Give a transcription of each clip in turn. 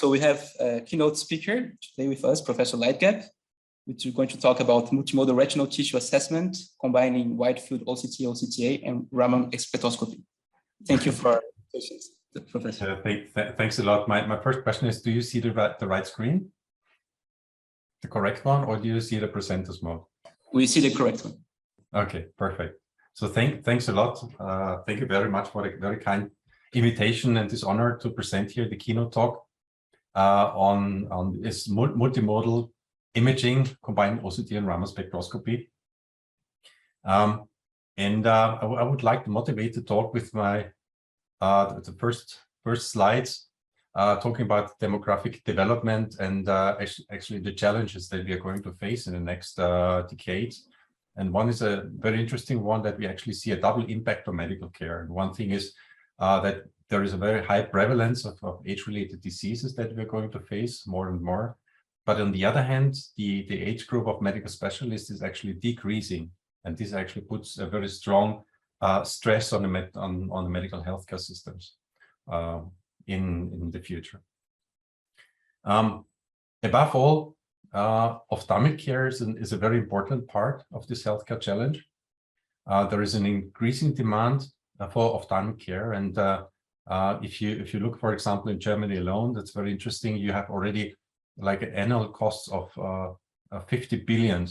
So we have a keynote speaker today with us, Professor Leitgeb, which is going to talk about multimodal retinal tissue assessment, combining wide field OCT, OCTA, and Raman spectroscopy. Thank you for your patience, Professor. Thanks a lot. My first question is, do you see the right screen? The correct one, or do you see the presenter's mode? We see the correct one. Okay, perfect. So thanks a lot. Thank you very much for the very kind invitation and this honor to present here the keynote talk on this multimodal imaging combined OCT and Raman spectroscopy. I would like to motivate the talk with my the first slides, talking about demographic development and actually the challenges that we are going to face in the next decades. And one is a very interesting one, that we actually see a double impact on medical care. And one thing is that there is a very high prevalence of age-related diseases that we're going to face more and more. But on the other hand, the age group of medical specialists is actually decreasing. And this actually puts a very strong stress on the medical healthcare systems in the future. Above all, ophthalmic care is a very important part of this healthcare challenge. There is an increasing demand for ophthalmic care, and if you look, for example, in Germany alone, that's very interesting. You have already like annual costs of 50 billion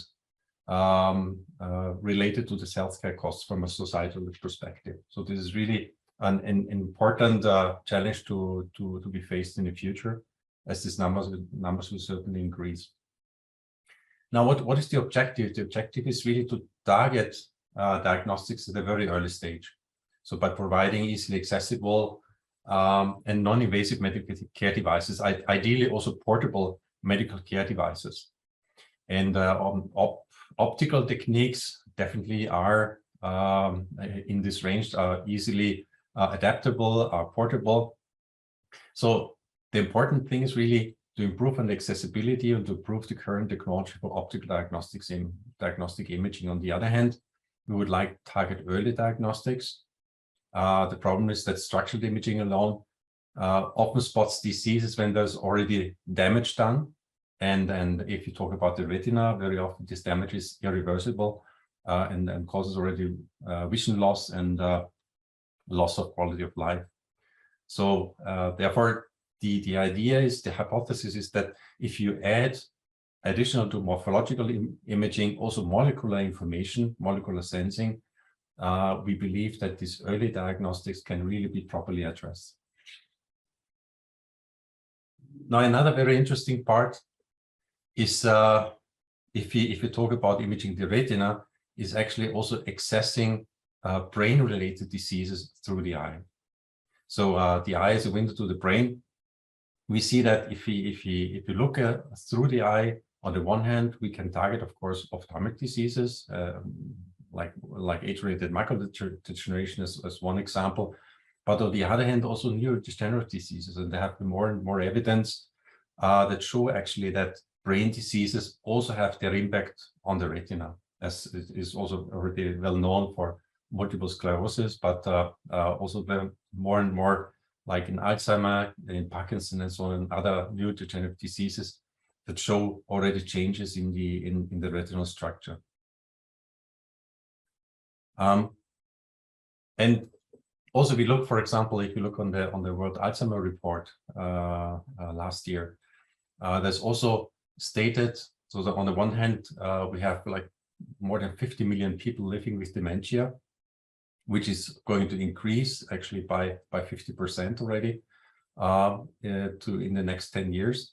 related to this healthcare costs from a societal perspective. So this is really an important challenge to be faced in the future, as these numbers will certainly increase. Now, what is the objective? The objective is really to target diagnostics at a very early stage. So by providing easily accessible and non-invasive medical care devices, ideally also portable medical care devices. And optical techniques definitely are in this range, are easily adaptable, are portable. So the important thing is really to improve on the accessibility and to improve the current technology for optical diagnostics in diagnostic imaging. On the other hand, we would like to target early diagnostics. The problem is that structural imaging alone often spots diseases when there's already damage done. And if you talk about the retina, very often this damage is irreversible and causes already vision loss and loss of quality of life. So therefore, the idea is, the hypothesis is that if you add additional to morphological imaging, also molecular information, molecular sensing, we believe that this early diagnostics can really be properly addressed. Now, another very interesting part is if you talk about imaging the retina, is actually also accessing brain-related diseases through the eye. So the eye is a window to the brain. We see that if you look through the eye, on the one hand, we can target, of course, ophthalmic diseases, like age-related macular degeneration as one example. But on the other hand, also neurodegenerative diseases. And there have been more and more evidence that show actually that brain diseases also have their impact on the retina, as it is also already well known for multiple sclerosis, but also more and more, like in Alzheimer, in Parkinson, and so on, and other neurodegenerative diseases that show already changes in the retinal structure. And also we look, for example, if you look on the World Alzheimer report last year, there's also stated, so that on the one hand, we have like more than 50 million people living with dementia, which is going to increase actually by 50% already in the next 10 years.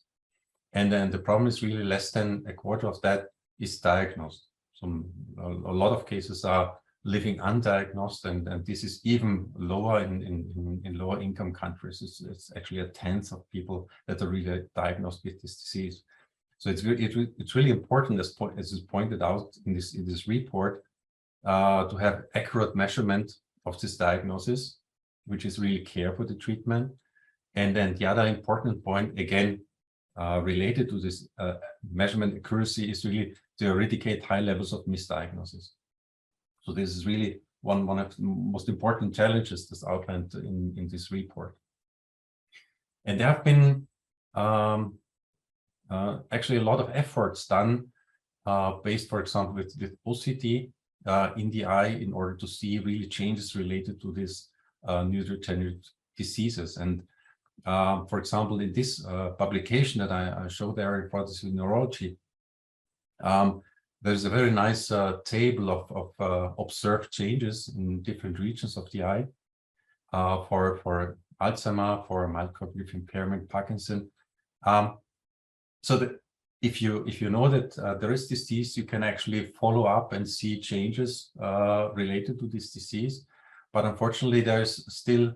And then the problem is really less than a quarter of that is diagnosed. So a lot of cases are living undiagnosed, and this is even lower in lower income countries. It's actually a tenth of people that are really diagnosed with this disease. So it's really important, as is pointed out in this report, to have accurate measurement of this diagnosis, which is really care for the treatment. And then the other important point, again, related to this measurement accuracy, is really to eradicate high levels of misdiagnosis. So this is really one of the most important challenges that's outlined in this report. And there have been actually a lot of efforts done based, for example, with OCT in the eye in order to see really changes related to these neurodegenerative diseases. And for example, in this publication that I showed there in Proteus Neurology, there's a very nice table of observed changes in different regions of the eye for Alzheimer, for mild cognitive impairment, Parkinson. So that if you know that there is this disease, you can actually follow up and see changes related to this disease. But unfortunately, there's still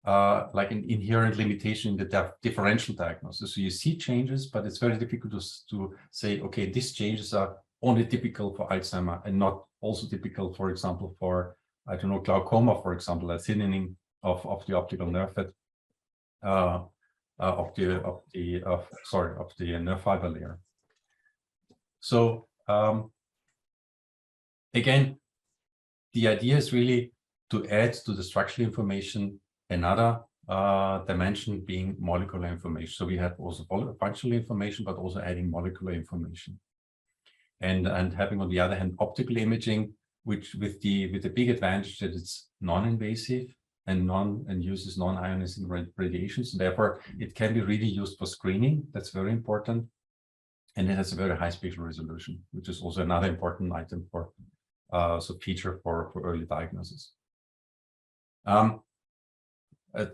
like an inherent limitation in the differential diagnosis. So you see changes, but it's very difficult to say, okay, these changes are only typical for Alzheimer and not also typical, for example, for, I don't know, glaucoma, for example, a thinning of the optical nerve of the nerve fiber layer. So again, the idea is really to add to the structural information another dimension being molecular information. So we have also functional information, but also adding molecular information. And having on the other hand optical imaging, which with the big advantage that it's non-invasive and uses non-ionizing radiations. Therefore, it can be really used for screening. That's very important. And it has a very high spatial resolution, which is also another important item for feature for early diagnosis. A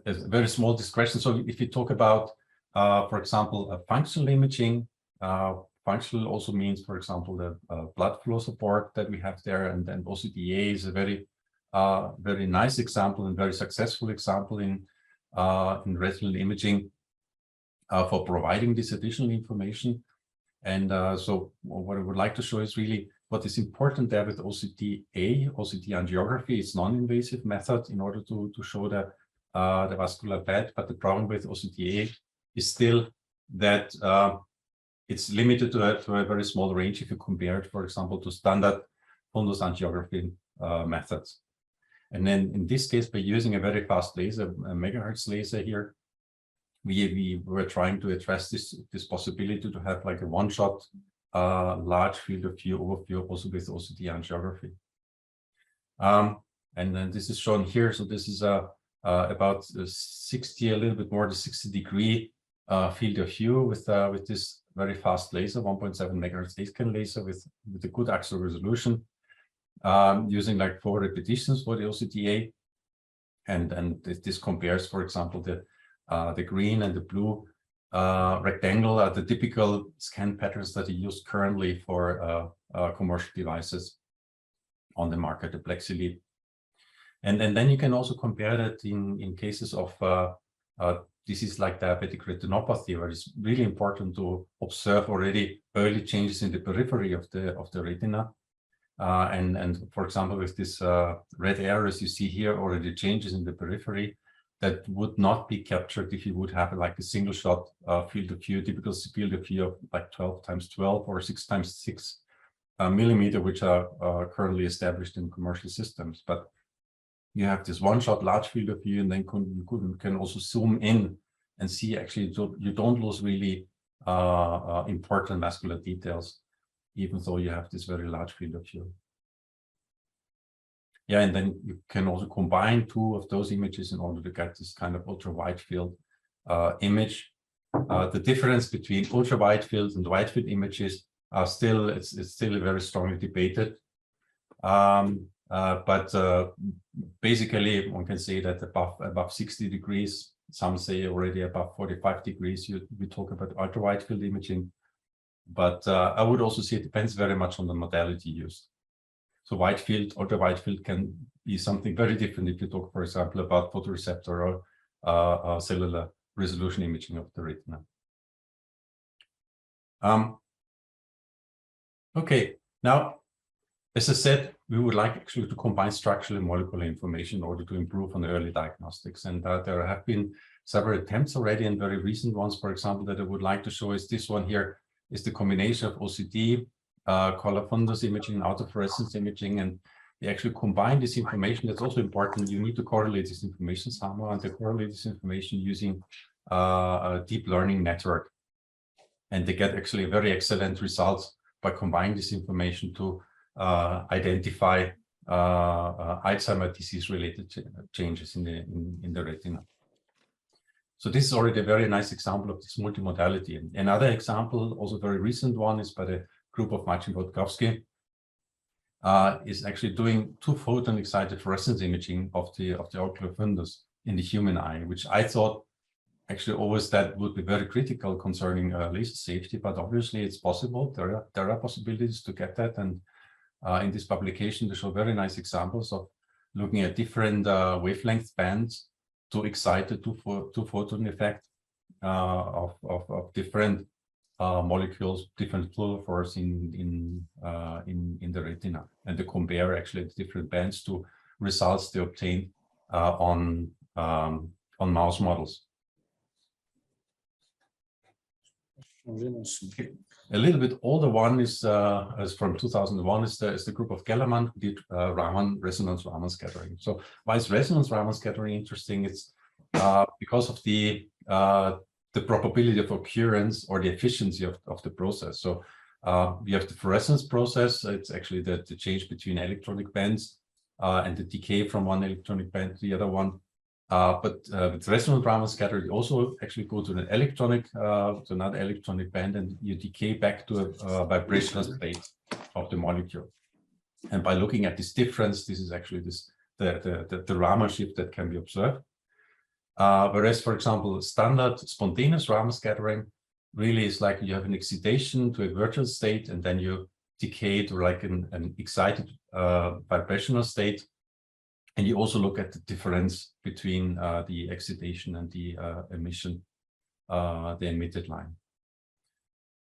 very small discretion. So if you talk about, for example, functional imaging, functional also means, for example, the blood flow support that we have there, and then OCTA is a very nice example and very successful example in retinal imaging for providing this additional information. And so what I would like to show is really what is important there with OCTA angiography. It's non-invasive method in order to show the vascular bed, but the problem with OCTA is still that it's limited to a very small range if you compare it, for example, to standard fundus angiography methods. And then in this case, by using a very fast laser, a megahertz laser here, we were trying to address this possibility to have like a one-shot large field of view overview also with OCT angiography. And then this is shown here. So this is about 60, a little bit more than 60-degree field of view with this very fast laser, 1.7 megahertz Leitgeb laser with a good axial resolution, using like 4 repetitions for the OCTA. And this compares, for example, the green and the blue rectangle are the typical scan patterns that are used currently for commercial devices on the market, the Plexi. And then you can also compare that in cases of disease like diabetic retinopathy, where it's really important to observe already early changes in the periphery of the retina. And for example, with this red arrows you see here already changes in the periphery that would not be captured if you would have like a single shot field of view, typical field of view of like 12 times 12 or 6 times 6 millimeter, which are currently established in commercial systems. But you have this one-shot large field of view, and then you can also zoom in and see actually you don't lose really important vascular details, even though you have this very large field of view. Yeah, and then you can also combine 2 of those images in order to get this kind of ultra-wide field image. The difference between ultra-wide field and wide field images are still, it's still very strongly debated. But basically, one can say that above 60 degrees, some say already above 45 degrees, we talk about ultra-wide field imaging. But I would also say it depends very much on the modality used. So wide field, ultra-wide field can be something very different if you talk, for example, about photoreceptor or cellular resolution imaging of the retina. Okay, now, as I said, we would like actually to combine structural and molecular information in order to improve on the early diagnostics. And there have been several attempts already, and very recent ones, for example, that I would like to show is this one here, is the combination of OCT, color fundus imaging, and autofluorescence imaging. And they actually combine this information. That's also important. You need to correlate this information somehow, and to correlate this information using a deep learning network. And they get actually very excellent results by combining this information to identify Alzheimer's disease-related changes in the retina. So this is already a very nice example of this multimodality. And another example, also very recent one, is by the group of Marcin Bodkowski, is actually doing 2-photon excited fluorescence imaging of the ocular fundus in the human eye, which I thought actually always that would be very critical concerning laser safety, but obviously it's possible. There are possibilities to get that. And in this publication, they show very nice examples of looking at different wavelength bands to excite the 2-photon effect of different molecules, different fluorophores in the retina, and to compare actually the different bands to results they obtained on mouse models. A little bit older one is from 2001 is the group of Gellerman who did resonance Raman scattering. So why is resonance Raman scattering interesting? It's because of the probability of occurrence or the efficiency of the process. So we have the fluorescence process. It's actually the change between electronic bands and the decay from one electronic band to the other one. But with resonant Raman scatter, you also actually go to an electronic, to another electronic band, and you decay back to a vibrational state of the molecule. And by looking at this difference, this is actually the Raman shift that can be observed. Whereas, for example, standard spontaneous Raman scattering really is like you have an excitation to a virtual state, and then you decay to like an excited vibrational state. And you also look at the difference between the excitation and the emission, the emitted line.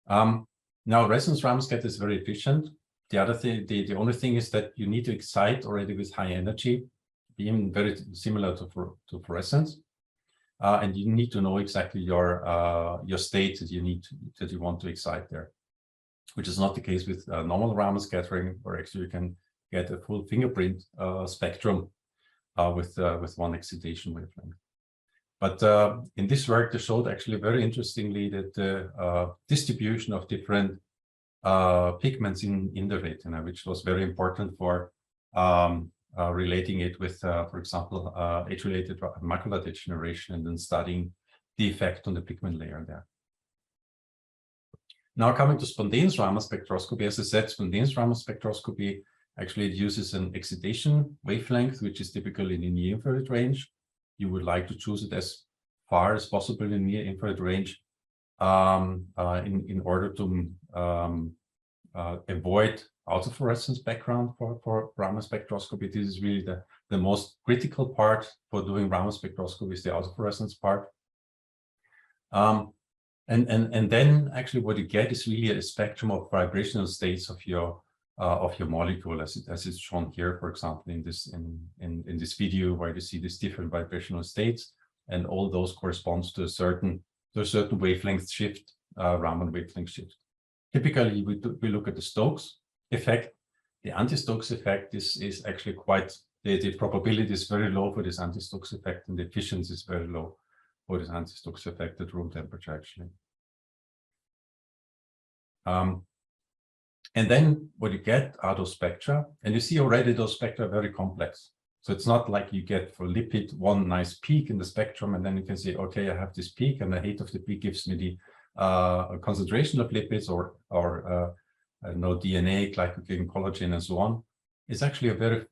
Now, resonance Raman scatter is very efficient. The other thing, the only thing is that you need to excite already with high energy, being very similar to fluorescence, and you need to know exactly your state that you want to excite there, which is not the case with normal Raman scattering, where actually you can get a full fingerprint spectrum with one excitation wavelength. But in this work, they showed actually very interestingly that the distribution of different pigments in the retina, which was very important for relating it with, for example, age-related macular degeneration, and then studying the effect on the pigment layer there. Now coming to spontaneous Raman spectroscopy, as I said, spontaneous Raman spectroscopy actually it uses an excitation wavelength, which is typically in the near-infrared range. You would like to choose it as far as possible in near-infrared range in order to avoid autofluorescence background for Raman spectroscopy. This is really the most critical part for doing Raman spectroscopy, is the autofluorescence part. And then actually what you get is really a spectrum of vibrational states of your molecule, as is shown here, for example, in this video, where you see these different vibrational states, and all those corresponds to a certain wavelength shift, Raman wavelength shift. Typically, we look at the Stokes effect. The anti-Stokes effect is actually quite, the probability is very low for this anti-Stokes effect, and the efficiency is very low for this anti-Stokes effect at room temperature, actually. And then what you get are those spectra, and you see already those spectra are very complex. So it's not like you get for lipid one nice peak in the spectrum, and then you can say, okay, I have this peak, and the height of the peak gives me the concentration of lipids or DNA, glycogen, collagen, and so on. It's actually a very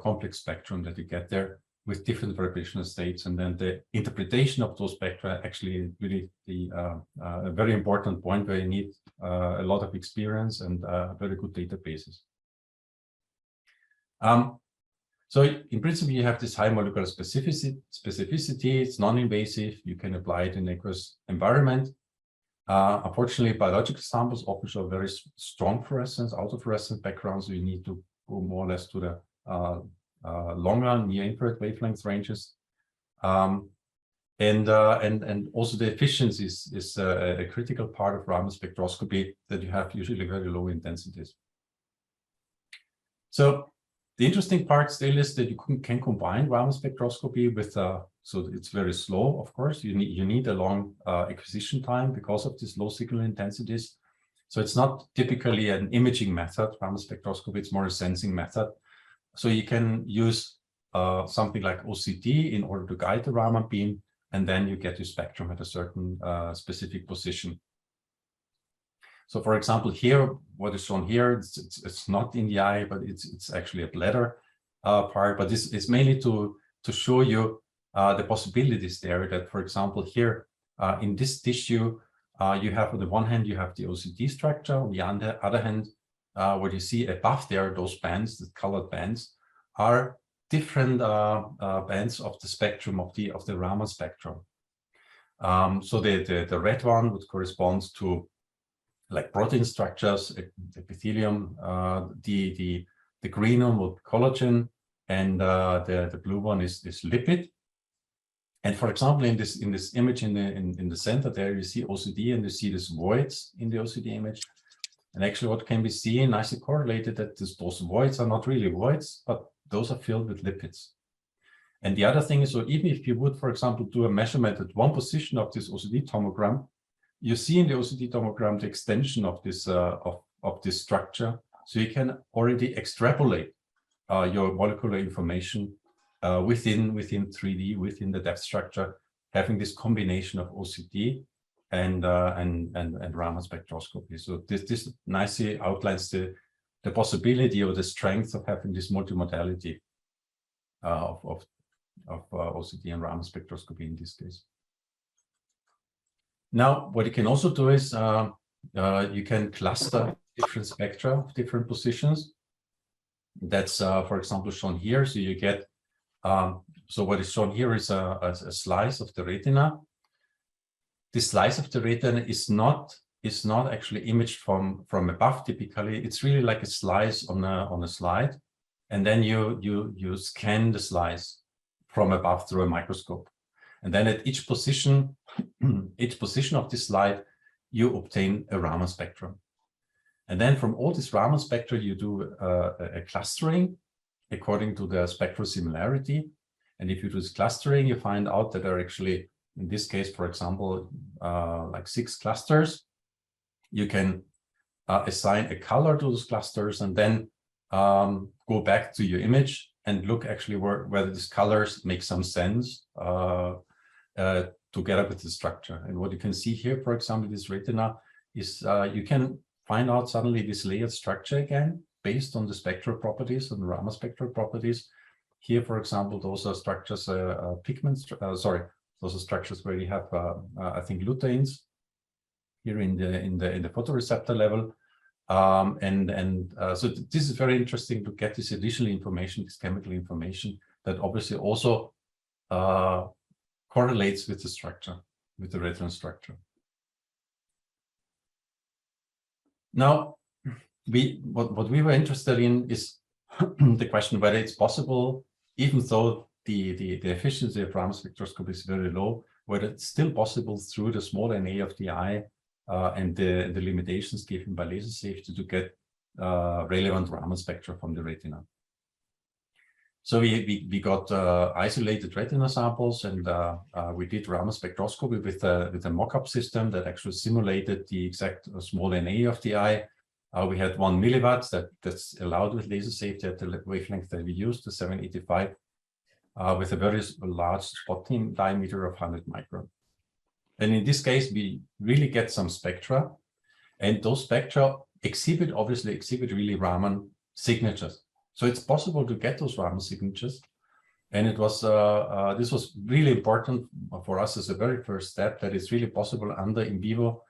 complex spectrum that you get there with different vibrational states, and then the interpretation of those spectra actually really a very important point where you need a lot of experience and very good databases. So in principle, you have this high molecular specificity. It's non-invasive. You can apply it in aqueous environment. Unfortunately, biological samples often show very strong fluorescence, autofluorescent backgrounds. So you need to go more or less to the longer near-infrared wavelength ranges. And also the efficiency is a critical part of Raman spectroscopy, that you have usually very low intensities. So the interesting part still is that you can combine Raman spectroscopy with So it's very slow, of course. You need a long acquisition time because of these low signal intensities. So it's not typically an imaging method, Raman spectroscopy, it's more a sensing method. So you can use something like OCT in order to guide the Raman beam, and then you get your spectrum at a certain specific position. So for example, here, what is shown here, it's not in the eye, but it's actually a bladder part, but this is mainly to show you the possibilities there that, for example, here in this tissue, you have on the one hand, you have the OCT structure. On the other hand, what you see above there, those bands, the colored bands, are different bands of the spectrum of the Raman spectrum. So the red one would correspond to like protein structures, epithelium. The green one would be collagen, and the blue one is lipid. And for example, in this image in the center there, you see OCD and you see these voids in the OCD image. And actually what can be seen, nicely correlated, that those voids are not really voids, but those are filled with lipids. And the other thing is, so even if you would, for example, do a measurement at one position of this OCD tomogram, you see in the OCD tomogram the extension of this structure. So you can already extrapolate your molecular information within 3D, within the depth structure, having this combination of OCT and Raman spectroscopy. So this nicely outlines the possibility or the strength of having this multimodality of OCT and Raman spectroscopy in this case. Now, what you can also do is you can cluster different spectra of different positions. That's, for example, shown here. So you get, so what is shown here is a slice of the retina. This slice of the retina is not actually imaged from above typically. It's really like a slice on a slide, and then you scan the slice from above through a microscope, and then at each position of this slide, you obtain a Raman spectrum. And then from all this Raman spectra, you do a clustering according to the spectral similarity. And if you do this clustering, you find out that there are actually, in this case, for example, like 6 clusters. You can assign a color to those clusters and then go back to your image and look actually whether these colors make some sense together with the structure. And what you can see here, for example, this retina is you can find out suddenly this layered structure again based on the spectral properties and Raman spectral properties. Here, for example, those are structures, pigments. Those are structures where you have, I think, luteins here in the photoreceptor level. So this is very interesting to get this additional information, this chemical information that obviously also correlates with the structure, with the retinal structure. Now, what we were interested in is the question whether it's possible, even though the efficiency of Raman spectroscopy is very low, whether it's still possible through the small NA of the eye and the limitations given by laser safety to get relevant Raman spectra from the retina. So we got isolated retina samples, and we did Raman spectroscopy with a mock-up system that actually simulated the exact small NA of the eye. We had 1 milliwatt that's allowed with laser safety at the wavelength that we used, the 785, with a very large spot diameter of 100 micron. And in this case, we really get some spectra, and those spectra obviously exhibit really Raman signatures. So it's possible to get those Raman signatures, and it was this was really important for us as a very first step, that it's really possible under in vivo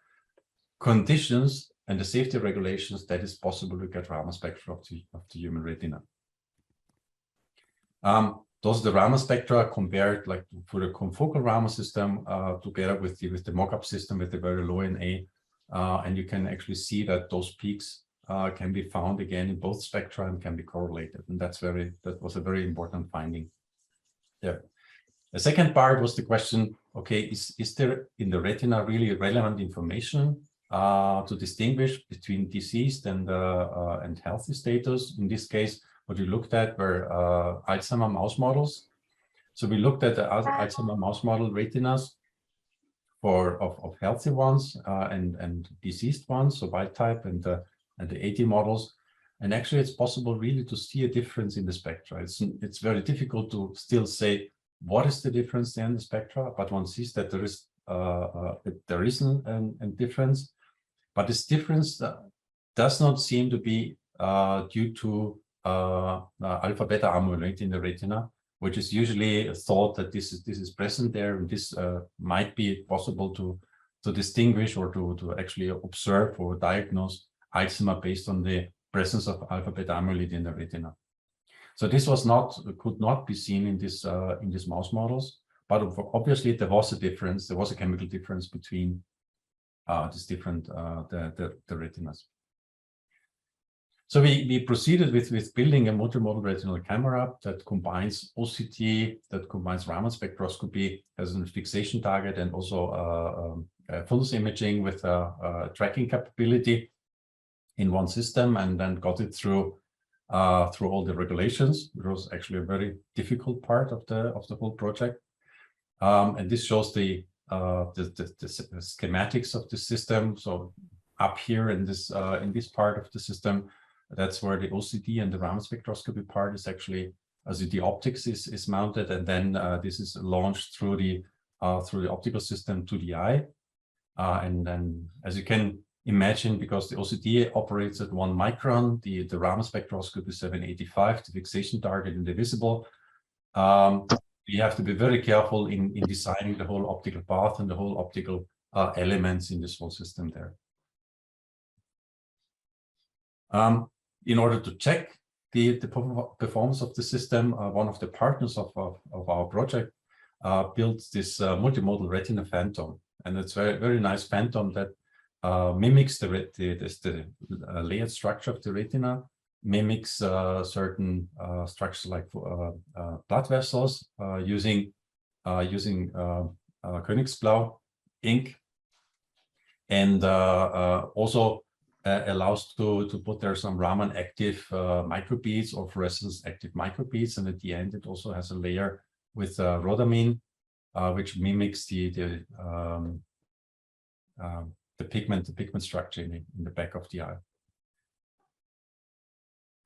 conditions and the safety regulations that is possible to get Raman spectra of the human retina. Those are the Raman spectra compared like for the confocal Raman system together with the mock-up system with the very low NA, and you can actually see that those peaks can be found again in both spectra and can be correlated, and that was a very important finding. Yeah. The second part was the question: okay, is there in the retina really relevant information to distinguish between diseased and healthy status? In this case, what we looked at were Alzheimer mouse models, So we looked at the Alzheimer mouse model retinas of healthy ones and diseased ones, so wild type and the AD models. And actually, it's possible really to see a difference in the spectra. It's very difficult to still say what is the difference there in the spectra, but one sees that there is a difference. But this difference does not seem to be due to alpha beta amyloid in the retina, which is usually thought that this is present there, and this might be possible to distinguish or to actually observe or diagnose Alzheimer based on the presence of alpha beta amyloid in the retina. So this could not be seen in these mouse models, but obviously there was a difference. There was a chemical difference between these different the retinas. So we proceeded with building a multimodal retinal camera that combines OCT, that combines Raman spectroscopy as a fixation target, and also fundus imaging with tracking capability in one system, and then got it through all the regulations. It was actually a very difficult part of the whole project. And this shows the schematics of the system. So up here in this part of the system, that's where the OCT and the Raman spectroscopy part is actually, as the optics is mounted, and then this is launched through the optical system to the eye. And then, as you can imagine, because the OCT operates at 1 micron, the Raman spectroscopy is 785, the fixation target in the visible. You have to be very careful in designing the whole optical path and the whole optical elements in this whole system there. In order to check the performance of the system, one of the partners of our project built this multimodal retina phantom, and it's very, very nice phantom that mimics the layered structure of the retina, mimics certain structures like blood vessels using Königsblau ink, and also allows to put there some Raman active microbeads or fluorescence active microbeads, and at the end it also has a layer with rhodamine, which mimics the pigment structure in the back of the eye.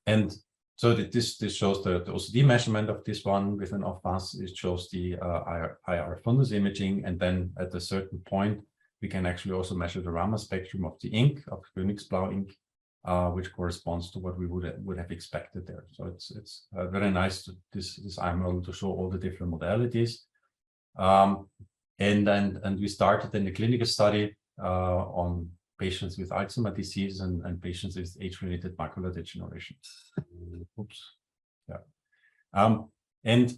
And so this shows the OCT measurement of this one with an off pass. It shows the IR fundus imaging, and then at a certain point we can actually also measure the Raman spectrum of the ink, of Königsblau ink, which corresponds to what we would have expected there. So it's very nice this eye model to show all the different modalities. And we started in the clinical study on patients with Alzheimer's disease and patients with age-related macular degeneration. Oops. Yeah. And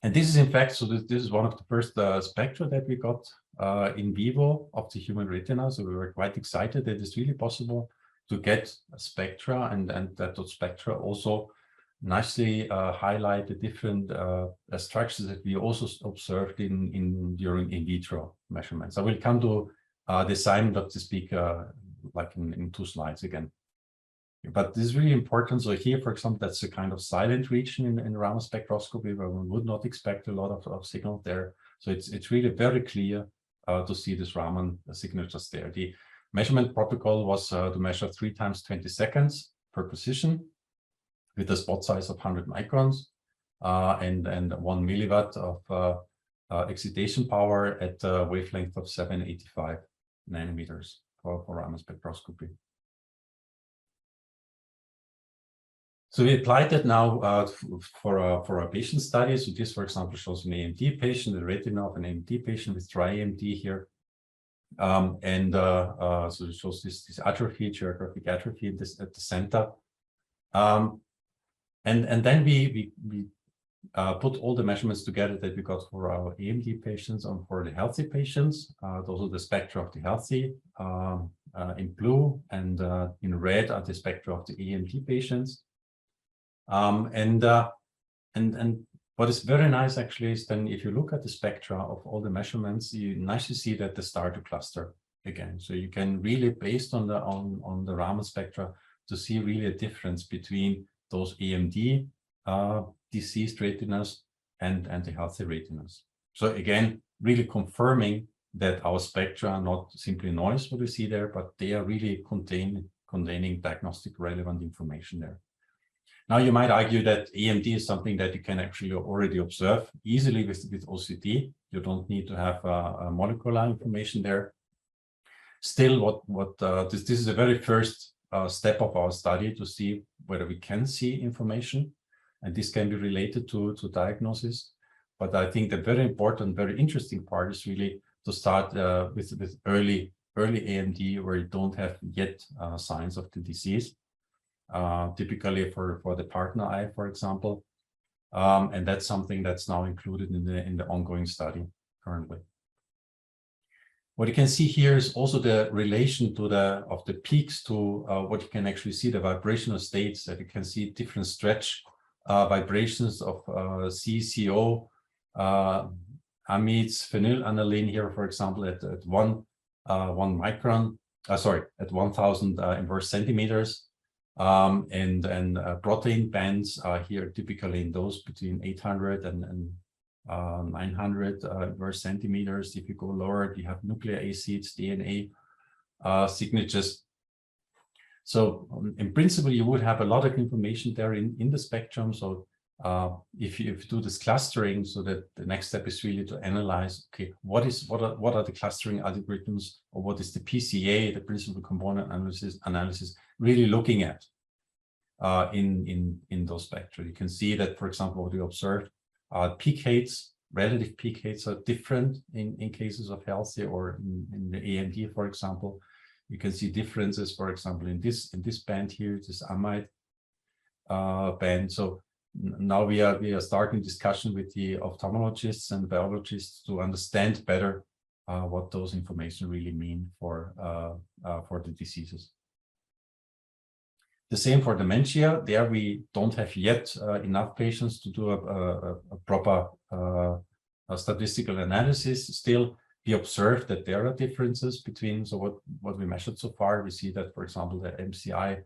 this is in fact, so this is one of the first spectra that we got in vivo of the human retina. So we were quite excited that it's really possible to get a spectra, and that those spectra also nicely highlight the different structures that we also observed during in vitro measurements. I will come to the assignment of the speaker like in 2 slides again. But this is really important. So here, for example, that's a kind of silent region in Raman spectroscopy where one would not expect a lot of signal there. So it's really very clear to see this Raman signatures there. The measurement protocol was to measure 3 times 20 seconds per position with a spot size of 100 microns and 1 milliwatt of excitation power at a wavelength of 785 nanometers for Raman spectroscopy. So we applied that now for a patient study. So this, for example, shows an AMD patient, the retina of an AMD patient with dry AMD here. So it shows this atrophy, geographic atrophy at the center. And then we put all the measurements together that we got for our AMD patients and for the healthy patients. Those are the spectra of the healthy in blue, and in red are the spectra of the AMD patients. And what is very nice actually is then if you look at the spectra of all the measurements, you nicely see that they start to cluster again. So you can really, based on the Raman spectra, to see really a difference between those AMD diseased retinas and the healthy retinas. So again, really confirming that our spectra are not simply noise, what we see there, but they are really containing diagnostic relevant information there. Now, you might argue that AMD is something that you can actually already observe easily with OCT. You don't need to have molecular information there. Still, this is the very first step of our study to see whether we can see information, and this can be related to diagnosis. But I think the very important, very interesting part is really to start with early AMD, where you don't have yet signs of the disease. Typically for the partner eye, for example, and that's something that's now included in the ongoing study currently. What you can see here is also the relation to the peaks to what you can actually see, the vibrational states, that you can see different stretch vibrations of CCO, amides, phenylaniline here, for example, at 1 micron, at 1000 inverse centimeters. And protein bands are here typically in those between 800 and 900 inverse centimeters. If you go lower, you have nucleic acids, DNA signatures. So in principle, you would have a lot of information there in the spectrum. So if you do this clustering, so that the next step is really to analyze, okay, what are the clustering algorithms, or what is the PCA, the principal component analysis really looking at in those spectra. You can see that, for example, what we observed, peak heights, relative peak heights are different in cases of healthy or in the AMD, for example. You can see differences, for example, in this band here, this amide band. So now we are starting discussion with the ophthalmologists and biologists to understand better what those information really mean for the diseases. The same for dementia. There we don't have yet enough patients to do a proper statistical analysis. Still, we observe that there are differences between, so what we measured so far, we see that, for example, the MCI,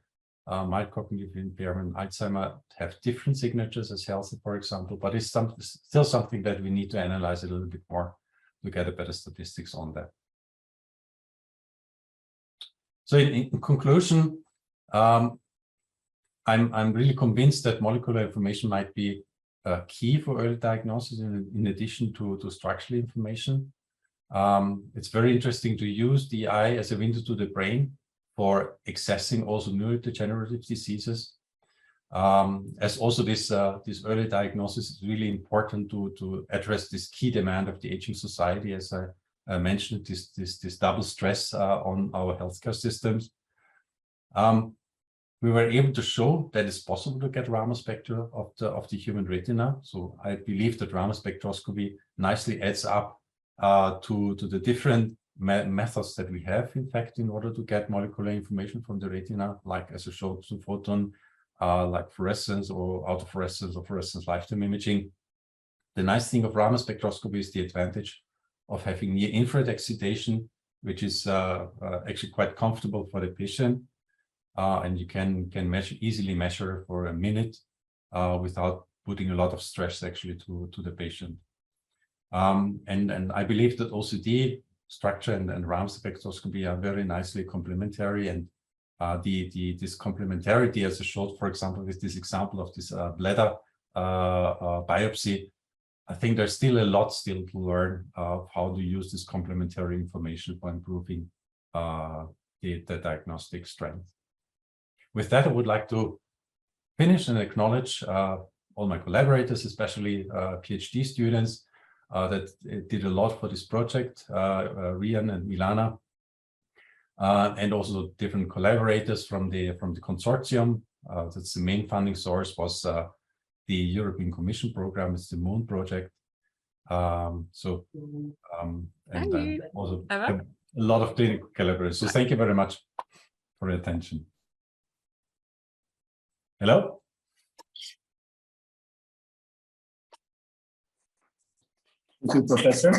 mild cognitive impairment, Alzheimer have different signatures as healthy, for example, but it's still something that we need to analyze a little bit more to get a better statistics on that. So in conclusion, I'm really convinced that molecular information might be key for early diagnosis in addition to structural information. It's very interesting to use the eye as a window to the brain for accessing also neurodegenerative diseases. As also this early diagnosis is really important to address this key demand of the aging society, as I mentioned, this double stress on our healthcare systems. We were able to show that it's possible to get Raman spectra of the human retina. So I believe that Raman spectroscopy nicely adds up to the different methods that we have, in fact, in order to get molecular information from the retina, like as I showed, through photon, like fluorescence or autofluorescence or fluorescence lifetime imaging. The nice thing of Raman spectroscopy is the advantage of having near infrared excitation, which is actually quite comfortable for the patient. And you can easily measure for a minute without putting a lot of stress actually to the patient. And I believe that OCT structure and Raman spectroscopy are very nicely complementary, and this complementarity, as I showed, for example, with this example of this bladder biopsy, I think there's still a lot to learn of how to use this complementary information for improving the diagnostic strength. With that, I would like to finish and acknowledge all my collaborators, especially PhD students that did a lot for this project, Rian and Milana, and also different collaborators from the consortium. That's the main funding source was the European Commission program. It's the Moon project. And also a lot of clinical collaborators. So thank you very much for your attention. Hello? Thank you, Professor.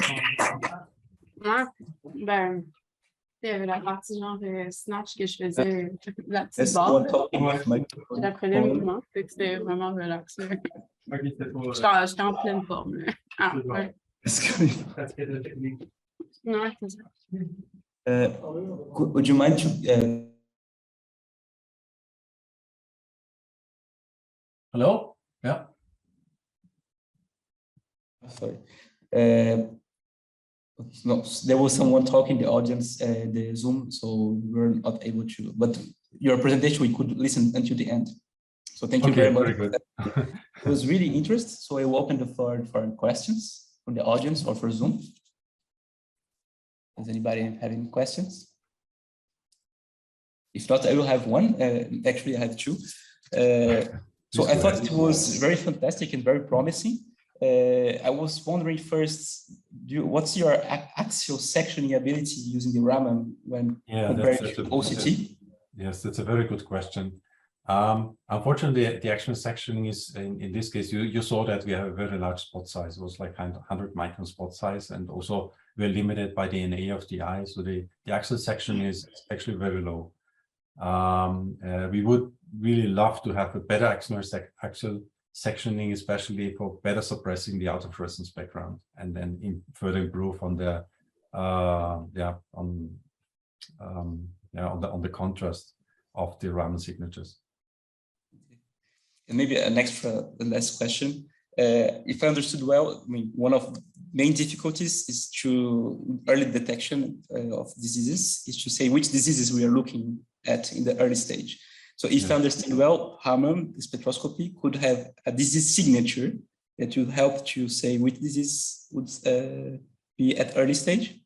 Ben, il y avait la partie genre snatch que je faisais la petite There's barre. one talking with microphone. J'apprenais le mouvement, fait que c'était vraiment relax. J'étais en pleine forme. Là. Ah, ouais. Non, c'est ça. Would you mind to Hello? Yeah. sorry. No, there was someone talking in the audience, the Zoom, so we were not able to. But your presentation, we could listen until the end. So thank you very much. Very good. It was really interesting. So I open the floor for questions from the audience or for Zoom. Does anybody have any questions? If not, I will have one. Actually, I have two. So I thought it was very fantastic and very promising. I was wondering first, what's your axial sectioning ability using the Raman when compared to OCT? Yes, that's a very good question. Unfortunately, the axial sectioning is, in this case, you saw that we have a very large spot size. It was like 100 micron spot size, and also we're limited by the NA of the eye. So the axial section is actually very low. We would really love to have a better axial sectioning, especially for better suppressing the autofluorescence background, and then further improve on the on the contrast of the Raman signatures. And maybe the last question. If I understood well, I mean, one of the main difficulties is to early detection of diseases, is to say which diseases we are looking at in the early stage. So if I understand well, Raman spectroscopy could have a disease signature that would help to say which disease would be at early stage.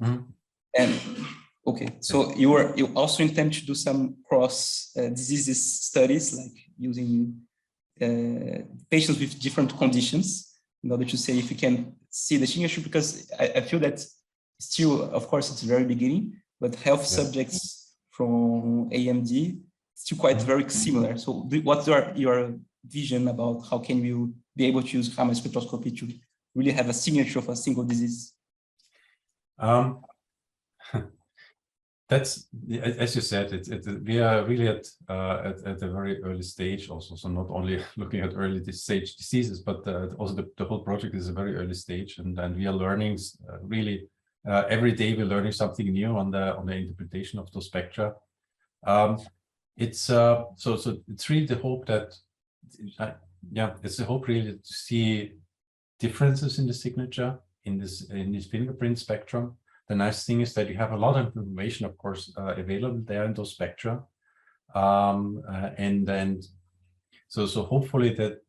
Mm-hmm. And okay, so you also intend to do some cross diseases studies, like using patients with different conditions in order to say if you can see the signature, because I feel that still, of course, it's very beginning, but health subjects from AMD still quite very similar. So what's your vision about how can you be able to use Raman spectroscopy to really have a signature of a single disease? That's, as you said, we are really at a very early stage also. So not only looking at early stage diseases, but also the whole project is a very early stage, and we are learning really every day. We're learning something new on the interpretation of those spectra. It's so it's really the hope that it's the hope really to see differences in the signature in this fingerprint spectrum. The nice thing is that you have a lot of information, of course, available there in those spectra, and then so hopefully that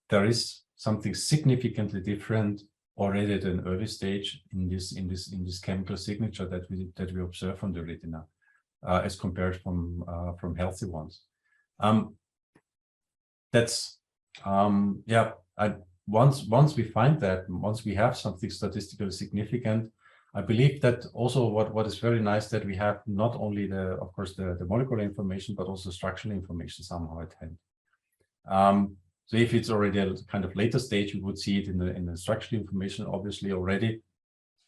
there is something significantly different already at an early stage in this chemical signature that we observe from the retina, as compared from healthy ones. That's once we find that, once we have something statistically significant, I believe that also what is very nice that we have not only of course the molecular information, but also structural information somehow at hand. So if it's already a kind of later stage, we would see it in the structural information, obviously already.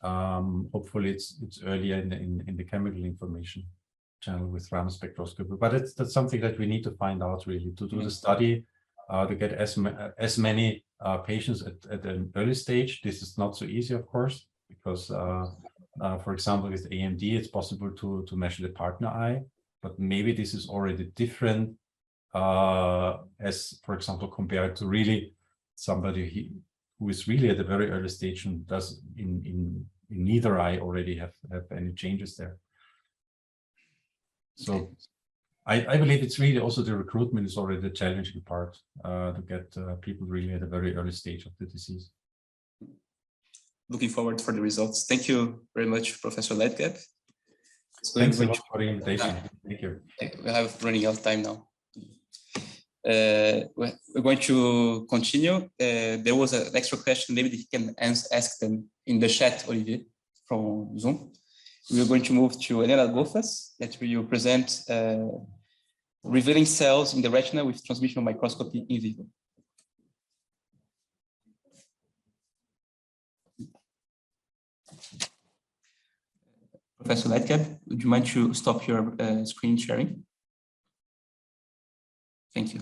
Hopefully it's earlier in the chemical information channel with Raman spectroscopy. But that's something that we need to find out really to do the study, to get as many patients at an early stage. This is not so easy, of course, because for example, with AMD, it's possible to measure the partner eye, but maybe this is already different as, for example, compared to really somebody who is really at a very early stage and does in neither eye already have any changes there. So I believe it's really also the recruitment is already the challenging part to get people really at a very early stage of the disease. Looking forward for the results. Thank you very much, Professor Leitgeb. So thanks a lot for the invitation. Thank you. We have running out of time now. We're going to continue. There was an extra question. Maybe you can ask them in the chat, Olivier, from Zoom. We are going to move to Elena Gofas, that will present revealing cells in the retina with transmission microscopy in vivo. Professor Leitgeb, would you mind to stop your screen sharing? Thank you.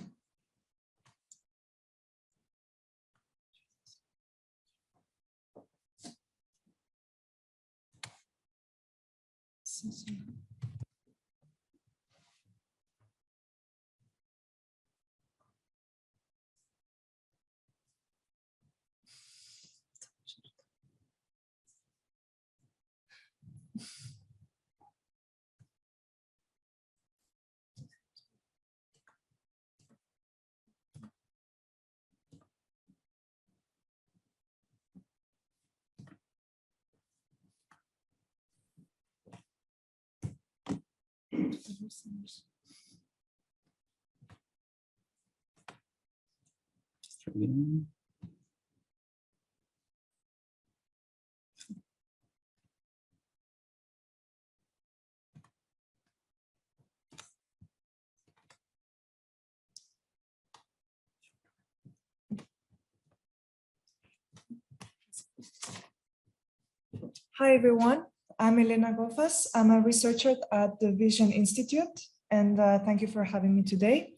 Hi, everyone. I'm Elena Gofas. I'm a researcher at the Vision Institute, and thank you for having me today.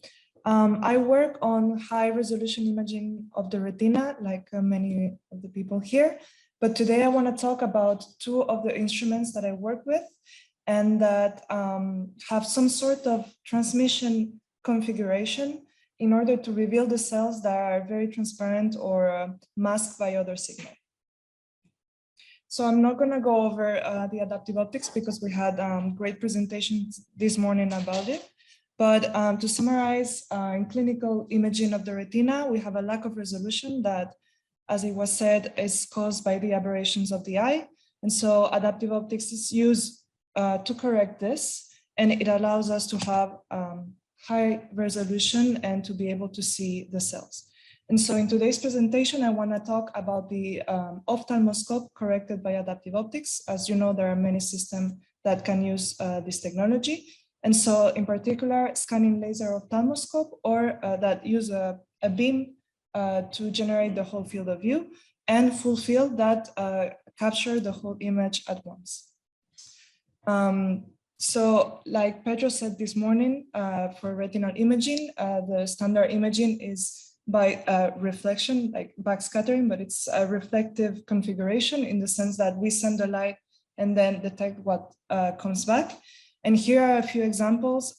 I work on high resolution imaging of the retina, like many of the people here. But today I want to talk about two of the instruments that I work with and that have some sort of transmission configuration in order to reveal the cells that are very transparent or masked by other signals. So I'm not going to go over the adaptive optics because we had great presentations this morning about it. But to summarize, in clinical imaging of the retina, we have a lack of resolution that, as it was said, is caused by the aberrations of the eye. And so adaptive optics is used to correct this, and it allows us to have high resolution and to be able to see the cells. And so in today's presentation, I want to talk about the ophthalmoscope corrected by adaptive optics. As you know, there are many systems that can use this technology. And so in particular, scanning laser ophthalmoscope, or that use a beam to generate the whole field of view, and full field that capture the whole image at once. So like Pedro said this morning, for retinal imaging, the standard imaging is by reflection, like backscattering, but it's a reflective configuration in the sense that we send the light and then detect what comes back. And here are a few examples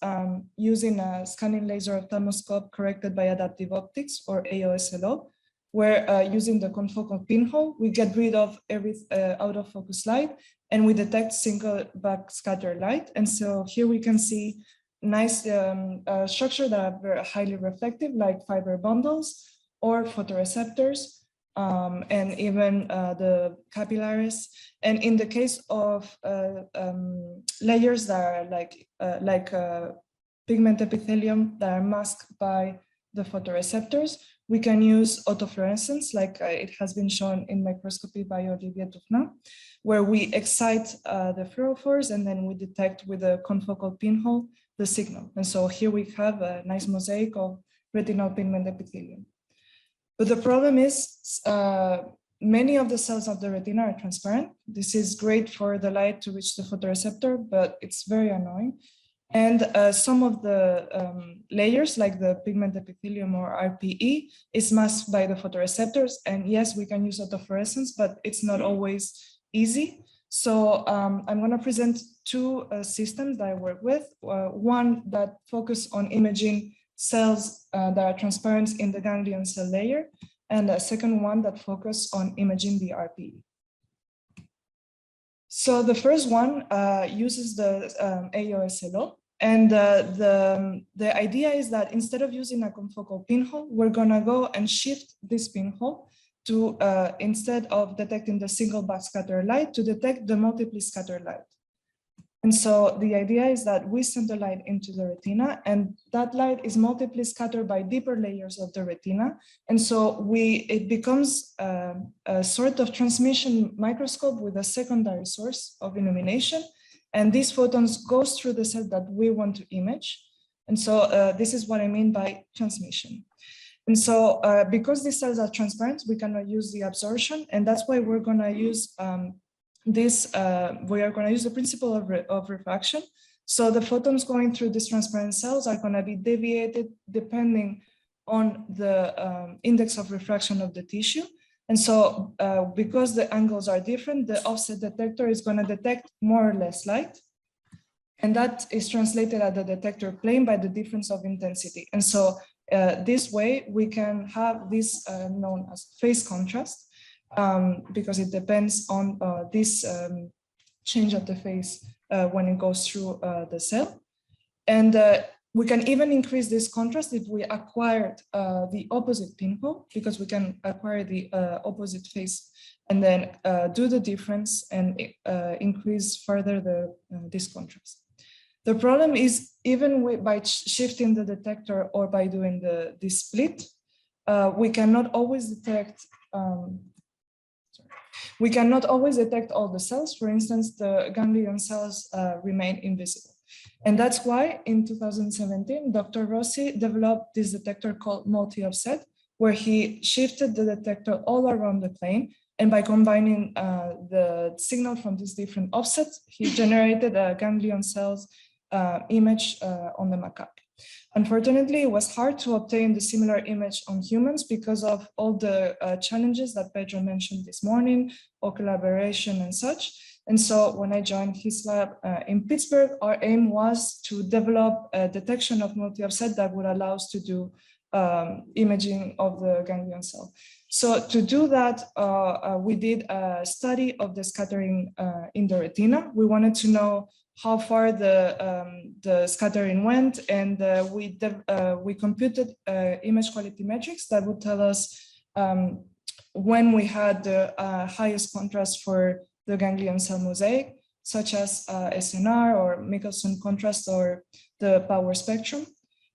using a scanning laser ophthalmoscope corrected by adaptive optics, or AO-SLO, where using the confocal pinhole, we get rid of every out of focus light and we detect single backscatter light. And so here we can see nice structure that are very highly reflective, like fiber bundles or photoreceptors, and even the capillaries. And in the case of layers that are like pigment epithelium that are masked by the photoreceptors, we can use autofluorescence, like it has been shown in microscopy by Olivier Tournin, where we excite the fluorophores and then we detect with a confocal pinhole the signal. And so here we have a nice mosaic of retinal pigment epithelium. But the problem is many of the cells of the retina are transparent. This is great for the light to reach the photoreceptor, but it's very annoying. And some of the layers, like the pigment epithelium or RPE, is masked by the photoreceptors. And yes, we can use autofluorescence, but it's not always easy. So I'm going to present two systems that I work with. One that focus on imaging cells that are transparent in the ganglion cell layer, and a second one that focus on imaging the RPE. So the first one uses the AO-SLO, and the idea is that instead of using a confocal pinhole, we're going to go and shift this pinhole to, instead of detecting the single backscatter light, to detect the multiply scatter light. And so the idea is that we send the light into the retina, and that light is multiply scattered by deeper layers of the retina. And so it becomes a sort of transmission microscope with a secondary source of illumination. And these photons goes through the cell that we want to image. And so this is what I mean by transmission. And so because these cells are transparent, we cannot use the absorption. And that's why we're going to use this, we are going to use the principle of refraction. So the photons going through these transparent cells are going to be deviated depending on the index of refraction of the tissue. And so because the angles are different, the offset detector is going to detect more or less light. And that is translated at the detector plane by the difference of intensity. And so this way we can have this known as phase contrast because it depends on this change of the phase when it goes through the cell. And we can even increase this contrast if we acquired the opposite pinhole, because we can acquire the opposite phase and then do the difference and increase further this contrast. The problem is even by shifting the detector or by doing the split, we cannot always detect all the cells. For instance, the ganglion cells remain invisible. And that's why in 2017, Dr. Rossi developed this detector called multi-offset, where he shifted the detector all around the plane. And by combining the signal from these different offsets, he generated a ganglion cells image on the macaque. Unfortunately, it was hard to obtain the similar image on humans because of all the challenges that Pedro mentioned this morning, ocular aberration and such. And so when I joined his lab in Pittsburgh, our aim was to develop a detection of multi-offset that would allow us to do imaging of the ganglion cell. So to do that, we did a study of the scattering in the retina. We wanted to know how far the scattering went, and we computed image quality metrics that would tell us when we had the highest contrast for the ganglion cell mosaic, such as SNR or Michelson contrast or the power spectrum.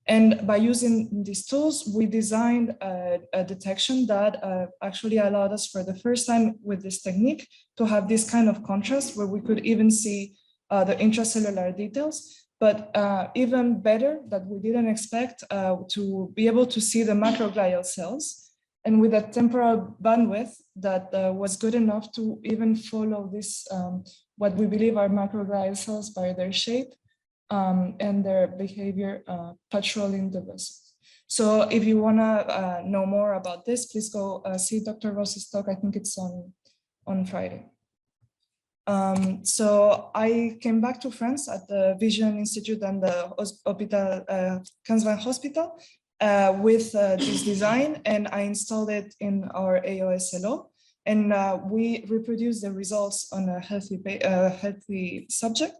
And by using these tools, we designed a detection that actually allowed us for the first time with this technique to have this kind of contrast where we could even see the intracellular details, but even better that we didn't expect to be able to see the macroglial cells, and with a temporal bandwidth that was good enough to even follow this, what we believe are macroglial cells by their shape and their behavior patrolling the vessels. So if you wanna know more about this, please go see Dr. Rossi's talk. I think it's on Friday. So I came back to France at the Vision Institute and the Hôpital Hospital with this design, and I installed it in our AO-SLO, and we reproduced the results on a healthy subject.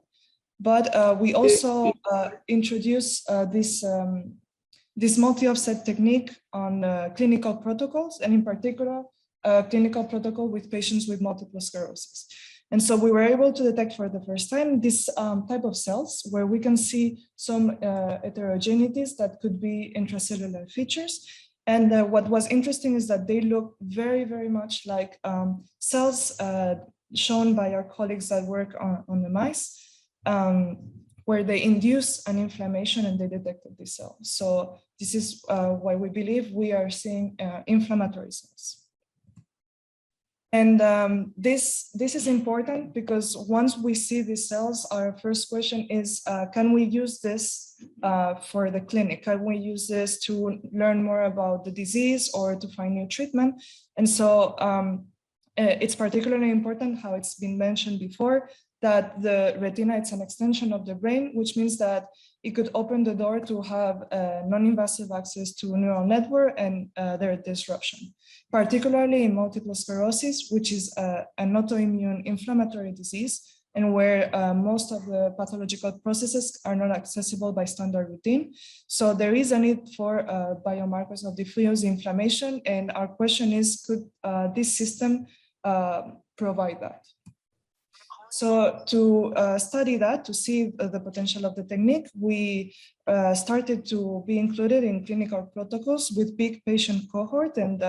But we also introduced this multi-offset technique on clinical protocols, and in particular, a clinical protocol with patients with multiple sclerosis. And so we were able to detect for the first time this type of cells where we can see some heterogeneities that could be intracellular features. And what was interesting is that they look very, very much like cells shown by our colleagues that work on the mice, where they induce an inflammation and they detected this cell. So this is why we believe we are seeing inflammatory cells. And this is important because once we see these cells, our first question is, can we use this for the clinic? Can we use this to learn more about the disease or to find new treatment? And so it's particularly important, how it's been mentioned before, that the retina, it's an extension of the brain, which means that it could open the door to have non-invasive access to neural network and their disruption, particularly in multiple sclerosis, which is an autoimmune inflammatory disease, and where most of the pathological processes are not accessible by standard routine. So there is a need for biomarkers of diffuse inflammation, and our question is, could this system provide that? So to study that, to see the potential of the technique, we started to be included in clinical protocols with big patient cohort and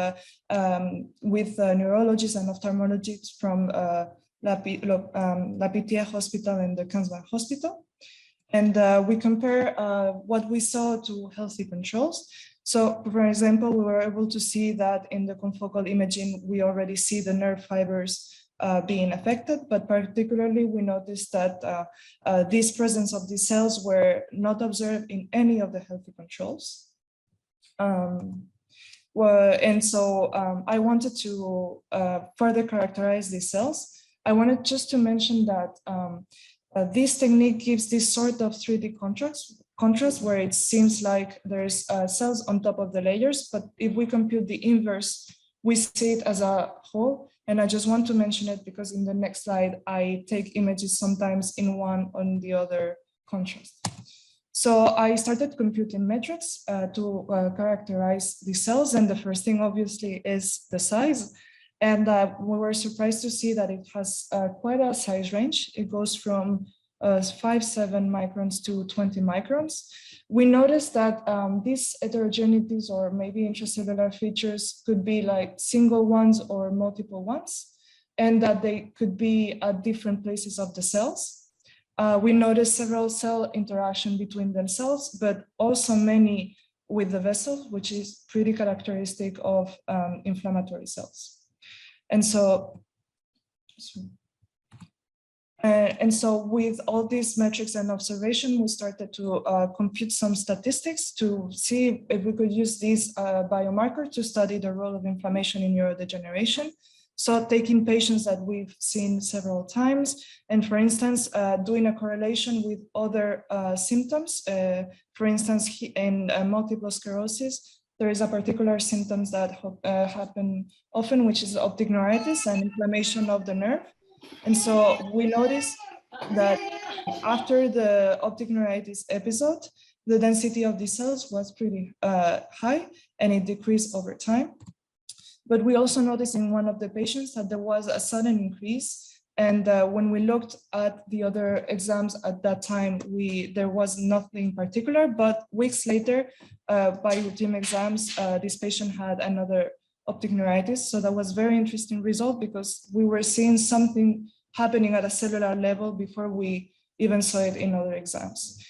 with neurologists and ophthalmologists from La Pitié Hospital and the Kansas Hospital. And we compare what we saw to healthy controls. So for example, we were able to see that in the confocal imaging, we already see the nerve fibers being affected, but particularly we noticed that this presence of these cells were not observed in any of the healthy controls. And so I wanted to further characterize these cells. I wanted just to mention that this technique gives this sort of 3D contrast where it seems like there's cells on top of the layers, but if we compute the inverse, we see it as a whole. And I just want to mention it because in the next slide, I take images sometimes in one on the other contrast. So I started computing metrics to characterize the cells. And the first thing obviously is the size. And we were surprised to see that it has quite a size range. It goes from 5-7 microns to 20 microns. We noticed that these heterogeneities or maybe intracellular features could be like single ones or multiple ones, and that they could be at different places of the cells. We noticed several cell interaction between themselves, but also many with the vessel, which is pretty characteristic of inflammatory cells. And so with all these metrics and observation, we started to compute some statistics to see if we could use these biomarkers to study the role of inflammation in neurodegeneration. So taking patients that we've seen several times, and for instance, doing a correlation with other symptoms. For instance, in multiple sclerosis, there is a particular symptoms that happen often, which is optic neuritis and inflammation of the nerve. And so we noticed that after the optic neuritis episode, the density of these cells was pretty high and it decreased over time. But we also noticed in one of the patients that there was a sudden increase. And when we looked at the other exams at that time, there was nothing particular, but weeks later, by routine exams, this patient had another optic neuritis. So that was very interesting result because we were seeing something happening at a cellular level before we even saw it in other exams.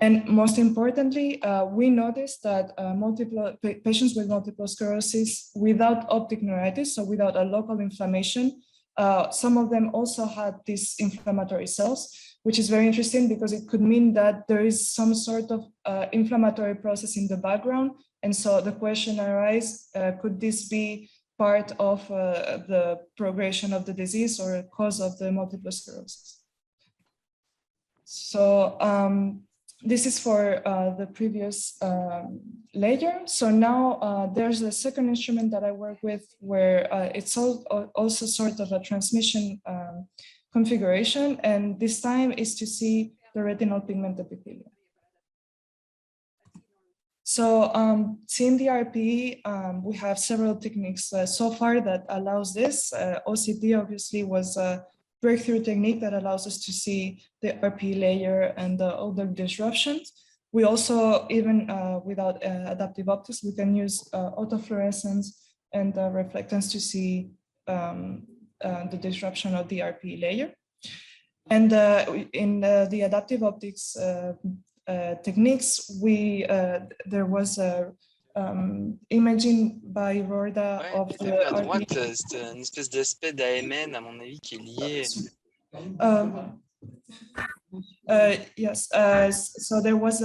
And most importantly, we noticed that patients with multiple sclerosis without optic neuritis, so without a local inflammation, some of them also had these inflammatory cells, which is very interesting because it could mean that there is some sort of inflammatory process in the background. And so the question arises, could this be part of the progression of the disease or a cause of the multiple sclerosis? So this is for the previous layer. So now there's a second instrument that I work with where it's also sort of a transmission configuration. And this time is to see the retinal pigment epithelium. So seeing the RPE, we have several techniques so far that allows this. OCT obviously was a breakthrough technique that allows us to see the RPE layer and all the disruptions. We also, even without adaptive optics, we can use autofluorescence and reflectance to see the disruption of the RPE layer. And in the adaptive optics techniques, there was a imaging by Rorda of the à droite, c'est une espèce d'aspect d'AMN, à mon avis, qui est lié. Yes, so there was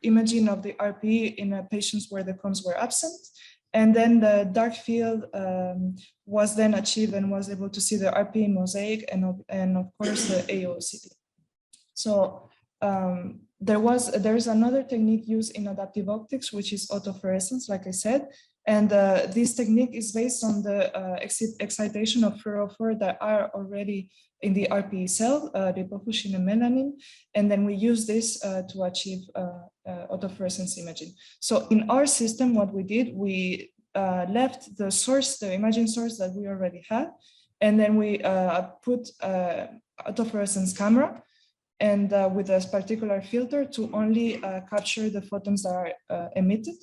imaging of the RPE in patients where the cones were absent. And then the dark field was then achieved and was able to see the RPE mosaic and of course the AO-SLO. So there's another technique used in adaptive optics, which is autofluorescence, like I said. And this technique is based on the excitation of fluorophore that are already in the RPE cell, the hypofuscin and melanin. And then we use this to achieve autofluorescence imaging. So in our system, what we did, we left the source, the imaging source that we already had. And then we put autofluorescence camera and with a particular filter to only capture the photons that are emitted.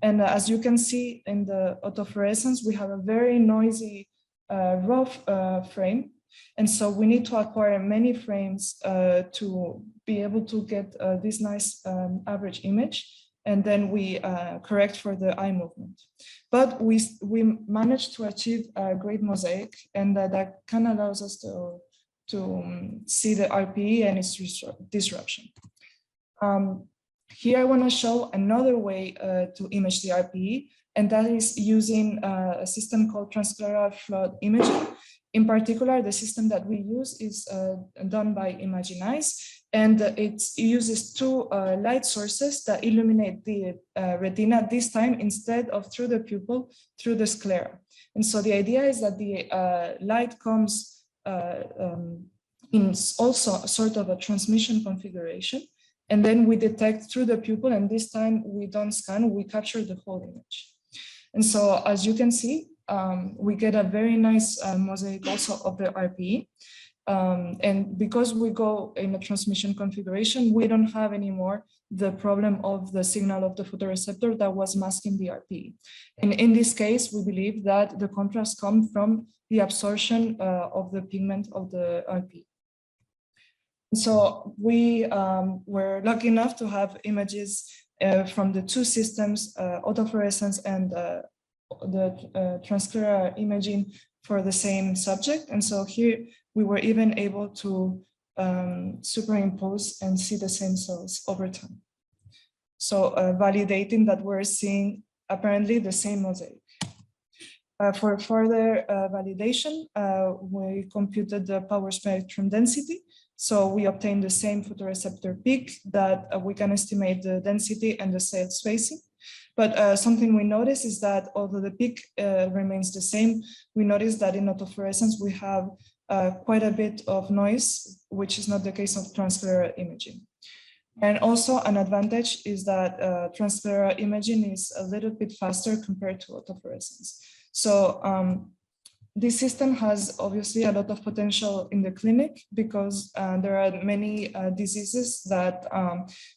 And as you can see in the autofluorescence, we have a very noisy rough frame. And so we need to acquire many frames to be able to get this nice average image. and then we correct for the eye movement. But we managed to achieve a great mosaic, and that kind of allows us to see the RPE and its disruption. Here I want to show another way to image the RPE, and that is using a system called transscleral flood imaging. In particular, the system that we use is done by Imagine Eyes, and it uses two light sources that illuminate the retina, this time instead of through the pupil, through the sclera. And so the idea is that the light comes in also sort of a transmission configuration, and then we detect through the pupil, and this time we don't scan, we capture the whole image. And so as you can see, we get a very nice mosaic also of the RPE. And because we go in a transmission configuration, we don't have anymore the problem of the signal of the photoreceptor that was masking the RPE. And in this case, we believe that the contrast comes from the absorption of the pigment of the RPE. So we were lucky enough to have images from the two systems, autofluorescence and the transscleral imaging for the same subject. And so here we were even able to superimpose and see the same cells over time. So validating that we're seeing apparently the same mosaic. For further validation, we computed the power spectrum density. So we obtained the same photoreceptor peak that we can estimate the density and the cell spacing. But something we notice is that although the peak remains the same, we notice that in autofluorescence we have quite a bit of noise, which is not the case of transscleral imaging. And also an advantage is that transscleral imaging is a little bit faster compared to autofluorescence. So this system has obviously a lot of potential in the clinic because there are many diseases that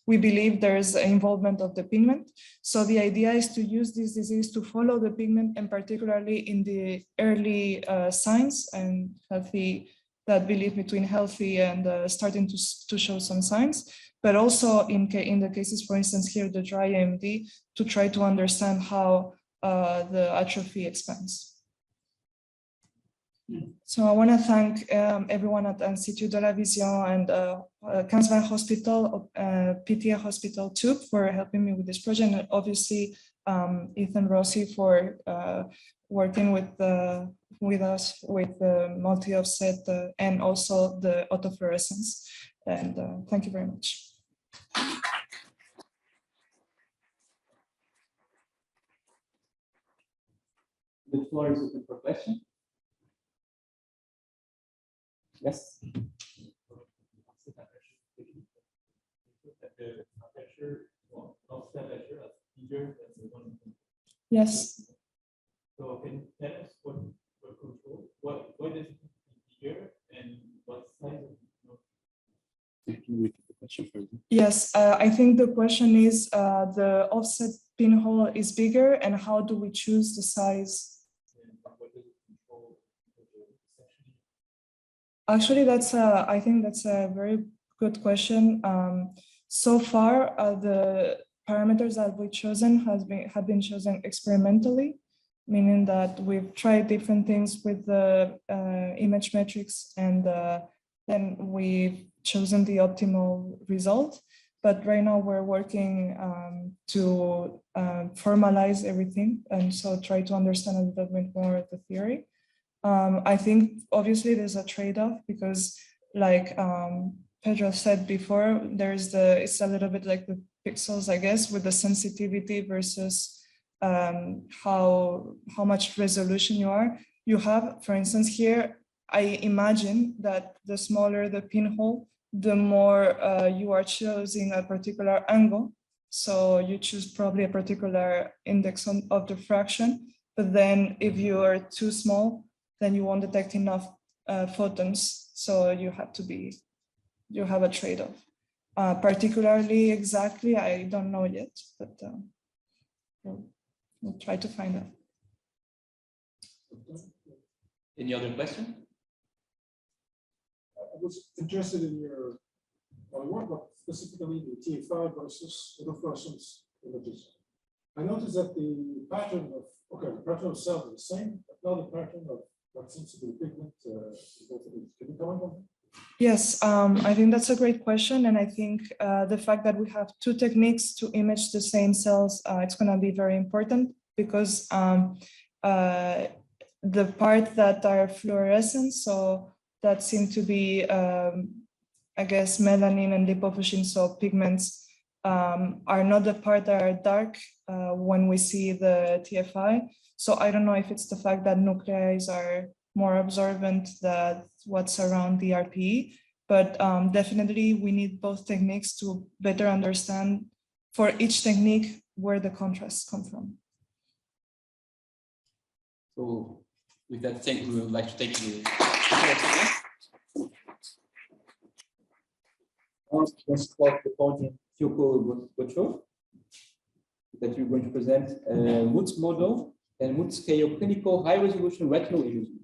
we believe there is involvement of the pigment. So the idea is to use this disease to follow the pigment, and particularly in the early signs and healthy, that belief between healthy and starting to show some signs, but also in the cases, for instance, here, the dry AMD, to try to understand how the atrophy expands. So I want to thank everyone at Institut de la Vision and 15 Hospital, PTA Hospital too, for helping me with this project, and obviously Ethan Rossi for working with us with the multi-offset and also the autofluorescence. And thank you very much. The floor is open for questions. Yes. Yes. So can you tell us what control, what is bigger and what size of the Can you repeat the question further? Yes, I think the question is the offset pinhole is bigger, and how do we choose the size? Actually, I think that's a very good question. So far, the parameters that we've chosen have been chosen experimentally, meaning that we've tried different things with the image metrics, and then we've chosen the optimal result. But right now we're working to formalize everything, and so try to understand a little bit more the theory. I think obviously there's a trade-off because, like Pedro said before, it's a little bit like the pixels, I guess, with the sensitivity versus how much resolution you have. For instance, here I imagine that the smaller the pinhole, the more you are choosing a particular angle. So you choose probably a particular index of diffraction. But then if you are too small, then you won't detect enough photons. So you have a trade-off. Particularly exactly, I don't know yet, but we'll try to find out. Any other question? I was interested in your work, but specifically the TF5 versus autofluorescence images. I noticed that the pattern of cells is the same, but now the pattern of what seems to be pigment is both of these. Can you comment on that? Yes, I think that's a great question. And I think the fact that we have two techniques to image the same cells, it's going to be very important because the part that are fluorescent, so that seem to be, I guess, melanin and lipofuscin, so pigments, are not the part that are dark when we see the TFI. So I don't know if it's the fact that nuclei are more absorbent than what's around the RPE, but definitely we need both techniques to better understand for each technique where the contrasts come from. So with that, we would like to take the let's call the podium Kiyoko Gocho, that you're going to present Multimodal and multiscale clinical high-resolution retinal imaging.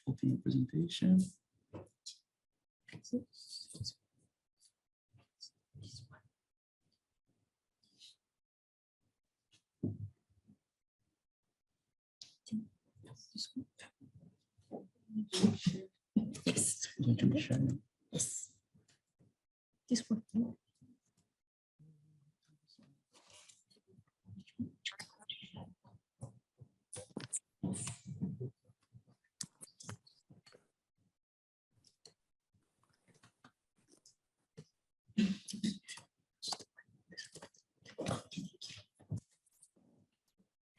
Open your presentation. Yes. Going to be sharing. Yes. This one.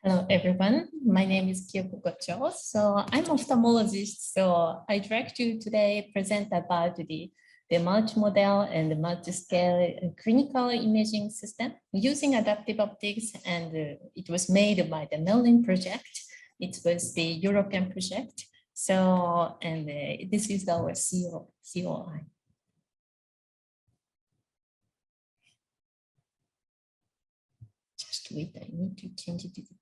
Hello, everyone. My name is Kiyoko Gocho. So I'm ophthalmologist. So I'd like to today present about the multimodal and the multiscale clinical imaging system using adaptive optics. And it was made by the Merlin project. It was the European project. So, and this is our COI. Just wait, I need to change it to things.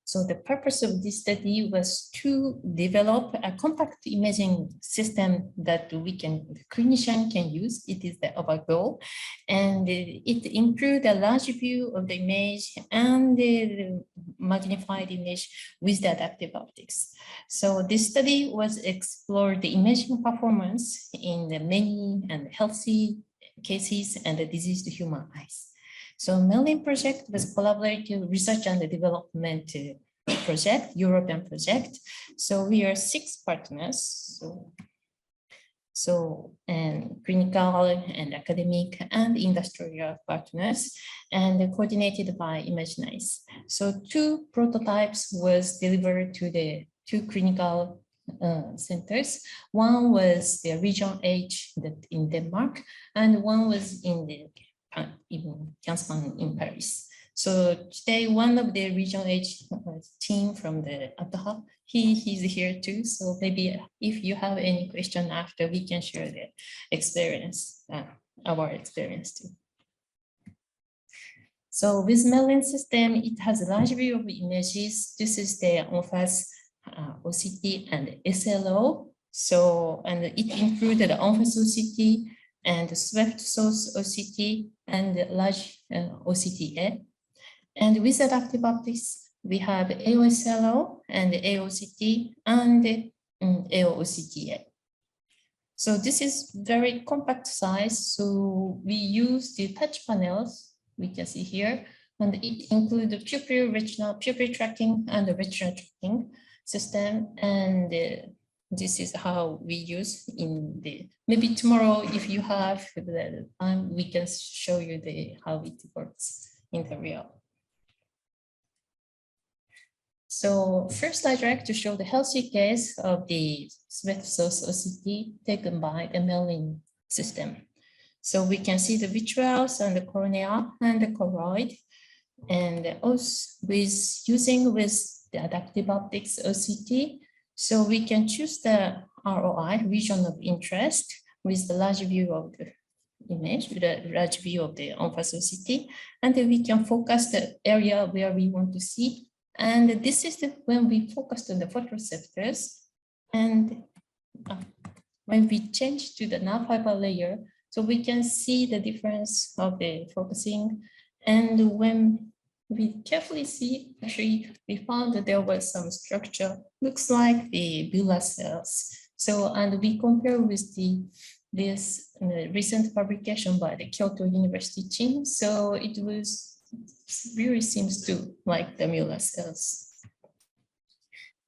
So the purpose of this study was to develop a compact imaging system that the clinician can use. It is our goal. And it includes a large view of the image and the magnified image with the adaptive optics. So this study was explored the imaging performance in the many and healthy cases and the diseased human eyes. So Merlin project was collaborative research and development project, European project. So we are 6 partners. So and clinical and academic and industrial partners, and coordinated by ImageNice. So 2 prototypes was delivered to the 2 clinical centers. One was the Region H in Denmark, and one was in the in Paris. So today, one of the Region H team from the ATHA, he's here too. So maybe if you have any question after, we can share the experience, our experience too. So with Merlin system, it has a large view of images. This is the on-face OCT and SLO. So, and it included on-face OCT and swept source OCT and large OCTA. And with adaptive optics, we have AO-SLO and AO-CT and AO-OCTA. So this is very compact size. So we use the touch panels we can see here, and it includes the pupil retinal, pupil tracking and the retinal tracking system. And this is how we use in the, maybe tomorrow, if you have the time, we can show you how it works in the real. So first, I'd like to show the healthy case of the swept source OCT taken by the Merlin system. So we can see the vitreals and the cornea and the choroid. And also using the adaptive optics OCT, so we can choose the ROI, region of interest, with the large view of the image, with a large view of the on-face OCT, and then we can focus the area where we want to see. And this is when we focused on the photoreceptors. And when we change to the nerve fiber layer, so we can see the difference of the focusing. And when we carefully see, actually, we found that there was some structure, looks like the bulla cells. So, and we compare with this recent publication by the Kyoto University team. So it really seems to like the bulla cells.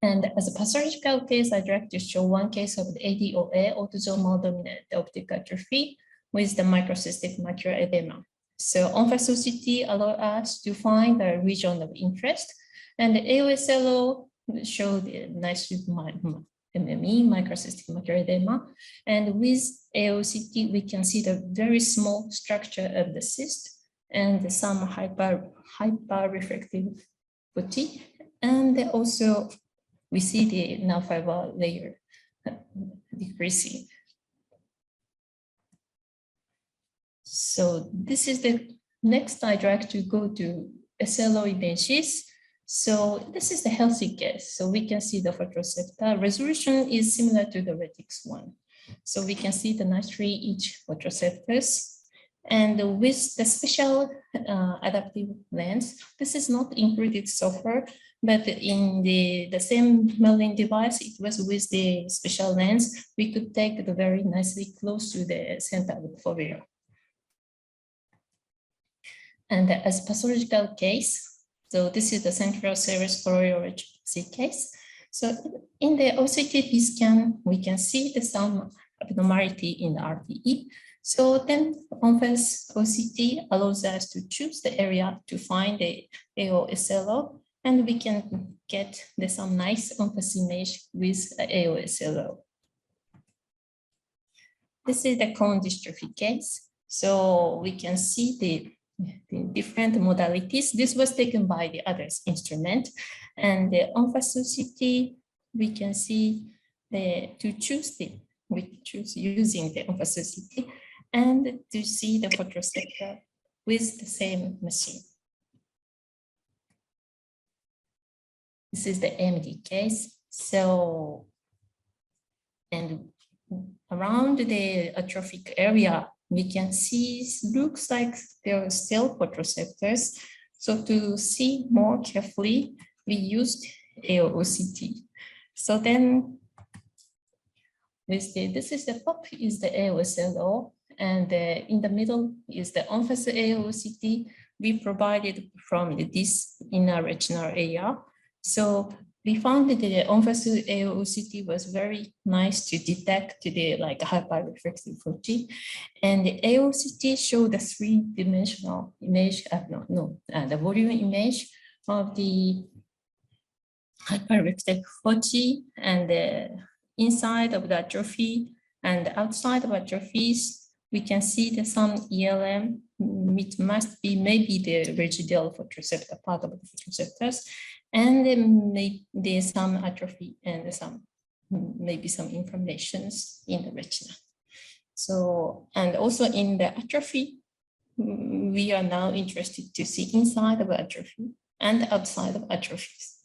And as a pathological case, I'd like to show one case of the ADOA, autosomal dominant optic atrophy, with the microcystic macular edema. So on-face OCT allow us to find the region of interest, and the AO-SLO showed the nice MME, microcystic macular edema. And with AO-CT, we can see the very small structure of the cyst and some hyper-reflective putty. And also we see the nerve fiber layer decreasing. So this is the next I'd like to go to SLO images. So this is the healthy case. So we can see the photoreceptor resolution is similar to the Retix one. So we can see the nicely each photoreceptors. And with the special adaptive lens, this is not included so far, but in the same Merlin device, it was with the special lens, we could take it very nicely close to the center of the fovea. And as pathological case, so this is the central serous choroidopathy case. So in the OCT scan, we can see the some abnormality in the RPE. So then on-face OCT allows us to choose the area to find the AO-SLO, and we can get some nice on-face image with AO-SLO. This is the cone dystrophy case. So we can see the different modalities. This was taken by the others instrument, and the on-face OCT, we can see we choose using the on-face OCT and to see the photoreceptor with the same machine. This is the AMD case. So, and around the atrophic area, we can see, looks like there are still photoreceptors. So to see more carefully, we used AO-OCT. So then, this is the top is the AO-SLO, and in the middle is the on-face AO-OCT we provided from this inner retinal area. So we found that the on-face AO-OCT was very nice to detect the hyper-reflective photo, and the AO-OCT showed the three-dimensional image, the volume image of the hyper-reflective photo, and the inside of the atrophy and outside of atrophies, we can see some ELM. It must be maybe the residual photoreceptor, part of the photoreceptors, and then there's some atrophy and maybe some inflammations in the retina. So, and also in the atrophy, we are now interested to see inside of atrophy and outside of atrophies.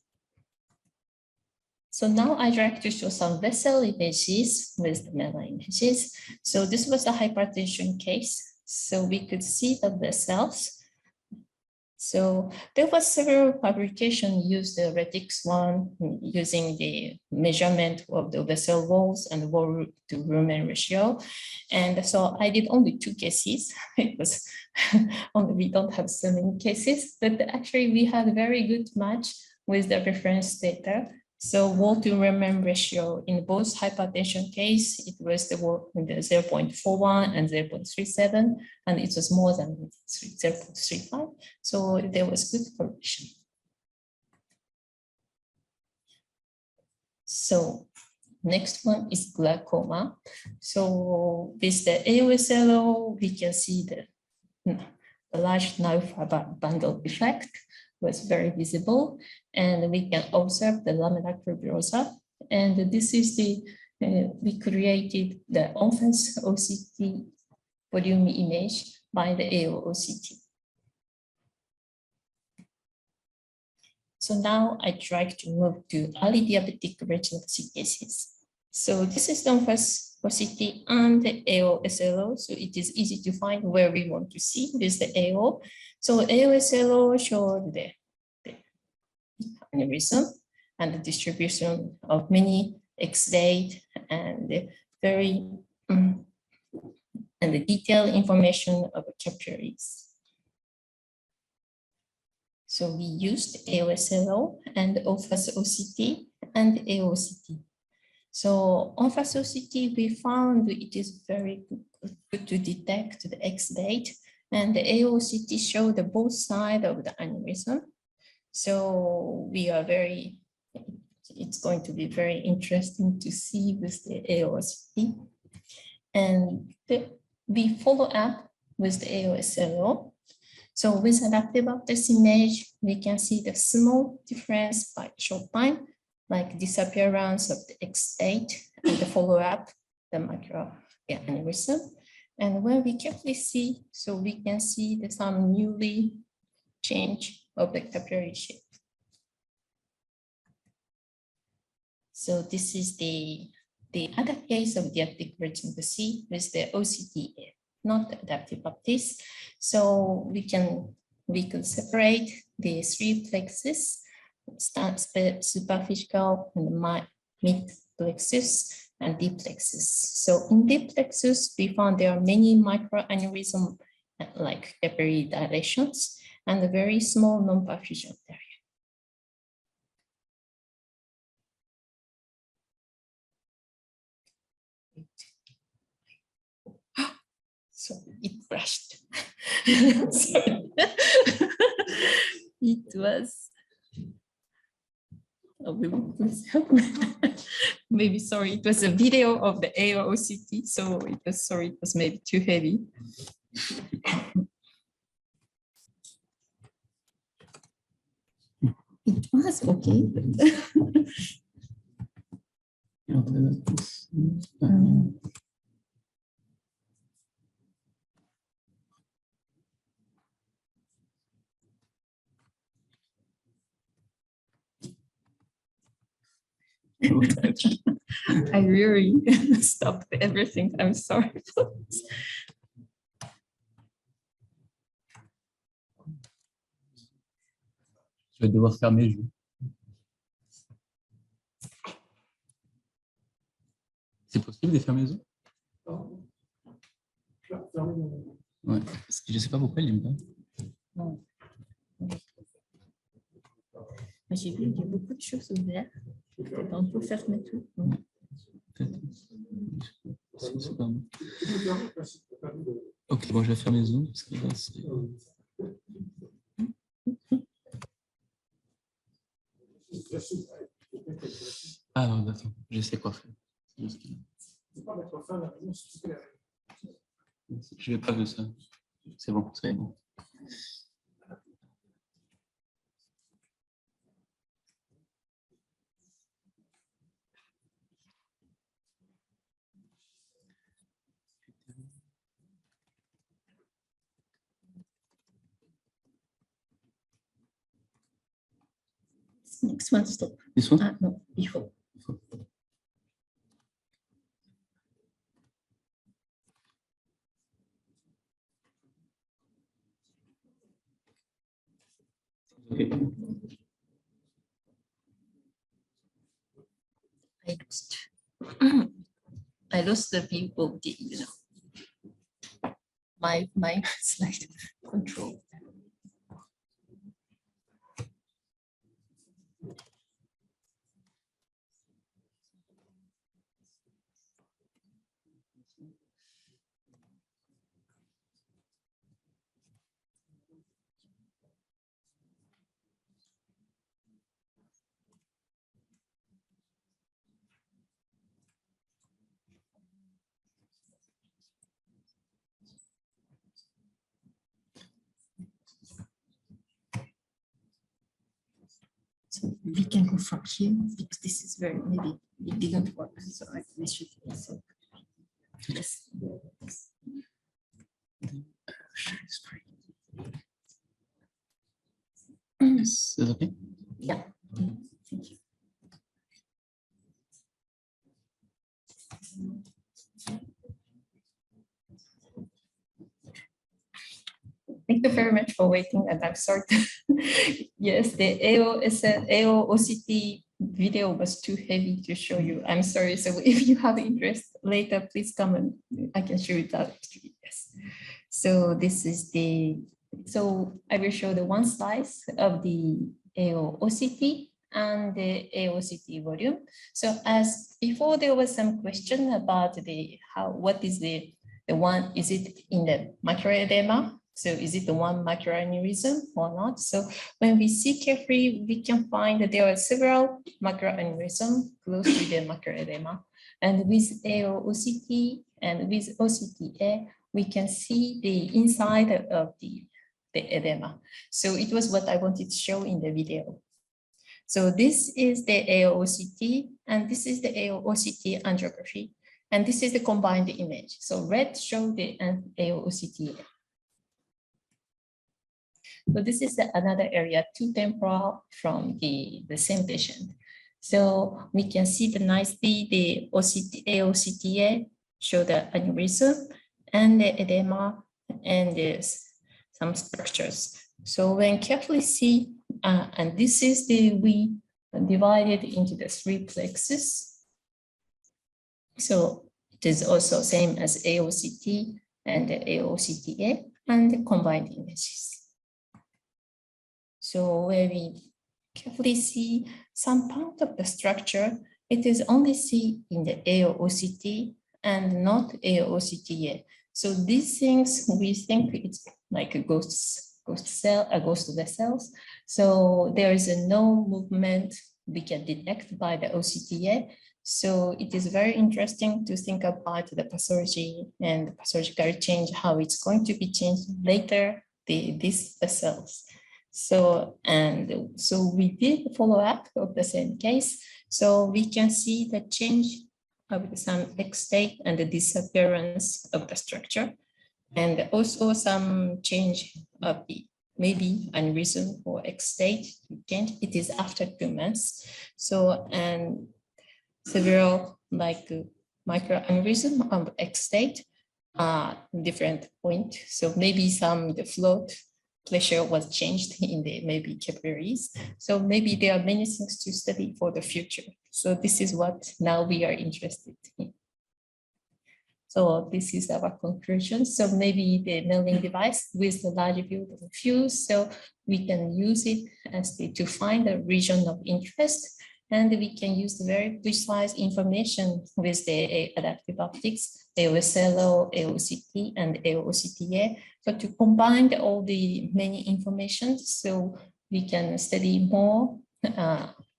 So now I'd like to show some vessel images with the Marin images. So this was a hypertension case. So we could see the vessels. So there was several publications used the Retix one using the measurement of the vessel walls and wall to lumen ratio. And so I did only 2 cases. It was only, we don't have so many cases, but actually we had a very good match with the reference data. So wall to lumen ratio in both hypertension case, it was the 0.41 and 0.37, and it was more than 0.35. So there was good correlation. So next one is glaucoma. So with the AO-SLO, we can see the large nerve fiber bundle effect was very visible, and we can observe the lamina cribrosa. And this is the, we created the on-face OCT volume image by the AO-OCT. So now I'd like to move to early diabetic retinopathy cases. So this is the on-face OCT and the AO-SLO. So it is easy to find where we want to see with the AO. So AO-SLO showed the aneurysm and the distribution of many X-date and the very and the detailed information of capillaries. So we used AO-SLO and on-face OCT and AO-OCT. So on-face OCT, we found it is very good to detect the X-date, and the AO-OCT showed the both sides of the aneurysm. So we are very, it's going to be very interesting to see with the AO-OCT. And we follow up with the AO-SLO. So with adaptive optics image, we can see the small difference by short time, like disappearance of the X-date and the follow-up, the micro aneurysm. And when we carefully see, so we can see the some newly change of the capillary shape. So this is the other case of diabetic retinopathy with the OCT, not adaptive optics. So we could separate the three plexus, superficial and mid plexus and deep plexus. So in deep plexus, we found there are many microaneurysm like capillary dilations and a very small non-perfusion area. So it crashed. Sorry. It was. Oh, please help me. Maybe sorry. It was a video of the AO-OCT, so it was sorry. It was maybe too heavy. It was okay. I really stopped everything. I'm sorry. Je vais devoir fermer les yeux. C'est possible de fermer les yeux? Ouais, parce que je ne sais pas pourquoi il aime pas. J'ai vu qu'il y a beaucoup de choses ouvertes. On peut fermer tout. C'est pas bon. Ok, bon, je vais fermer les yeux parce que là, c'est... Ah non, d'accord, je sais quoi faire. Je vais pas de ça. C'est bon, c'est bon. Next one, stop. This one? Ah, no, before. Okay. I lost the view of the, my slide control. We can go from here because this is very, maybe it didn't work. So I wish it was. Yes. Is that okay? Yeah. Thank you. Thank you very much for waiting, and I'm sorry. Yes, the AO-OCT video was too heavy to show you. I'm sorry. So if you have interest later, please come and I can show you that. Yes. So this is the, so I will show the one slice of the AO-OCT and the AO-OCT volume. So as before, there was some question about the what is the one, is it in the macular edema? So is it the one macular aneurysm or not? So when we see carefully, we can find that there are several macular aneurysm close to the macular edema. And with AO-OCT and with OCTA, we can see the inside of the edema. So it was what I wanted to show in the video. So this is the AO-OCT, and this is the AO-OCT angiography, and this is the combined image. So red shows the AO-OCT. So this is another area, two temporal from the same patient. So we can see nicely the AO-OCTA show the aneurysm and the edema and some structures. So when carefully see, and this is we divided into the three plexus. So it is also same as AO-OCT and the AO-OCTA and the combined images. So where we carefully see some part of the structure, it is only seen in the AO-OCT and not AO-OCTA. So these things we think it's like a ghost vessels. So there is no movement we can detect by the OCTA. So it is very interesting to think about the pathology and the pathological change, how it's going to be changed later, these vessels. So, and so we did follow up of the same case. So we can see the change of some X state and the disappearance of the structure. And also some change of the maybe aneurysm or X state change. It is after 2 months. So, and several like microaneurysm of X state different point. So maybe the float pressure was changed in the maybe capillaries. So maybe there are many things to study for the future. So this is what now we are interested in. So this is our conclusion. So maybe the milling device with the large field of view, so we can use it as to find a region of interest, and we can use the very precise information with the adaptive optics, AO-SLO, AO-OCT, and AO-OCTA. So to combine all the many information, so we can study more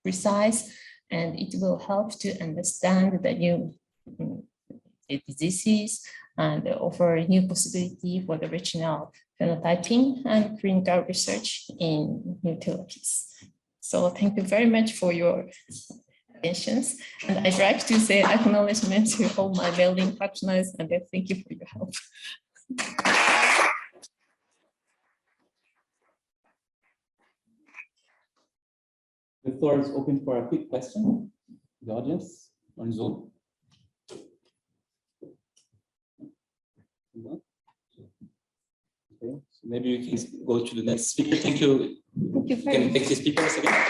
precise, and it will help to understand the new diseases and offer new possibility for the retinal phenotyping and clinical research in new therapies. So thank you very much for your attention. And I'd like to say acknowledgement to all my mailing partners, and thank you for your help. The floor is open for a quick question. The audience on Zoom. Okay, so maybe we can go to the next speaker. Thank you. Thank you very Can much. take the speakers again.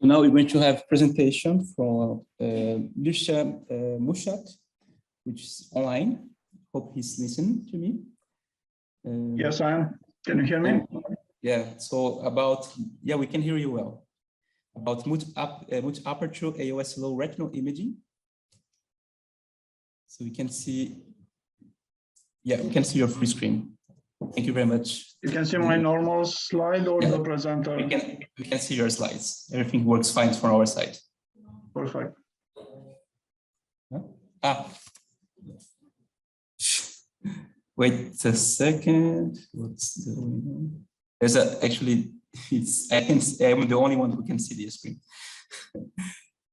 So now we're going to have presentation from Michel Paques, which is online. Hope he's listening to me. Yes, I am. Can you hear me? Yeah, so yeah, we can hear you well. About multi-aperture AO-SLO retinal imaging. So we can see, yeah, we can see your free screen. Thank you very much. You can see my normal slide or the presenter? We can see your slides. Everything works fine from our side. Perfect. Wait a second. What's going on? There's actually, I'm the only one who can see the screen.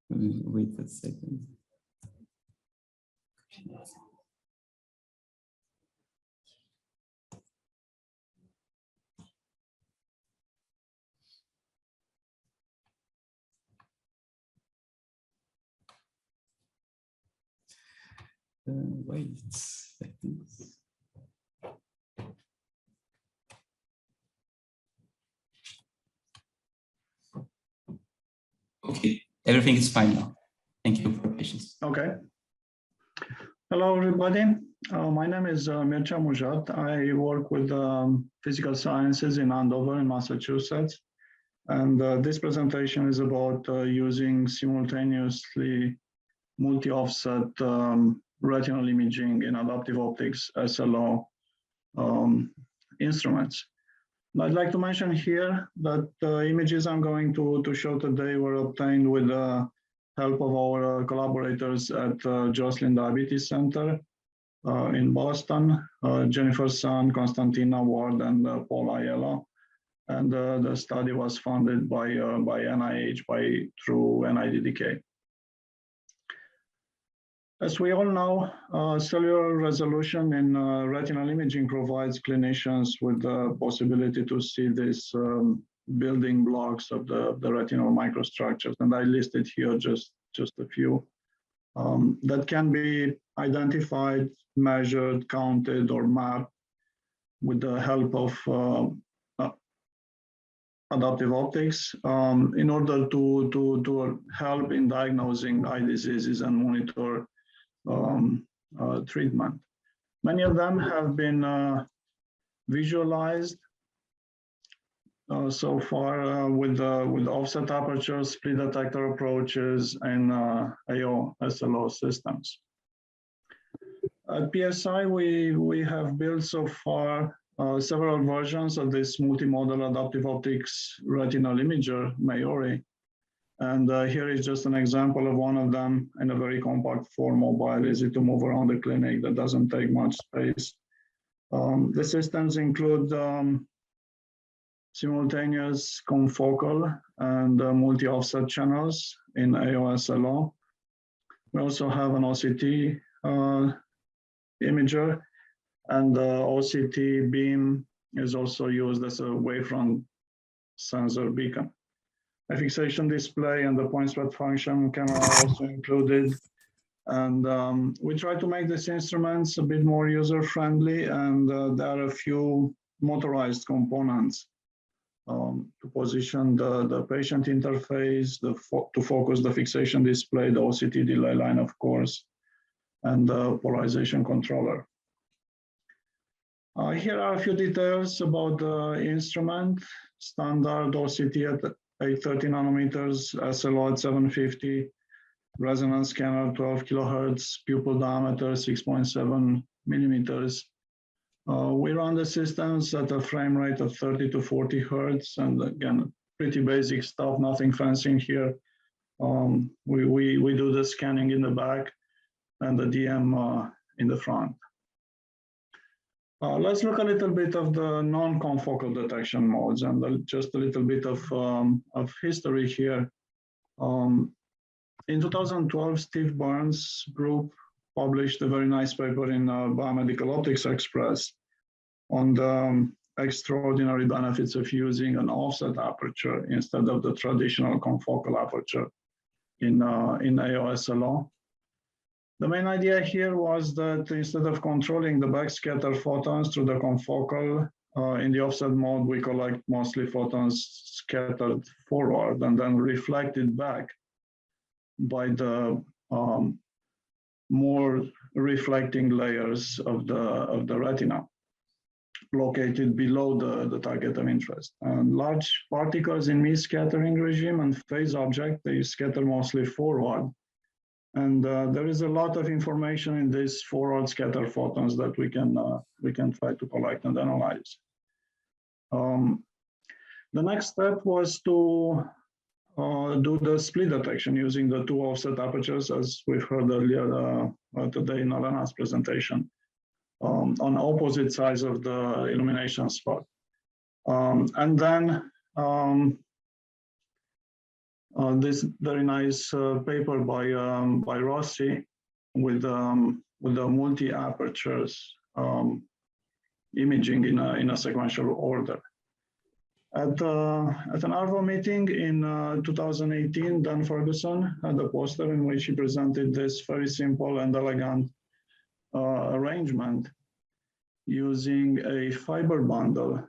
Wait a second. Wait like this. Okay, everything is fine now. Thank you for your patience. Okay. Hello, everybody. My name is Mircea Mujat. I work with physical sciences in Andover, in Massachusetts. And this presentation is about using simultaneously multi-offset retinal imaging in adaptive optics SLO instruments. I'd like to mention here that the images I'm going to show today were obtained with the help of our collaborators at Joslin Diabetes Center in Boston, Jennifer Sun, Constantina Ward, and Paul Aiello. And the study was funded by NIH through NIDDK. As we all know, cellular resolution in retinal imaging provides clinicians with the possibility to see these building blocks of the retinal microstructures. And I listed here just a few that can be identified, measured, counted, or mapped with the help of adaptive optics in order to help in diagnosing eye diseases and monitor treatment. Many of them have been visualized so far with offset apertures, split detector approaches, and AO-SLO systems. At PSI, we have built so far several versions of this multimodal adaptive optics retinal imager, Mayori. And here is just an example of one of them in a very compact form, mobile, easy to move around the clinic that doesn't take much space. The systems include simultaneous confocal and multi-offset channels in AO-SLO. We also have an OCT imager, and the OCT beam is also used as a wavefront sensor beacon. A fixation display and the point spread function camera are also included. And we try to make these instruments a bit more user-friendly, and there are a few motorized components to position the patient interface, to focus the fixation display, the OCT delay line, of course, and the polarization controller. Here are a few details about the instrument. Standard OCT at 830 nanometers, SLO at 750, resonance scanner 12 kilohertz, pupil diameter 6.7 millimeters. We run the systems at a frame rate of 30 to 40 hertz, and again, pretty basic stuff, nothing fancy in here. We do the scanning in the back and the DM in the front. Let's look a little bit of the non-confocal detection modes and just a little bit of history here. In 2012, Steve Burns' group published a very nice paper in Biomedical Optics Express on the extraordinary benefits of using an offset aperture instead of the traditional confocal aperture in AO-SLO. The main idea here was that instead of controlling the backscatter photons through the confocal, in the offset mode, we collect mostly photons scattered forward and then reflected back by the more reflecting layers of the retina located below the target of interest. And large particles in mid-scattering regime and phase object, they scatter mostly forward. And there is a lot of information in these forward scatter photons that we can try to collect and analyze. The next step was to do the split detection using the two offset apertures, as we've heard earlier today in Elena's presentation. on opposite sides of the illumination spot. And then this very nice paper by Rossi with the multi-apertures imaging in a sequential order. At an ARVO meeting in 2018, Dan Ferguson had a poster in which he presented this very simple and elegant arrangement using a fiber bundle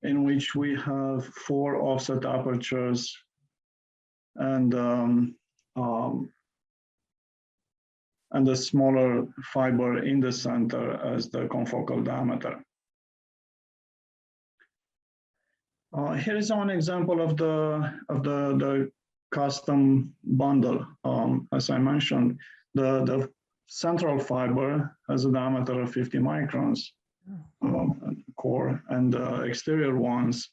in which we have 4 offset apertures and a smaller fiber in the center as the confocal diameter. Here is one example of the custom bundle. As I mentioned, the central fiber has a diameter of 50 microns core, and the exterior ones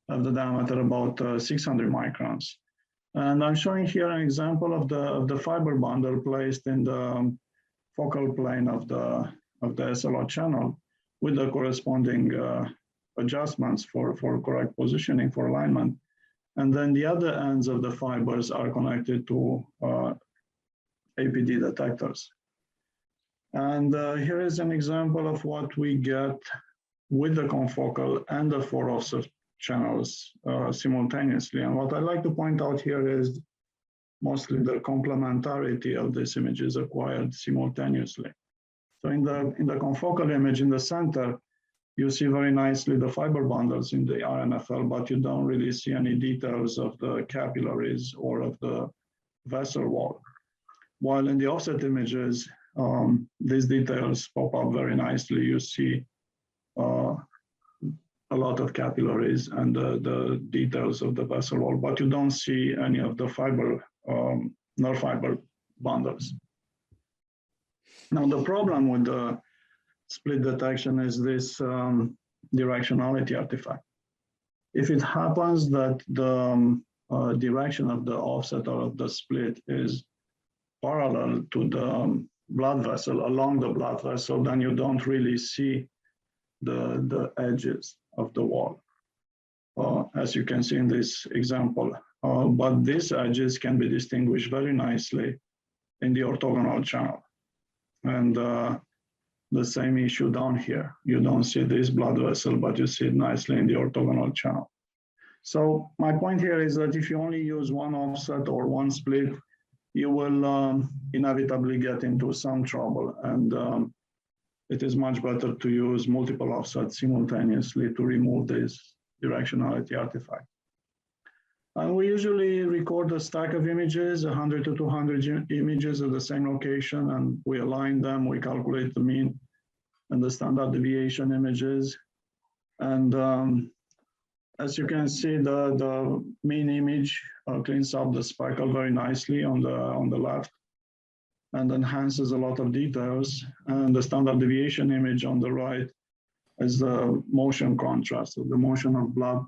have the diameter about 600 microns. And I'm showing here an example of the fiber bundle placed in the focal plane of the SLO channel with the corresponding adjustments for correct positioning for alignment. And then the other ends of the fibers are connected to APD detectors. And here is an example of what we get with the confocal and the 4 offset channels simultaneously. And what I'd like to point out here is mostly the complementarity of these images acquired simultaneously. So in the confocal image in the center, you see very nicely the fiber bundles in the RNFL, but you don't really see any details of the capillaries or of the vessel wall. While in the offset images, these details pop up very nicely. You see a lot of capillaries and the details of the vessel wall, but you don't see any of the fiber, nerve fiber bundles. Now, the problem with the split detection is this directionality artifact. If it happens that the direction of the offset or of the split is parallel to the blood vessel, along the blood vessel, then you don't really see the edges of the wall, as you can see in this example. But these edges can be distinguished very nicely in the orthogonal channel. And the same issue down here. You don't see this blood vessel, but you see it nicely in the orthogonal channel. So my point here is that if you only use one offset or one split, you will inevitably get into some trouble. And it is much better to use multiple offsets simultaneously to remove this directionality artifact. And we usually record a stack of images, 100 to 200 images at the same location, and we align them, we calculate the mean and the standard deviation images. And as you can see, the mean image cleans up the speckle very nicely on the left and enhances a lot of details. And the standard deviation image on the right is the motion contrast. So the motion of blood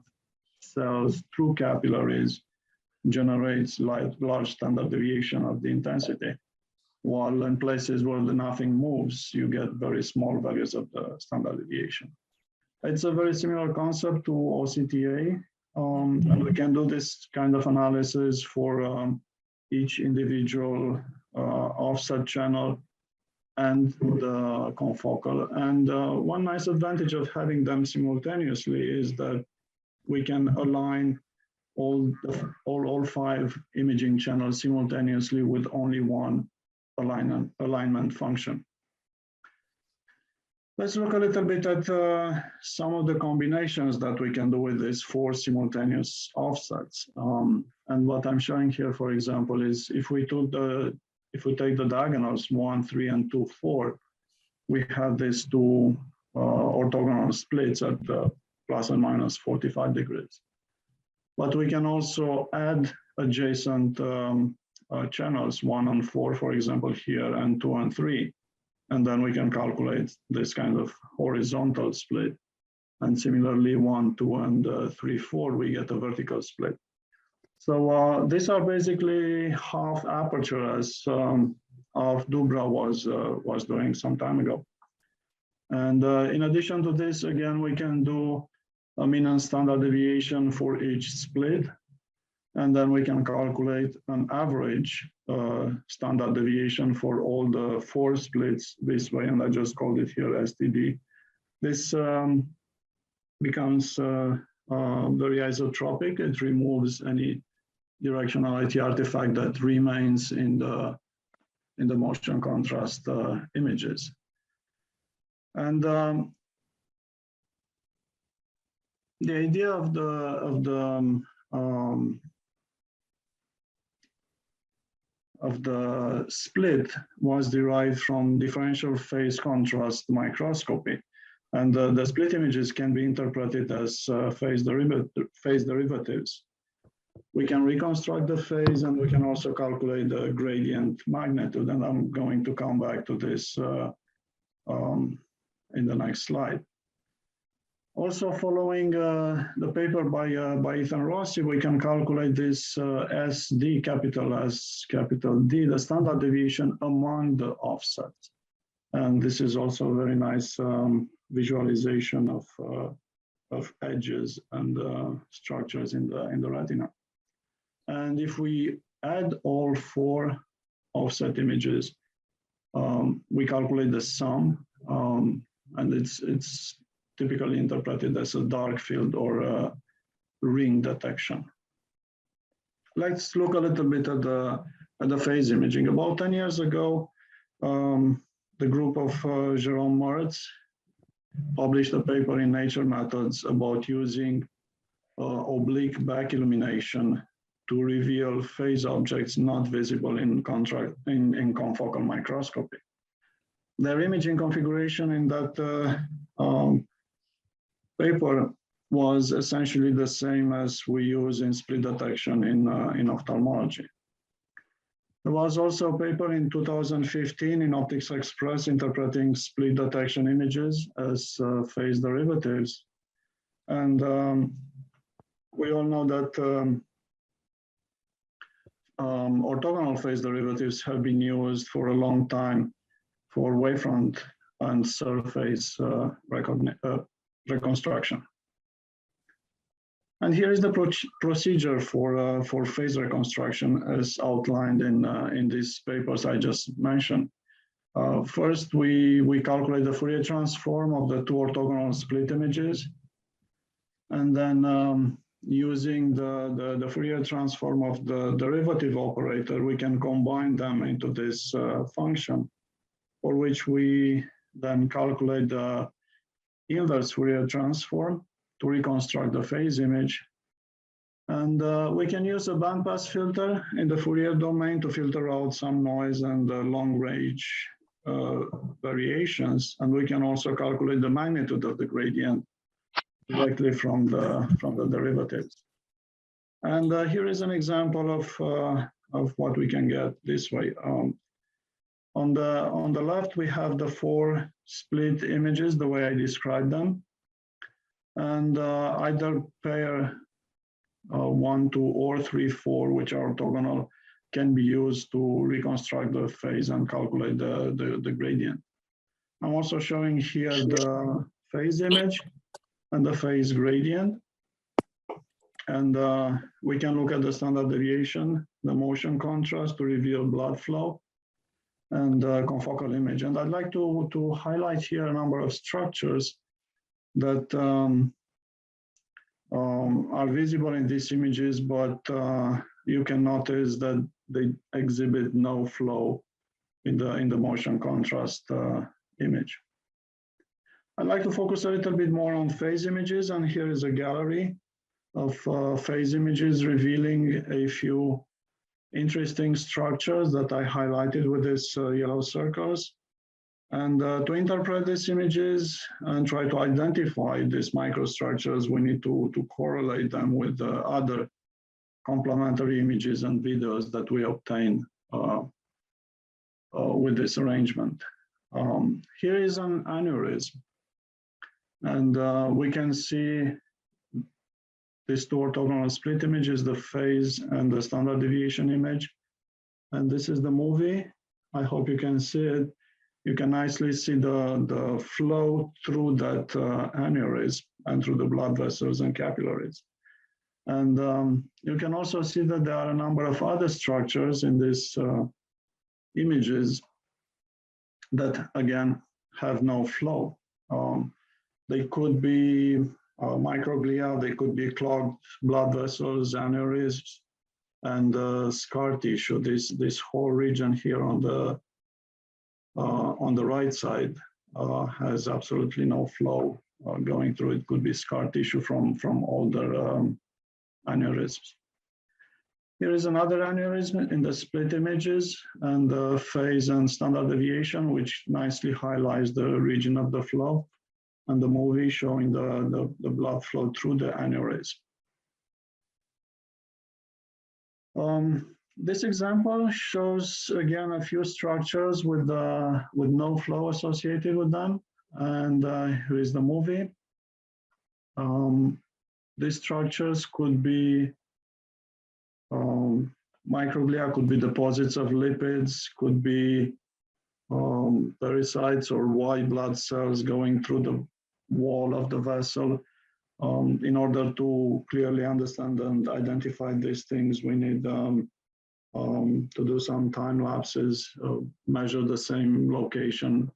cells through capillaries generates large standard deviation of the intensity. While in places where nothing moves, you get very small values of the standard deviation. It's a very similar concept to OCTA, and we can do this kind of analysis for each individual offset channel and the confocal. And one nice advantage of having them simultaneously is that we can align all 5 imaging channels simultaneously with only one alignment function. Let's look a little bit at some of the combinations that we can do with these 4 simultaneous offsets. And what I'm showing here, for example, is if we take the diagonals 1, 3, and 2, 4, we have these 2 orthogonal splits at plus and minus 45 degrees. But we can also add adjacent channels 1 and 4, for example, here, and 2 and 3. And then we can calculate this kind of horizontal split. And similarly, 1, 2, and 3, 4, we get a vertical split. So these are basically half apertures of Dubra was doing some time ago. And in addition to this, again, we can do a mean and standard deviation for each split. And then we can calculate an average standard deviation for all the 4 splits this way. And I just called it here STD. This becomes very isotropic. It removes any directionality artifact that remains in the motion contrast images. And the idea of the split was derived from differential phase contrast microscopy. And the split images can be interpreted as phase derivatives. We can reconstruct the phase, and we can also calculate the gradient magnitude. And I'm going to come back to this in the next slide. Also, following the paper by Ethan Rossi, we can calculate this SD, capital S, capital D, the standard deviation among the offsets. And this is also a very nice visualization of edges and structures in the retina. And if we add all 4 offset images, we calculate the sum, and it's typically interpreted as a dark field or a ring detection. Let's look a little bit at the phase imaging. About 10 years ago, the group of Jerome Mertz published a paper in Nature Methods about using oblique back illumination to reveal phase objects not visible in confocal microscopy. Their imaging configuration in that paper was essentially the same as we use in split detection in ophthalmology. There was also a paper in 2015 in Optics Express interpreting split detection images as phase derivatives. And we all know that orthogonal phase derivatives have been used for a long time for wavefront and surface reconstruction. And here is the procedure for phase reconstruction as outlined in these papers I just mentioned. First, we calculate the Fourier transform of the 2 orthogonal split images. And then using the Fourier transform of the derivative operator, we can combine them into this function, for which we then calculate the inverse Fourier transform to reconstruct the phase image. And we can use a bandpass filter in the Fourier domain to filter out some noise and long range variations. And we can also calculate the magnitude of the gradient directly from the derivatives. And here is an example of what we can get this way. On the left, we have the 4 split images, the way I described them. And either pair 1, 2, or 3, 4, which are orthogonal, can be used to reconstruct the phase and calculate the gradient. I'm also showing here the phase image and the phase gradient. And we can look at the standard deviation, the motion contrast to reveal blood flow, and confocal image. And I'd like to highlight here a number of structures that are visible in these images, but you can notice that they exhibit no flow in the motion contrast image. I'd like to focus a little bit more on phase images, and here is a gallery of phase images revealing a few interesting structures that I highlighted with these yellow circles. And to interpret these images and try to identify these microstructures, we need to correlate them with the other complementary images and videos that we obtain with this arrangement. Here is an aneurysm. And we can see these 2 orthogonal split images, the phase and the standard deviation image. And this is the movie. I hope you can see it. You can nicely see the flow through that aneurysm and through the blood vessels and capillaries. And you can also see that there are a number of other structures in these images that, again, have no flow. They could be microglia, they could be clogged blood vessels, aneurysms, and scar tissue. This whole region here on the right side has absolutely no flow going through. It could be scar tissue from older aneurysms. Here is another aneurysm in the split images and the phase and standard deviation, which nicely highlights the region of the flow, and the movie showing the blood flow through the aneurysm. This example shows, again, a few structures with no flow associated with them, and here is the movie. These structures could be microglia, could be deposits of lipids, could be pericytes or white blood cells going through the wall of the vessel. In order to clearly understand and identify these things, we need to do some time lapses, measure the same location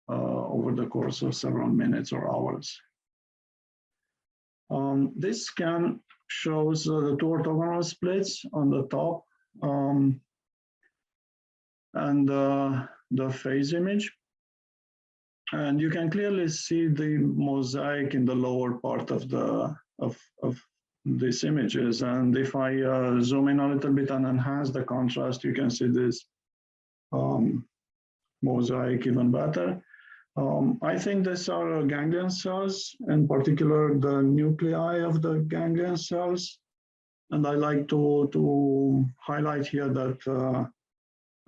over the course of several minutes or hours. This scan shows the two orthogonal splits on the top and the phase image. And you can clearly see the mosaic in the lower part of these images. And if I zoom in a little bit and enhance the contrast, you can see this mosaic even better. I think these are ganglion cells, in particular the nuclei of the ganglion cells. And I like to highlight here that,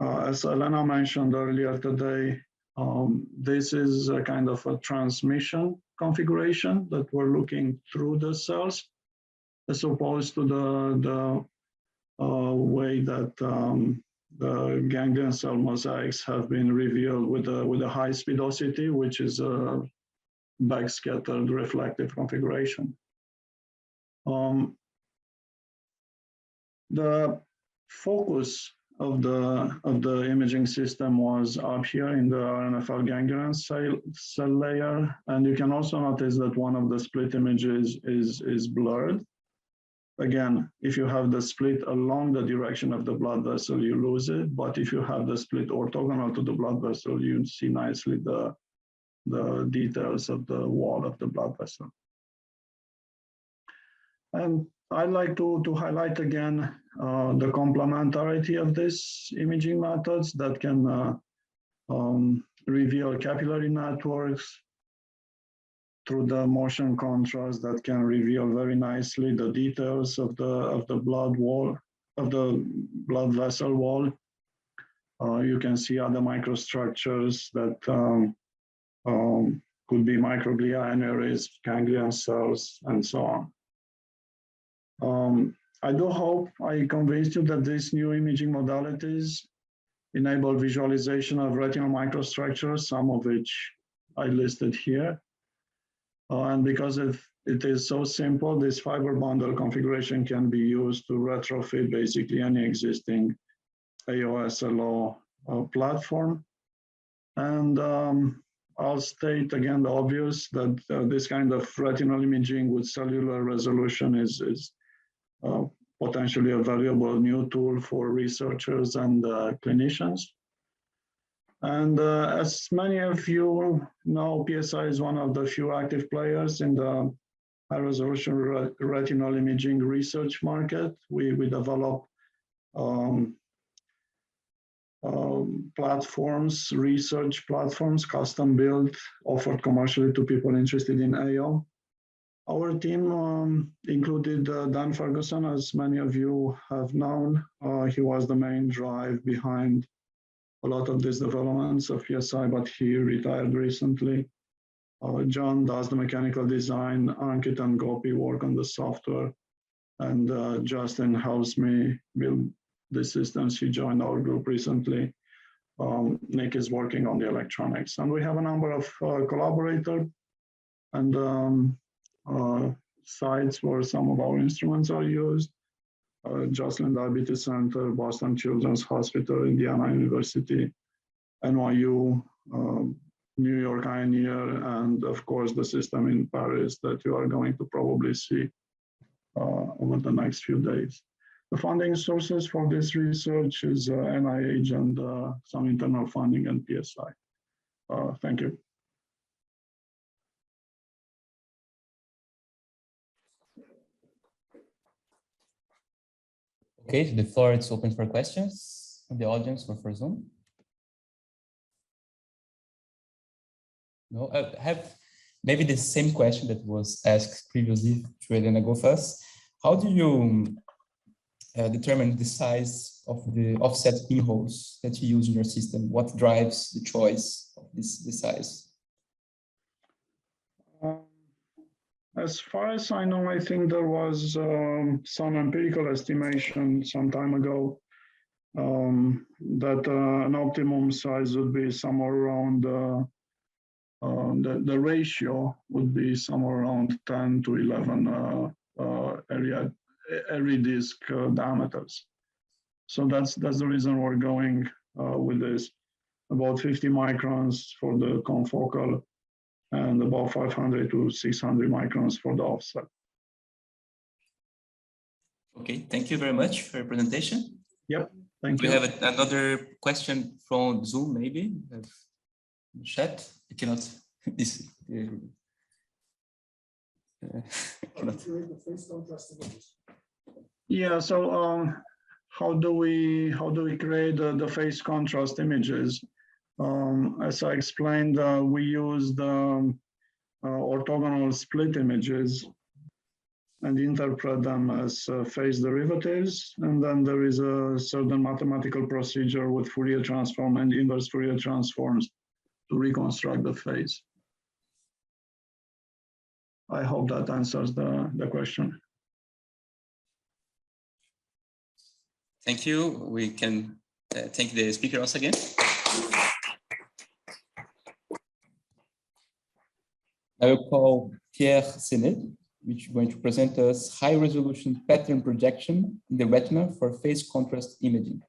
as Elena mentioned earlier today, this is a kind of a transmission configuration that we're looking through the cells, as opposed to the way that the ganglion cell mosaics have been revealed with a high-speed OCT, which is a backscattered reflective configuration. The focus of the imaging system was up here in the RNFL ganglion cell layer, and you can also notice that one of the split images is blurred. Again, if you have the split along the direction of the blood vessel, you lose it. But if you have the split orthogonal to the blood vessel, you see nicely the details of the wall of the blood vessel. And I'd like to highlight again the complementarity of these imaging methods that can reveal capillary networks through the motion contrast, that can reveal very nicely the details of the blood wall, of the blood vessel wall. You can see other microstructures that could be microglia, aneurysms, ganglion cells, and so on. I do hope I convinced you that these new imaging modalities enable visualization of retinal microstructures, some of which I listed here. And because it is so simple, this fiber bundle configuration can be used to retrofit basically any existing AO-SLO platform. And I'll state again the obvious that this kind of retinal imaging with cellular resolution is potentially a valuable new tool for researchers and clinicians. And as many of you know, PSI is one of the few active players in the high-resolution retinal imaging research market. We develop platforms, research platforms, custom-built, offered commercially to people interested in AO. Our team included Dan Ferguson, as many of you have known. He was the main drive behind a lot of these developments of PSI, but he retired recently. John does the mechanical design, Ankit and Gopi work on the software, and Justin helps me build the systems. He joined our group recently. Nick is working on the electronics. And we have a number of collaborators and sites where some of our instruments are used. Joslin Diabetes Center, Boston Children's Hospital, Indiana University, NYU, New York INER, and of course the system in Paris that you are going to probably see over the next few days. The funding sources for this research is NIH and some internal funding and PSI. Thank you. Okay, so the floor is open for questions from the audience or for Zoom. No, I have maybe the same question that was asked previously to Elena Gofas. How do you determine the size of the offset pinholes that you use in your system? What drives the choice of the size? As far as I know, I think there was some empirical estimation some time ago that an optimum size would be somewhere around, the ratio would be somewhere around 10 to 11 area disk diameters. So that's the reason we're going with this. About 50 microns for the confocal and about 500 to 600 microns for the offset. Okay, thank you very much for your presentation. Yep, thank you. We have another question from Zoom, maybe, chat. I cannot, this. Yeah, so how do we create the phase contrast images? As I explained, we used orthogonal split images and interpret them as phase derivatives. And then there is a certain mathematical procedure with Fourier transform and inverse Fourier transforms to reconstruct the phase. I hope that answers the question. Thank you. We can thank the speaker once again. I will call Pierre Senée, which is going to present us high-resolution pattern projection in the retina for phase contrast imaging.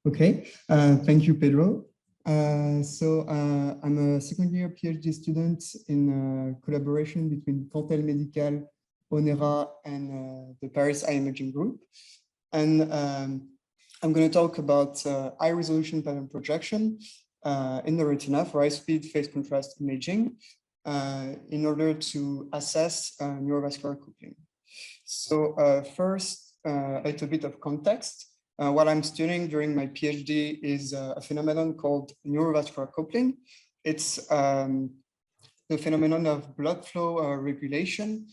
Okay, thank you, Pedro. I'm a second year PhD student in collaboration between Cantel Medical, Onera, and the Paris Eye Imaging Group. And I'm going to talk about high resolution pattern projection in the retina for high-speed phase contrast imaging in order to assess neurovascular coupling. So first, a little bit of context. What I'm studying during my PhD is a phenomenon called neurovascular coupling. It's the phenomenon of blood flow regulation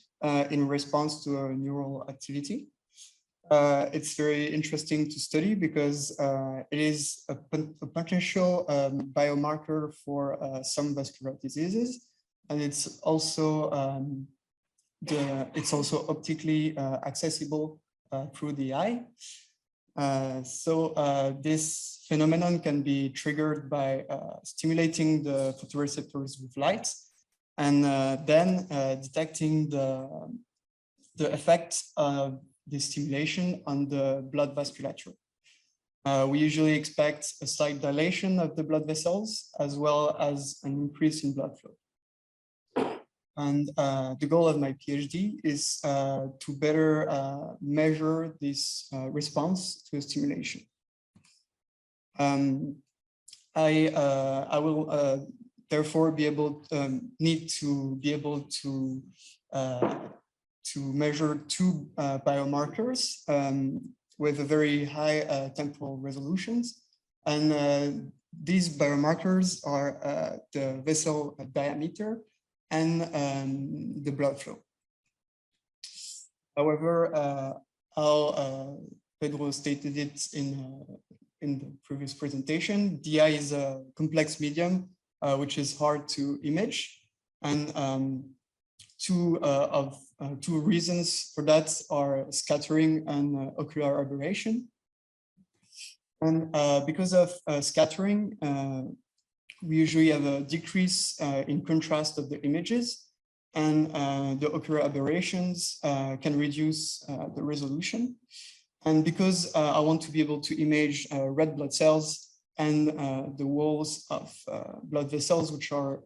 in response to a neural activity. It's very interesting to study because it is a potential biomarker for some vascular diseases, and it's also optically accessible through the eye. This phenomenon can be triggered by stimulating the photoreceptors with light and then detecting the effect of the stimulation on the blood vasculature. We usually expect a slight dilation of the blood vessels as well as an increase in blood flow. And the goal of my PhD is to better measure this response to a stimulation. I will therefore need to be able to measure two biomarkers with a very high temporal resolutions. And these biomarkers are the vessel diameter and the blood flow. However, how Pedro stated it in the previous presentation, the eye is a complex medium, which is hard to image. And two reasons for that are scattering and ocular aberration. And because of scattering, we usually have a decrease in contrast of the images, and the ocular aberrations can reduce the resolution. And because I want to be able to image red blood cells and the walls of blood vessels, which are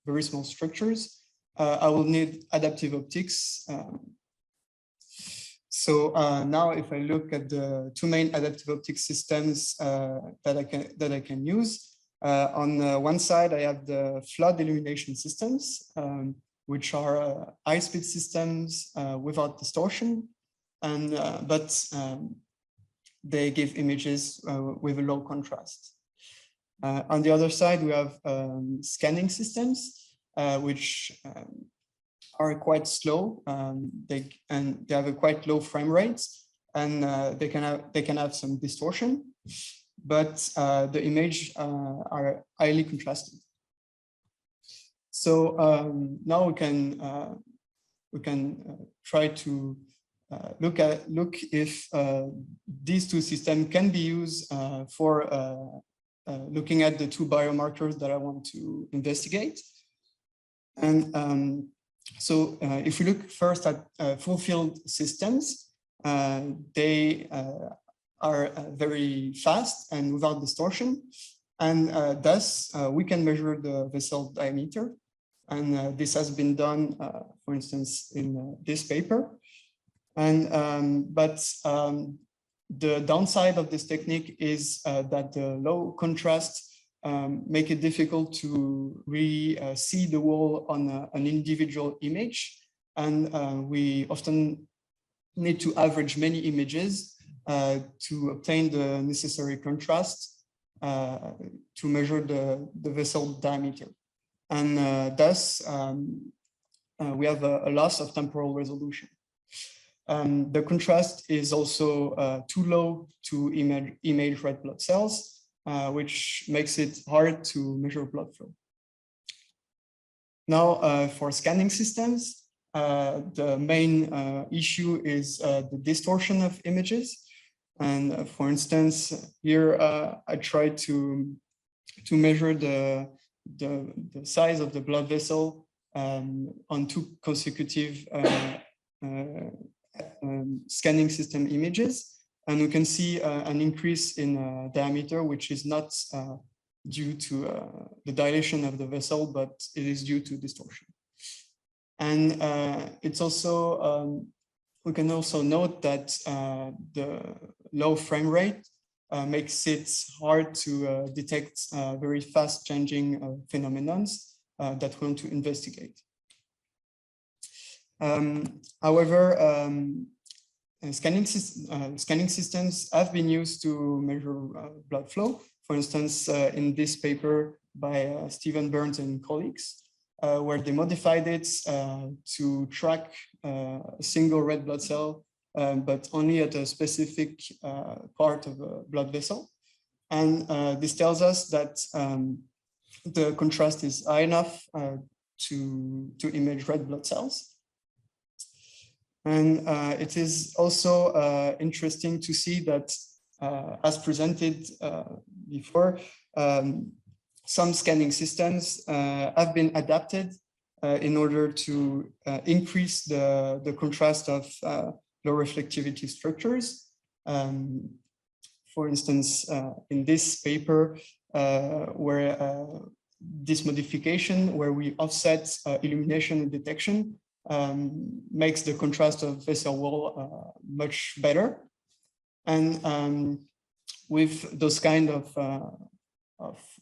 very small structures, I will need adaptive optics. So now if I look at the two main adaptive optics systems that I can use, on one side, I have the flood illumination systems, which are high-speed systems without distortion, and but they give images with a low contrast. On the other side, we have scanning systems, which are quite slow. They have a quite low frame rates, and they can have some distortion, but the image are highly contrasted. So now we can try to look if these two systems can be used for looking at the two biomarkers that I want to investigate. And so if we look first at full field systems, they are very fast and without distortion. And thus we can measure the vessel diameter. And this has been done, for instance, in this paper. And the downside of this technique is that the low contrast make it difficult to really see the wall on an individual image. And we often need to average many images to obtain the necessary contrast to measure the vessel diameter. And thus, we have a loss of temporal resolution. The contrast is also too low to image red blood cells, which makes it hard to measure blood flow. Now, for scanning systems, the main issue is the distortion of images. And for instance, here I tried to measure the size of the blood vessel on two consecutive scanning system images. And we can see an increase in diameter, which is not due to the dilation of the vessel, but it is due to distortion. And it's also, we can also note that the low frame rate makes it hard to detect very fast changing phenomenons that we want to investigate. However, scanning systems have been used to measure blood flow. For instance, in this paper by Stephen Burns and colleagues, where they modified it to track a single red blood cell, but only at a specific part of a blood vessel. And this tells us that the contrast is high enough to image red blood cells. And it is also interesting to see that, as presented before, some scanning systems have been adapted in order to increase the contrast of low reflectivity structures. For instance, in this paper, where this modification, where we offset illumination and detection, makes the contrast of vessel wall much better. And with those kind of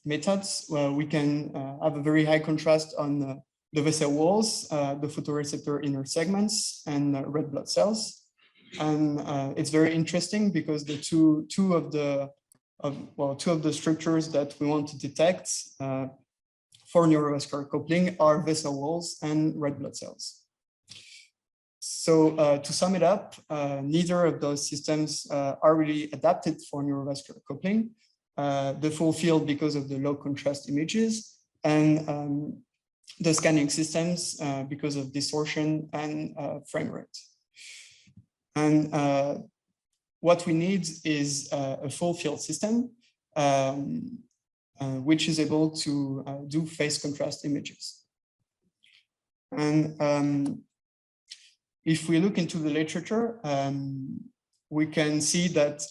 methods, we can have a very high contrast on the vessel walls, the photoreceptor inner segments, and red blood cells. And it's very interesting because the two of the structures that we want to detect for neurovascular coupling are vessel walls and red blood cells. So to sum it up, neither of those systems are really adapted for neurovascular coupling. The full field because of the low contrast images, and the scanning systems because of distortion and frame rate. And what we need is a full field system which is able to do phase contrast images. And if we look into the literature, we can see that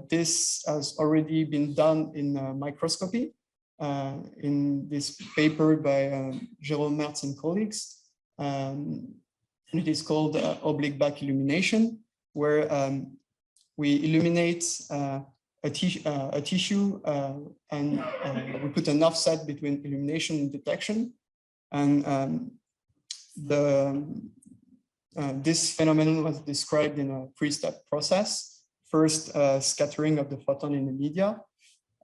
this has already been done in microscopy in this paper by Jérôme Mertz and colleagues. It is called oblique back illumination, where we illuminate a tissue and we put an offset between illumination and detection. And this phenomenon was described in a three-step process. First, scattering of the photon in the media,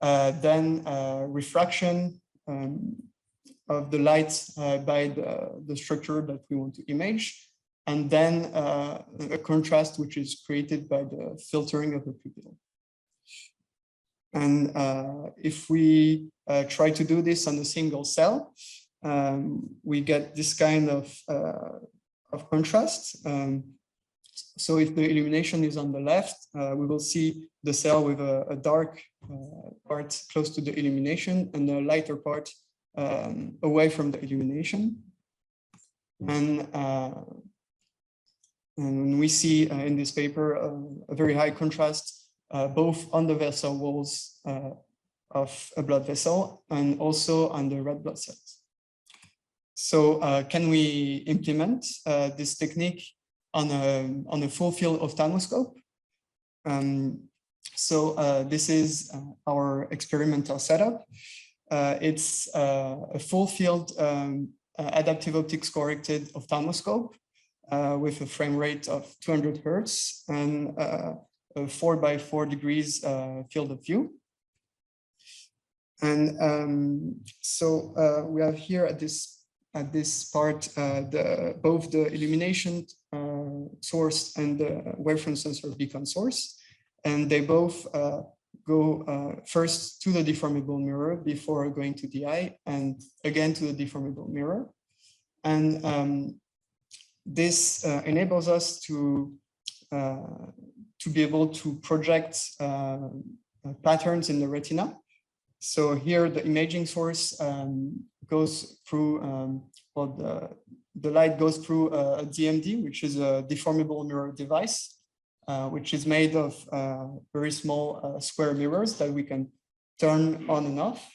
then refraction of the light by the structure that we want to image, and then a contrast which is created by the filtering of the pupil. And if we try to do this on a single cell, we get this kind of contrast. So if the illumination is on the left, we will see the cell with a dark part close to the illumination and a lighter part away from the illumination. And we see in this paper a very high contrast both on the vessel walls of a blood vessel and also on the red blood cells. So can we implement this technique on a full field ophthalmoscope? So this is our experimental setup. It's a full field adaptive optics corrected ophthalmoscope with a frame rate of 200 Hertz and a 4x4 degrees field of view. And so we have here at this part both the illumination source and the wavefront sensor beacon source, and they both go first to the deformable mirror before going to the eye, and again to the deformable mirror. And this enables us to be able to project patterns in the retina. So here the imaging source goes through, the light goes through a DMD, which is a deformable mirror device, which is made of very small square mirrors that we can turn on and off.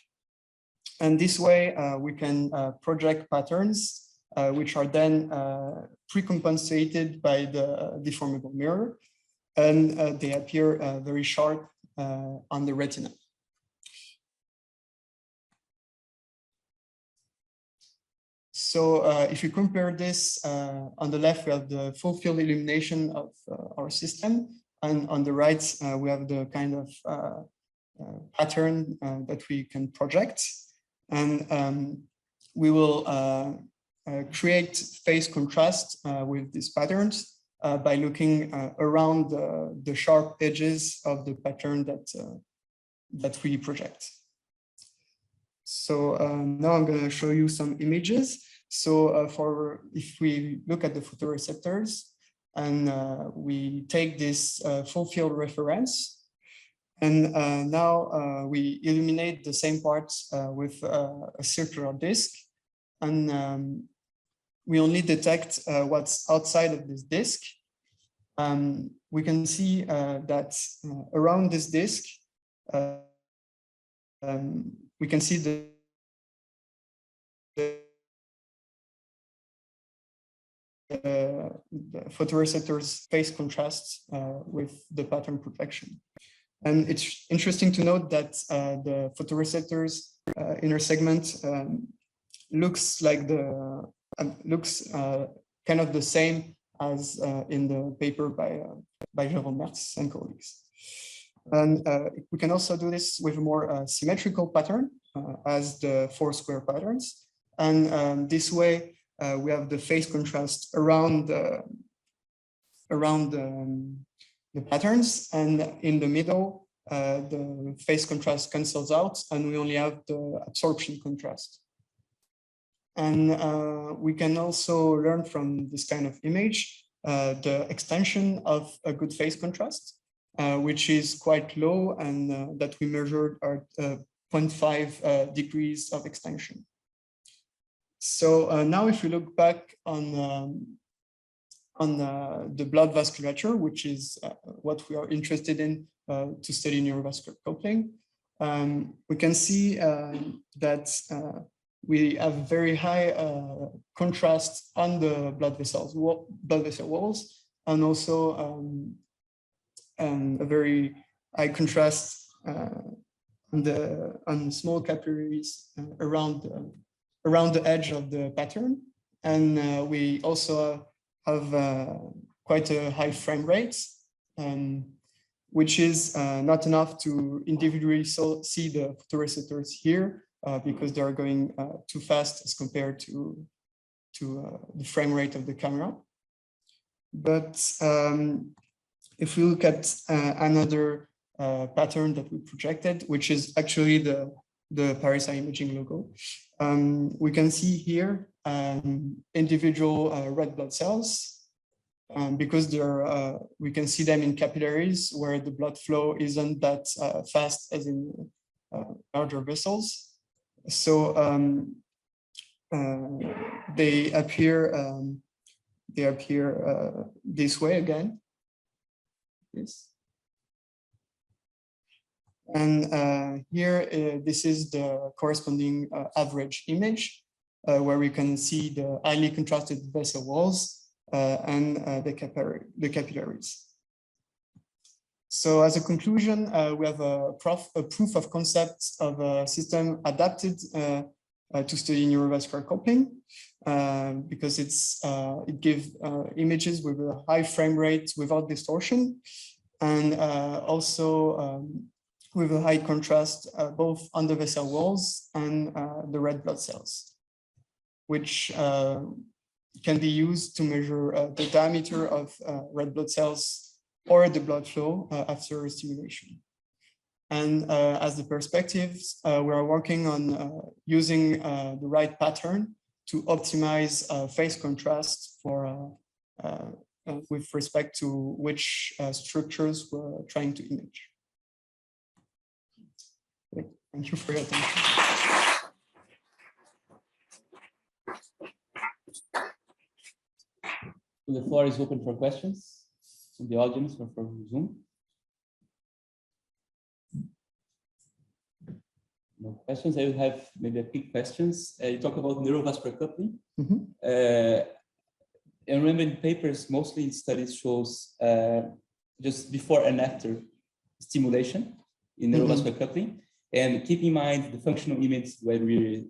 And this way we can project patterns which are then pre-compensated by the deformable mirror, and they appear very sharp on the retina. So if you compare this, on the left, we have the full field illumination of our system, and on the right, we have the kind of pattern that we can project. And we will create phase contrast with these patterns by looking around the sharp edges of the pattern that we project. So now I'm going to show you some images. So if we look at the photoreceptors and we take this full field reference, and now we illuminate the same parts with a circular disk, and we only detect what's outside of this disk. We can see that around this disk, we can see the photoreceptors phase contrasts with the pattern protection. And it's interesting to note that the photoreceptors inner segment looks like kind of the same as in the paper by Jerome Mertz and colleagues. And we can also do this with a more symmetrical pattern as the 4 square patterns. And this way, we have the phase contrast around the patterns, and in the middle, the phase contrast cancels out, and we only have the absorption contrast. And we can also learn from this kind of image the extension of a good phase contrast, which is quite low, and that we measured at 0.5 degrees of extension. So now if we look back on the blood vasculature, which is what we are interested in to study neurovascular coupling, we can see that we have very high contrast on the blood vessel walls, and also a very high contrast on the small capillaries around the edge of the pattern. And we also have quite a high frame rate, which is not enough to individually see the photoreceptors here because they are going too fast as compared to the frame rate of the camera. But if we look at another pattern that we projected, which is actually the Paris Eye Imaging logo, we can see here individual red blood cells, because we can see them in capillaries where the blood flow isn't that fast as in larger vessels. So they appear this way again. Yes. And here, this is the corresponding average image, where we can see the highly contrasted vessel walls and the capillaries. So as a conclusion, we have a proof of concept of a system adapted to study neurovascular coupling, because it gives images with a high frame rate without distortion, and also with a high contrast both on the vessel walls and the red blood cells, which can be used to measure the diameter of red blood cells or the blood flow after stimulation. And as the perspectives, we are working on using the right pattern to optimize phase contrast for with respect to which structures we're trying to image. Thank you for your attention. The floor is open for questions from the audience or from Zoom. No questions. I will have maybe a quick questions. You talk about neurovascular coupling. I remember in papers, mostly studies shows just before and after stimulation in neurovascular coupling. And keep in mind the functional image where we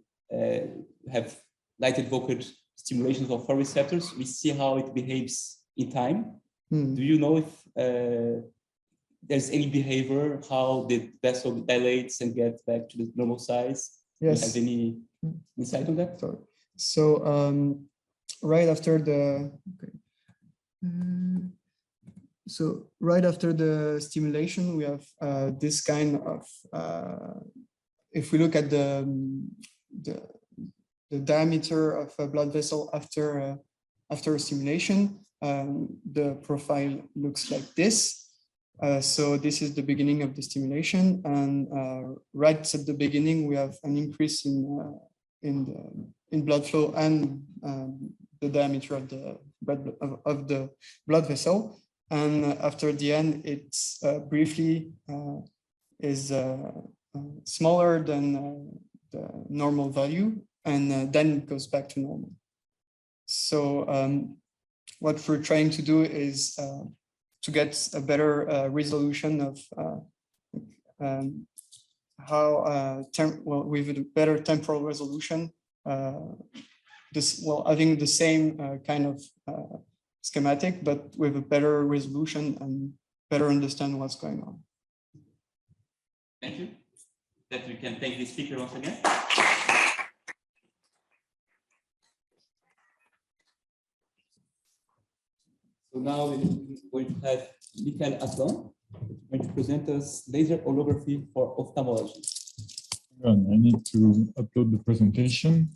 have lighted vocal stimulations of photoreceptors, we see how it behaves in time. Do you know if there's any behavior, how the vessel dilates and gets back to the normal size? Yes. Do you have any insight on that? Sorry. So right after the stimulation, we have this kind of if we look at the diameter of a blood vessel after stimulation, the profile looks like this. So this is the beginning of the stimulation, and right at the beginning we have an increase in blood flow and the diameter of the blood vessel, and after the end it's briefly is smaller than the normal value, and then it goes back to normal. So what we're trying to do is to get a better resolution with a better temporal resolution, having the same kind of schematic, but with a better resolution and better understand what's going on. Thank you. That we can thank the speaker once again. So now we're going to have Michel Paques going to present us laser holography for ophthalmology. I need to upload the presentation.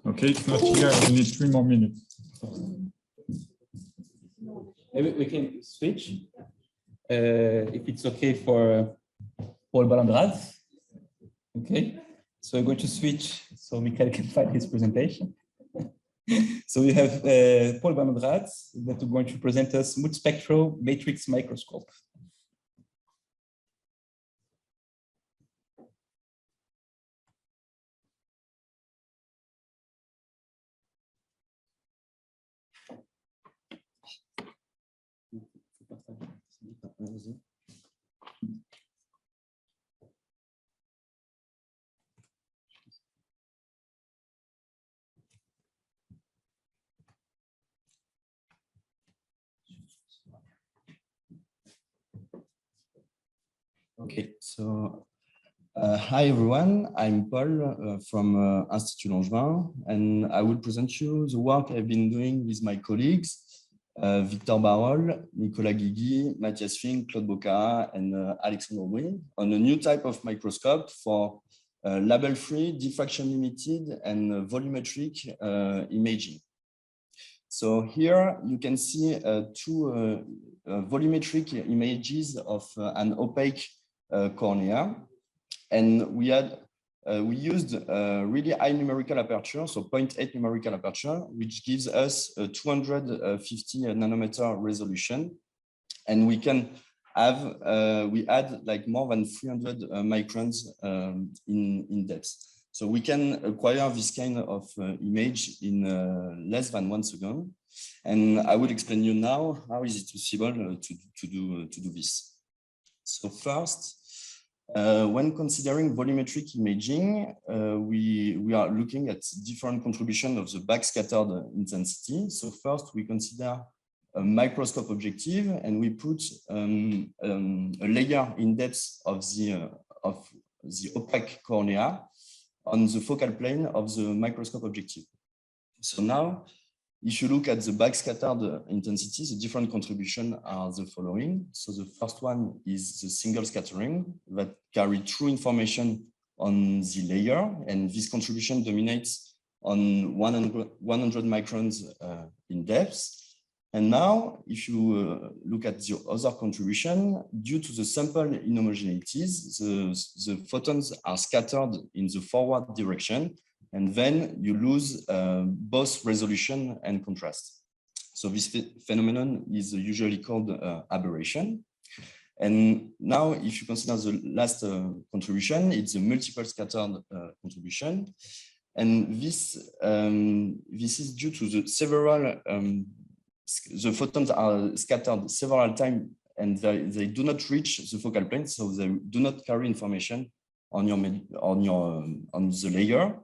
Okay, it's not here. We need 3 more minutes. Maybe we can switch if it's okay for Paul Ballandrade. Okay, so we're going to switch so Michel can find his presentation. So we have Paul Ballandrade that is going to present us multispectral matrix microscope. Okay, so hi everyone, I'm Paul from Institut Langevin, and I will present you the work I've been doing with my colleagues, Victor Barol, Nicolas Guigui, Mathias Fink, Claude Bocara, and Alexandre Aubry on a new type of microscope for label-free, diffraction-limited, and volumetric imaging. So here you can see 2 volumetric images of an opaque cornea, and we used really high numerical aperture, so 0.8 numerical aperture, which gives us a 250 nanometer resolution, and we can have we add like more than 300 microns in depth. So we can acquire this kind of image in less than 1 second, and I will explain you now how is it possible to do this. So first, when considering volumetric imaging, we are looking at different contribution of the backscattered intensity. So first, we consider a microscope objective, and we put a layer in depth of the opaque cornea on the focal plane of the microscope objective. So now, if you look at the backscattered intensity, the different contributions are the following. So the first one is the single scattering that carry true information on the layer, and this contribution dominates on 100 microns in depth. And now, if you look at the other contribution, due to the sample inhomogeneities, the photons are scattered in the forward direction, and then you lose both resolution and contrast. So this phenomenon is usually called aberration. And now, if you consider the last contribution, it's a multiple scattered contribution. And this is due to the several, the photons are scattered several times, and they do not reach the focal plane, so they do not carry information on the layer.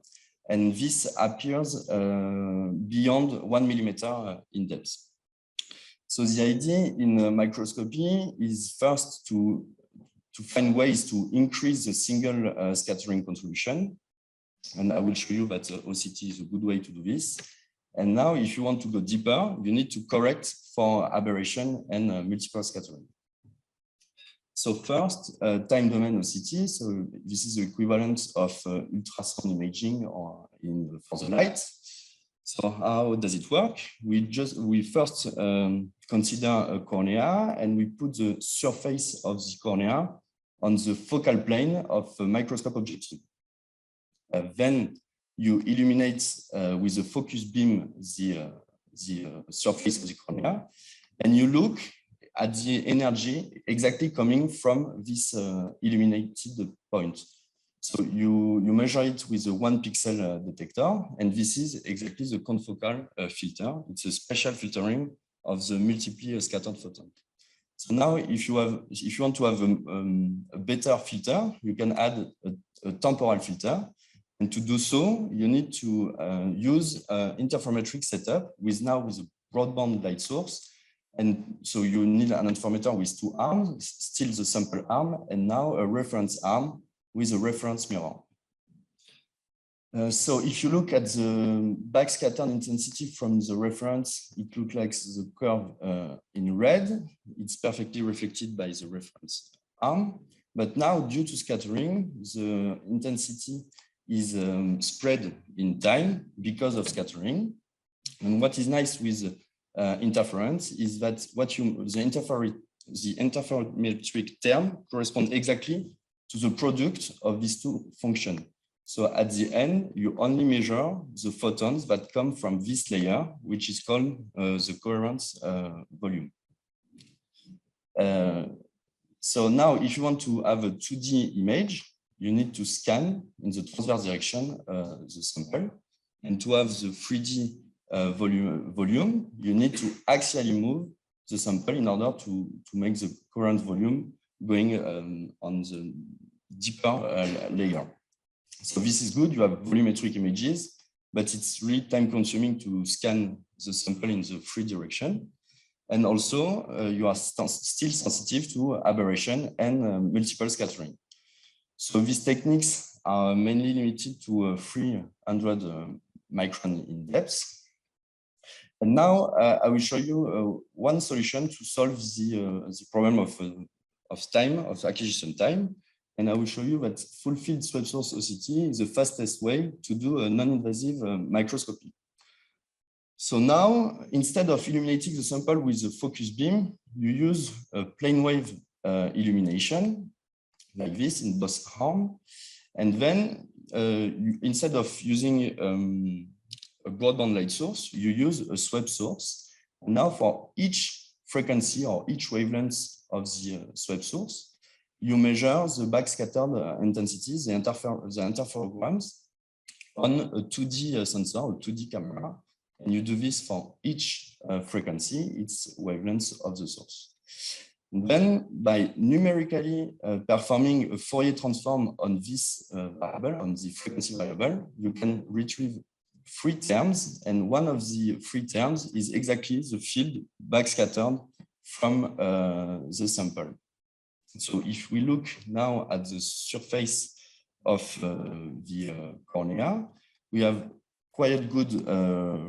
And this appears beyond 1 millimeter in depth. So the idea in microscopy is first to find ways to increase the single scattering contribution. And I will show you that OCT is a good way to do this. And now, if you want to go deeper, you need to correct for aberration and multiple scattering. So first, time domain OCT. So this is the equivalent of ultrasound imaging or for the light. So how does it work? We first consider a cornea, and we put the surface of the cornea on the focal plane of a microscope objective. Then you illuminate with a focus beam the surface of the cornea, and you look at the energy exactly coming from this illuminated point. So you measure it with a 1 pixel detector, and this is exactly the confocal filter. It's a special filtering of the multiply scattered photon. So now, if you want to have a better filter, you can add a temporal filter. And to do so, you need to use an interferometric setup with a broadband light source. And so you need an interferometer with 2 arms, still the sample arm, and now a reference arm with a reference mirror. So if you look at the backscatter intensity from the reference, it looks like the curve in red. It's perfectly reflected by the reference arm. But now, due to scattering, the intensity is spread in time because of scattering. And what is nice with interference is that the interferometric term corresponds exactly to the product of these two functions. So at the end, you only measure the photons that come from this layer, which is called the coherence volume. So now, if you want to have a 2D image, you need to scan in the transverse direction the sample. And to have the 3D volume, you need to axially move the sample in order to make the coherent volume going on the deeper layer. So this is good. You have volumetric images, but it's really time consuming to scan the sample in the 3 direction. And also, you are still sensitive to aberration and multiple scattering. So these techniques are mainly limited to 300 micron in depth. And now I will show you one solution to solve the problem of time, of acquisition time. And I will show you that full field swept source OCT is the fastest way to do a non-invasive microscopy. So now, instead of illuminating the sample with a focus beam, you use a plane wave illumination like this in both arms. And then instead of using a broadband light source, you use a swept source. And now for each frequency or each wavelength of the swept source, you measure the backscattered intensities, the interferograms on a 2D sensor, a 2D camera. And you do this for each frequency, its wavelength of the source. And then by numerically performing a Fourier transform on this variable, on the frequency variable, you can retrieve 3 terms. And one of the 3 terms is exactly the field backscattered from the sample. So if we look now at the surface of the cornea, we have quite good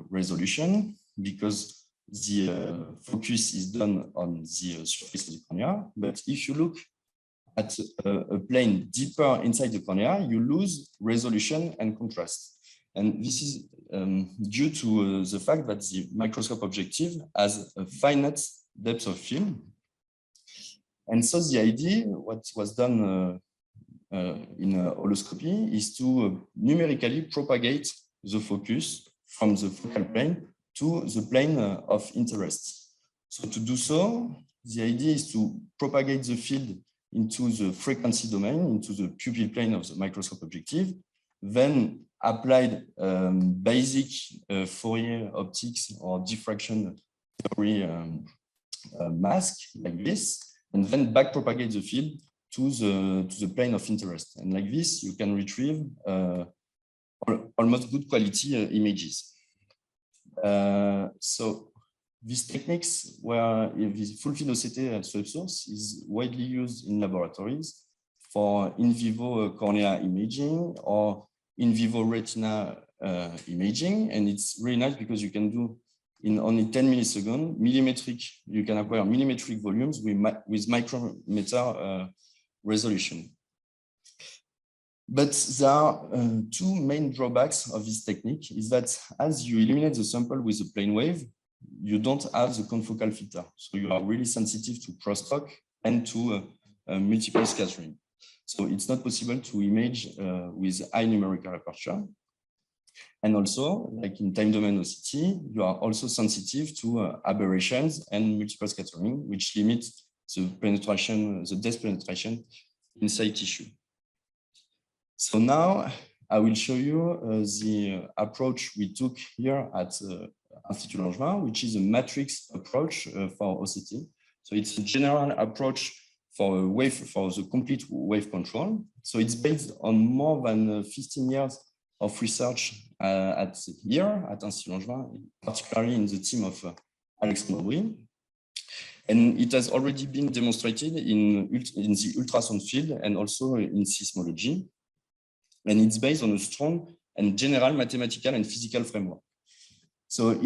resolution because the focus is done on the surface of the cornea. But if you look at a plane deeper inside the cornea, you lose resolution and contrast. And this is due to the fact that the microscope objective has a finite depth of field. And so the idea, what was done in holoscopy, is to numerically propagate the focus from the focal plane to the plane of interest. So to do so, the idea is to propagate the field into the frequency domain, into the pupil plane of the microscope objective, then applied basic Fourier optics or diffraction theory mask like this, and then back propagate the field to the plane of interest. And like this, you can retrieve almost good quality images. So these techniques, where the full field OCT swept source is widely used in laboratories for in vivo cornea imaging or in vivo retina imaging, and it's really nice because you can do in only 10 milliseconds, you can acquire millimetric volumes with micrometer resolution. But there are two main drawbacks of this technique is that as you eliminate the sample with a plane wave, you don't have the confocal filter. So you are really sensitive to crosstalk and to multiple scattering. So it's not possible to image with high numerical aperture. And also, like in time domain OCT, you are also sensitive to aberrations and multiple scattering, which limits the penetration, the depth penetration inside tissue. So now I will show you the approach we took here at Institut Langevin, which is a matrix approach for OCT. So it's a general approach for the complete wave control. So it's based on more than 15 years of research at Institut Langevin, particularly in the team of Alex Mowry. And it has already been demonstrated in the ultrasound field and also in seismology. And it's based on a strong and general mathematical and physical framework. So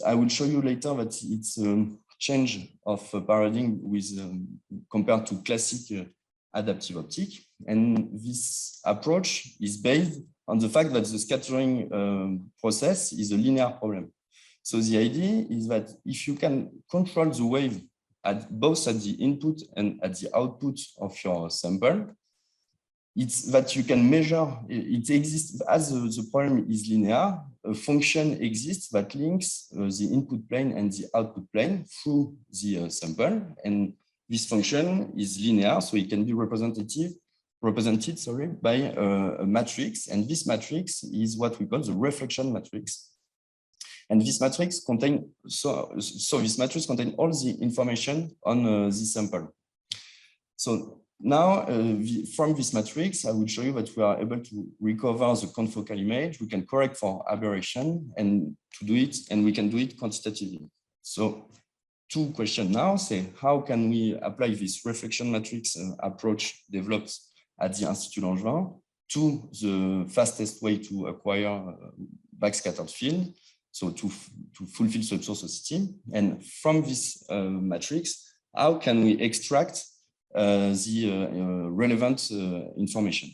I will show you later that it's a change of paradigm with compared to classic adaptive optics. And this approach is based on the fact that the scattering process is a linear problem. So the idea is that if you can control the wave both at the input and at the output of your sample, it's that you can measure, it exists as the problem is linear, a function exists that links the input plane and the output plane through the sample. And this function is linear, so it can be represented by a matrix. And this matrix is what we call the reflection matrix. And this matrix contains, this matrix contains all the information on the sample. So now, from this matrix, I will show you that we are able to recover the confocal image. We can correct for aberration and to do it, and we can do it quantitatively. So, two questions now say, how can we apply this reflection matrix approach developed at the Institut Langevin to the fastest way to acquire backscattered field, so to fulfill subsource OCT? And from this matrix, how can we extract the relevant information?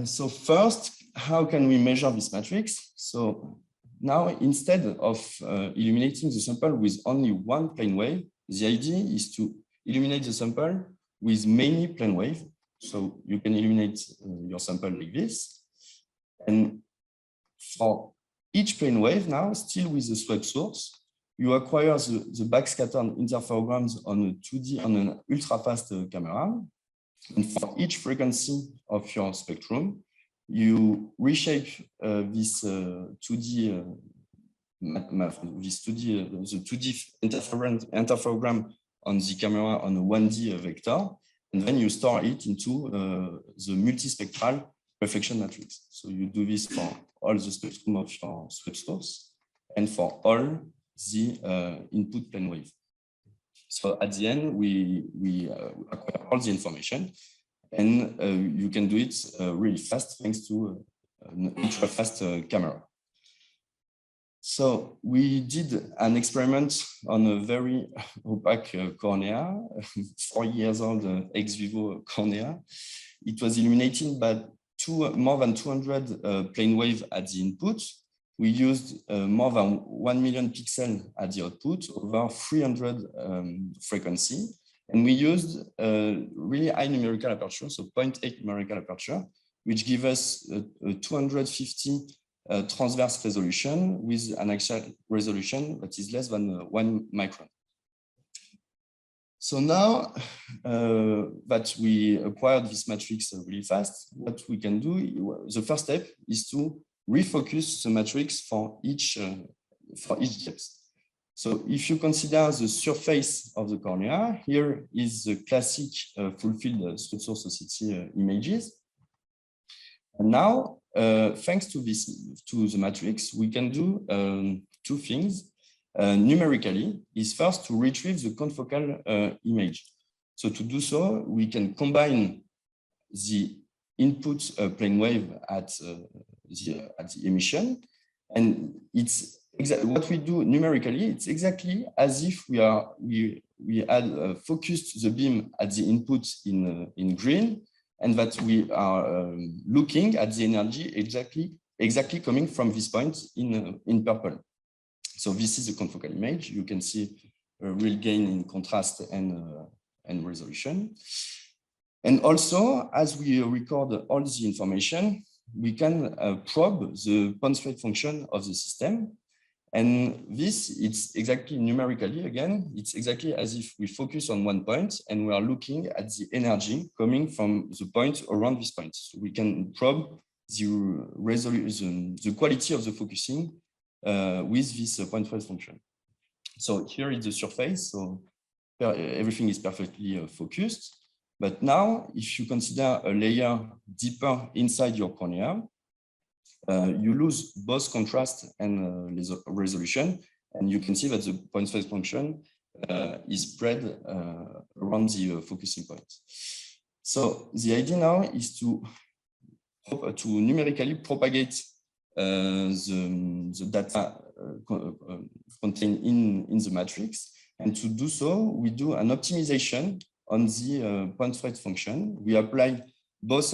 So first, how can we measure this matrix? So now, instead of illuminating the sample with only one plane wave, the idea is to illuminate the sample with many plane waves. So you can illuminate your sample like this. And for each plane wave now, still with the swept source, you acquire the backscattered interferograms on a 2D, on an ultra-fast camera. And for each frequency of your spectrum, you reshape this 2D, the 2D interferogram on the camera on a 1D vector, and then you store it into the multispectral reflection matrix. So you do this for all the spectrum of your swept source and for all the input plane wave. So at the end, we acquire all the information, and you can do it really fast thanks to an ultra-fast camera. So we did an experiment on a very opaque cornea, 4 years old ex vivo cornea. It was illuminated by more than 200 plane waves at the input. We used more than 1 million pixels at the output, over 300 frequency. And we used really high numerical aperture, so 0.8 numerical aperture, which gives us a 250 transverse resolution with an axial resolution that is less than 1 micron. So now that we acquired this matrix really fast, what we can do, the first step is to refocus the matrix for each depth. So if you consider the surface of the cornea, here is the classic full-field subsource OCT images. And now, thanks to the matrix, we can do two things. Numerically, is first to retrieve the confocal image. So to do so, we can combine the input plane wave at the emission, and it's exactly what we do numerically. It's exactly as if we had focused the beam at the input in green, and that we are looking at the energy exactly coming from this point in purple. So this is a confocal image. You can see a real gain in contrast and resolution. And also, as we record all the information, we can probe the point spread function of the system. And this, it's exactly numerically, again, it's exactly as if we focus on one point and we are looking at the energy coming from the point around this point. So we can probe the resolution, the quality of the focusing with this point spread function. So here is the surface, so everything is perfectly focused. But now, if you consider a layer deeper inside your cornea, you lose both contrast and resolution, and you can see that the point spread function is spread around the focusing point. So the idea now is to numerically propagate the data contained in the matrix, and to do so, we do an optimization on the point spread function. We apply both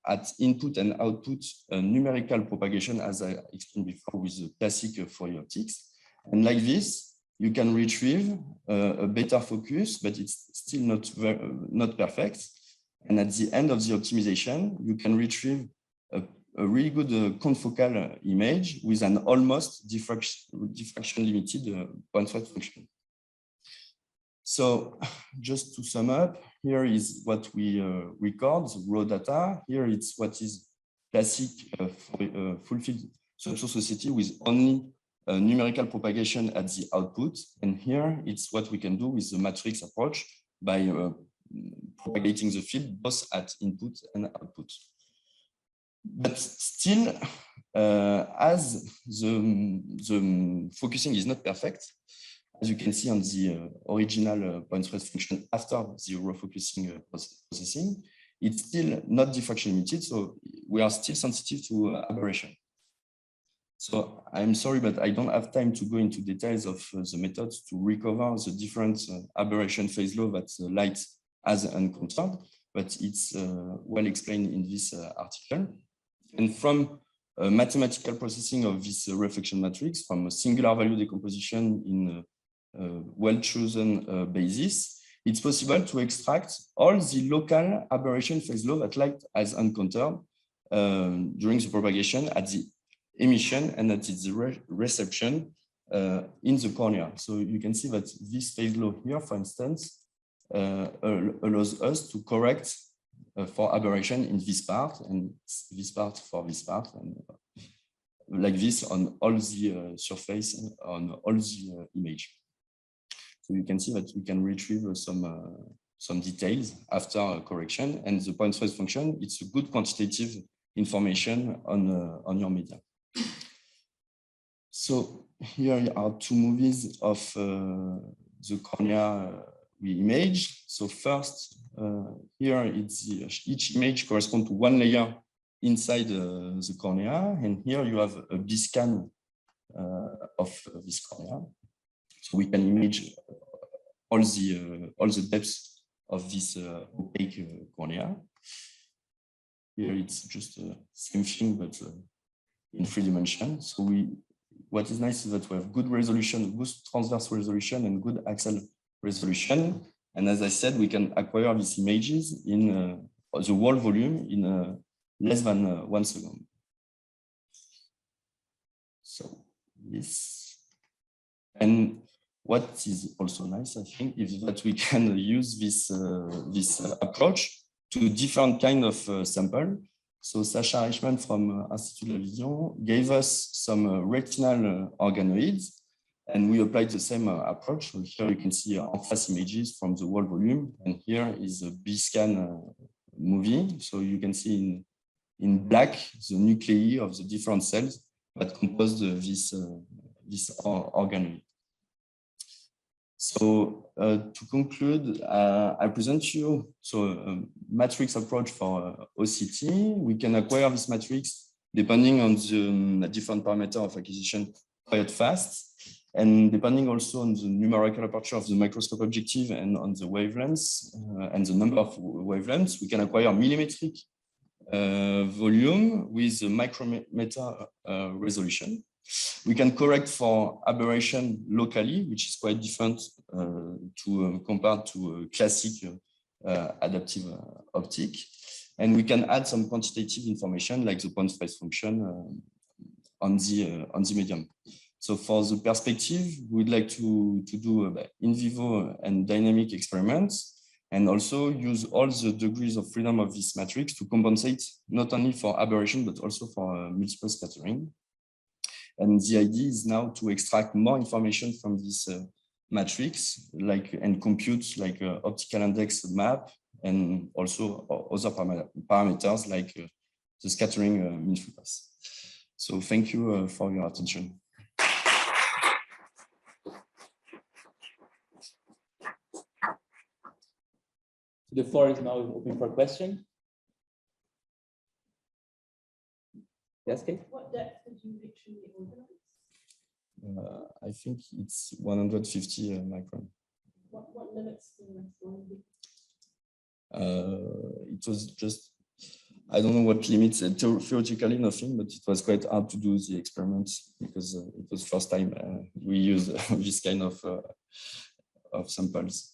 at input and output numerical propagation, as I explained before, with the classic Fourier optics. And like this, you can retrieve a better focus, but it's still not perfect. And at the end of the optimization, you can retrieve a really good confocal image with an almost diffraction limited point spread function. So just to sum up, here is what we record, the raw data. Here it's what is classic full field spectroscopy with only numerical propagation at the output. And here it's what we can do with the matrix approach by propagating the field both at input and output. But still, as the focusing is not perfect, as you can see on the original point spread function after the raw focusing processing, it's still not diffraction limited, so we are still sensitive to aberration. So I'm sorry, but I don't have time to go into details of the methods to recover the different aberration phase law that light has encountered, but it's well explained in this article. And from mathematical processing of this reflection matrix, from a singular value decomposition in well-chosen basis, it's possible to extract all the local aberration phase law that light has encountered during the propagation at the emission and at its reception in the cornea. So you can see that this phase law here, for instance, allows us to correct for aberration in this part and this part for this part, and like this on all the surface and on all the image. So you can see that we can retrieve some details after correction, and the point spread function, it's a good quantitative information on your media. So here are two movies of the cornea we image. So first, here it's each image corresponds to one layer inside the cornea, and here you have a B-scan of this cornea. So we can image all the depths of this opaque cornea. Here it's just the same thing, but in 3 dimensions. So what is nice is that we have good resolution, good transverse resolution, and good axial resolution. And as I said, we can acquire these images in the whole volume in less than 1 second. So this, and what is also nice, I think, is that we can use this approach to different kind of sample. So Sacha Reichmann from Institut de la Vision gave us some retinal organoids, and we applied the same approach. So here you can see en-face images from the whole volume, and here is a B-scan movie. So you can see in black the nuclei of the different cells that compose this organoid. So to conclude, I present you a matrix approach for OCT. We can acquire this matrix depending on the different parameter of acquisition quite fast, and depending also on the numerical aperture of the microscope objective and on the wavelengths and the number of wavelengths, we can acquire millimetric volume with a micrometer resolution. We can correct for aberration locally, which is quite different compared to classic adaptive optic. And we can add some quantitative information like the point space function on the medium. So for the perspective, we'd like to do in vivo and dynamic experiments, and also use all the degrees of freedom of this matrix to compensate not only for aberration, but also for multiple scattering. And the idea is now to extract more information from this matrix, and compute optical index map, and also other parameters like the scattering mean free path. So thank you for your attention. The floor is now open for question. Yes, Kate? What depth did you actually organize? I think it's 150 micron. What limits the next one? It was just, I don't know what limits, theoretically nothing, but it was quite hard to do the experiments because it was first time we used this kind of samples.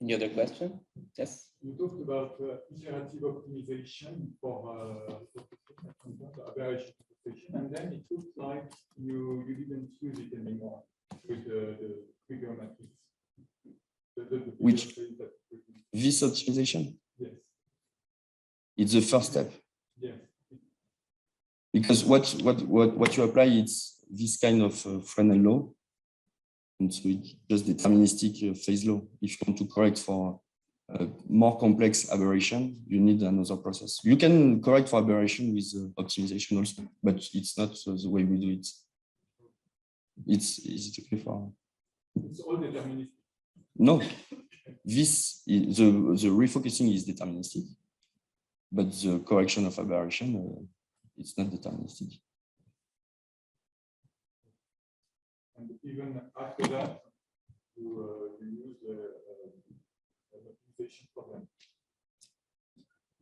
Any other question? Yes. You talked about iterative optimization for aberration compensation, and then it looks like you didn't use it anymore with the bigger matrix. Which this optimization? Yes. It's the first step. Yes. Because what you apply is this kind of Fresnel law. And so it's just deterministic phase law. If you want to correct for more complex aberration, you need another process. You can correct for aberration with optimization also, but it's not the way we do it. Is it okay for? It's all deterministic. No, this is, the refocusing is deterministic, but the correction of aberration, it's not deterministic. And even after that, you use an optimization problem.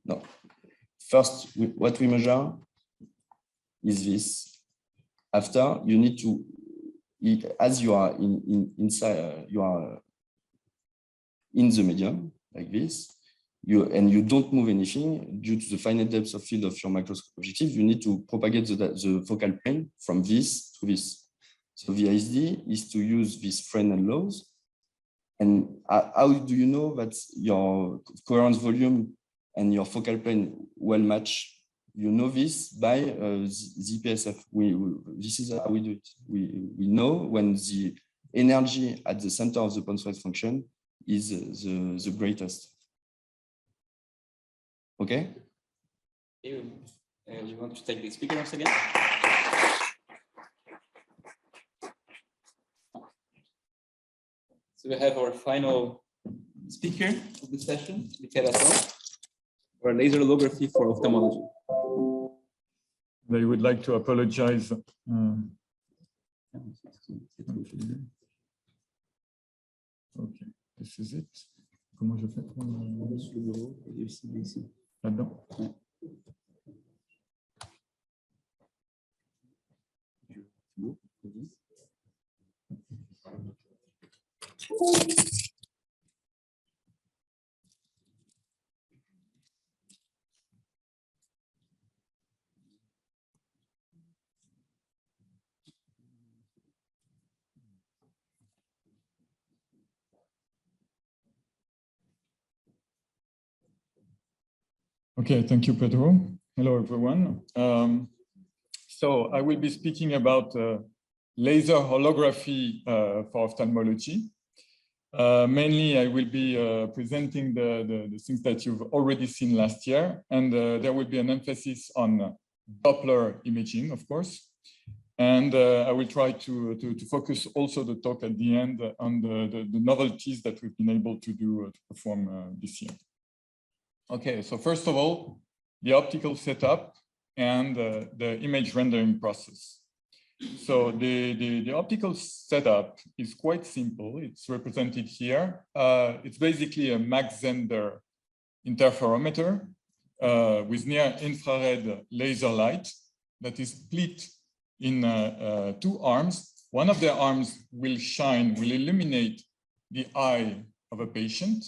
No. First, what we measure is this. After, you need to, as you are inside, you are in the medium like this, and you don't move anything due to the finite depth of field of your microscope objective. You need to propagate the focal plane from this to this. So the idea is to use these Fresnel laws. And how do you know that your coherence volume and your focal plane well match? You know this by the PSF. This is how we do it. We know when the energy at the center of the point space function is the greatest. Okay? You want to take the speaker once again? So we have our final speaker of the session, Nicolas, for laser holography for ophthalmology. I would like to apologize. Ok, this is it. Comment je fais pour sur le bureau et aussi ici. Là-dedans. Okay, thank you, Pedro. Hello, everyone. So I will be speaking about laser holography for ophthalmology. Mainly, I will be presenting the things that you've already seen last year, and there will be an emphasis on Doppler imaging, of course. And I will try to focus also the talk at the end on the novelties that we've been able to do to perform this year. Okay, so first of all, the optical setup and the image rendering process. So the optical setup is quite simple. It's represented here. It's basically a Mach-Zehnder interferometer with near-infrared laser light that is split in two arms. One of the arms will illuminate the eye of a patient.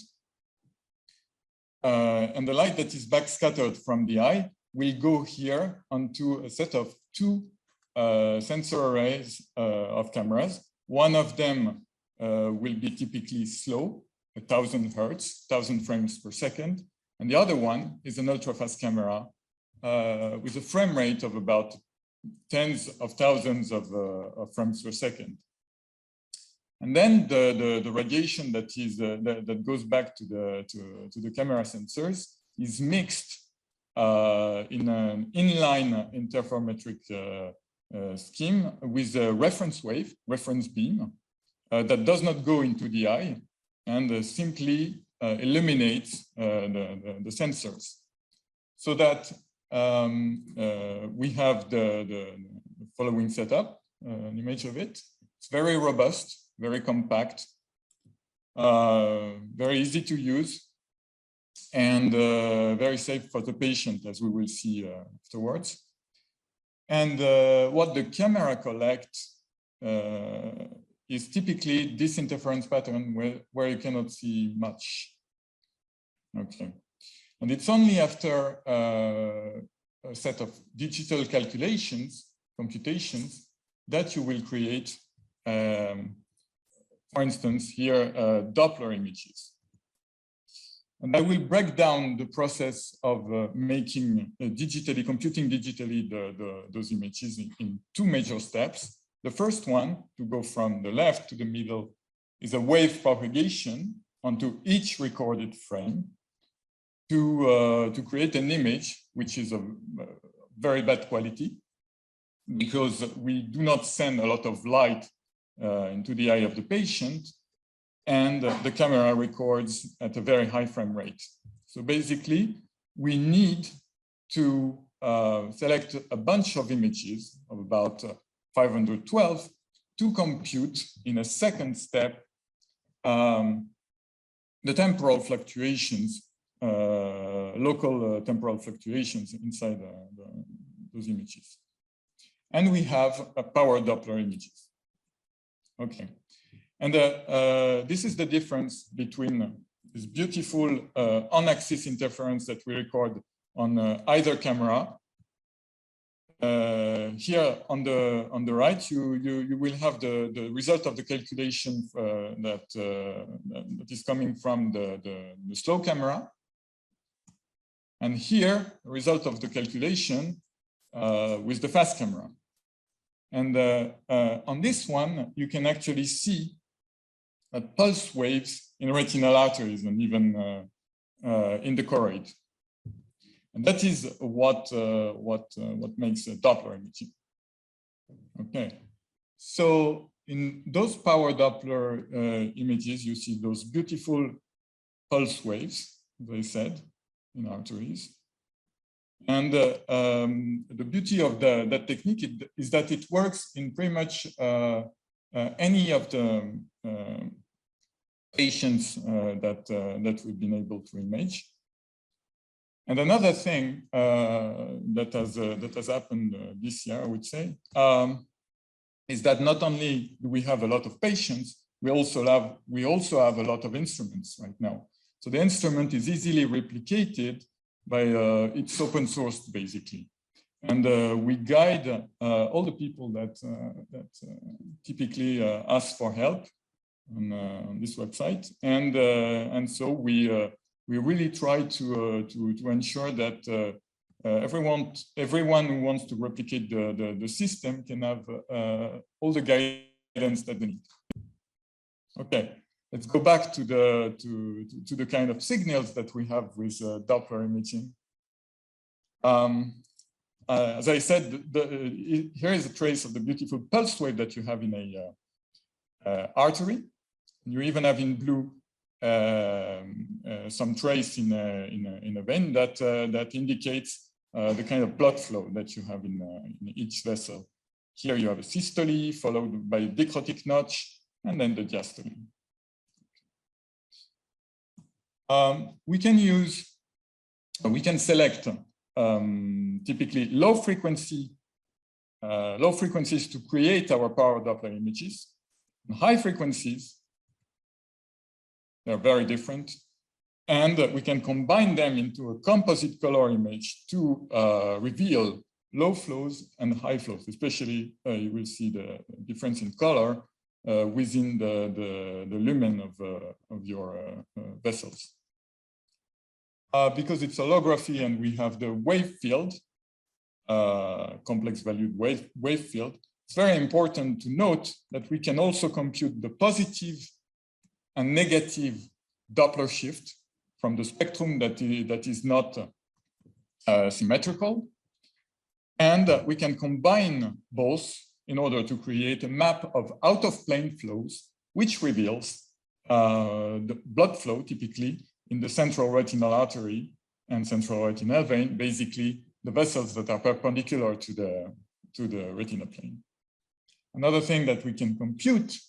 And the light that is backscattered from the eye will go here onto a set of two sensor arrays of cameras. One of them will be typically slow, 1,000 hertz, 1,000 frames per second. And the other one is an ultra-fast camera with a frame rate of about tens of thousands of frames per second. And then the radiation that goes back to the camera sensors is mixed in an inline interferometric scheme with a reference wave, reference beam, that does not go into the eye and simply illuminates the sensors. So that we have the following setup, an image of it. It's very robust, very compact, very easy to use, and very safe for the patient, as we will see afterwards. And what the camera collects is typically this interference pattern where you cannot see much. Okay. And it's only after a set of digital computations, that you will create, for instance, here, Doppler images. And I will break down the process of computing digitally those images in two major steps. The first one, to go from the left to the middle, is a wave propagation onto each recorded frame to create an image which is of very bad quality, because we do not send a lot of light into the eye of the patient, and the camera records at a very high frame rate. So basically, we need to select a bunch of images of about 512 to compute in a second step the temporal fluctuations, local temporal fluctuations inside those images. And we have a power Doppler images. Okay. And this is the difference between this beautiful on-axis interference that we record on either camera. Here on the right, you will have the result of the calculation that is coming from the slow camera. And here, the result of the calculation with the fast camera. And on this one, you can actually see pulse waves in retinal arteries and even in the choroid. And that is what makes a Doppler imaging. Okay, so in those power Doppler images, you see those beautiful pulse waves, as I said, in arteries. And the beauty of that technique is that it works in pretty much any of the patients that we've been able to image. And another thing that has happened this year, I would say, is that not only do we have a lot of patients, we also have a lot of instruments right now. So the instrument is easily replicated by it's open sourced basically, and we guide all the people that typically ask for help on this website, and so we really try to ensure that everyone who wants to replicate the system can have all the guidance that they need. Okay, let's go back to the kind of signals that we have with Doppler imaging. as I said, here is a trace of the beautiful pulse wave that you have in a artery. You even have in blue some trace in a vein that indicates the kind of blood flow that you have in each vessel. Here you have a systole followed by a dicrotic notch and then the diastole. We can select typically low frequencies to create our power Doppler images. And high frequencies, they're very different. And we can combine them into a composite color image to reveal low flows and high flows. Especially, you will see the difference in color within the lumen of your vessels. Because it's holography and we have the wave field, complex valued wave field, it's very important to note that we can also compute the positive and negative Doppler shift from the spectrum that is not symmetrical. And we can combine both in order to create a map of out-of-plane flows, which reveals the blood flow typically in the central retinal artery and central retinal vein, basically the vessels that are perpendicular to the retina plane. Another thing that we can compute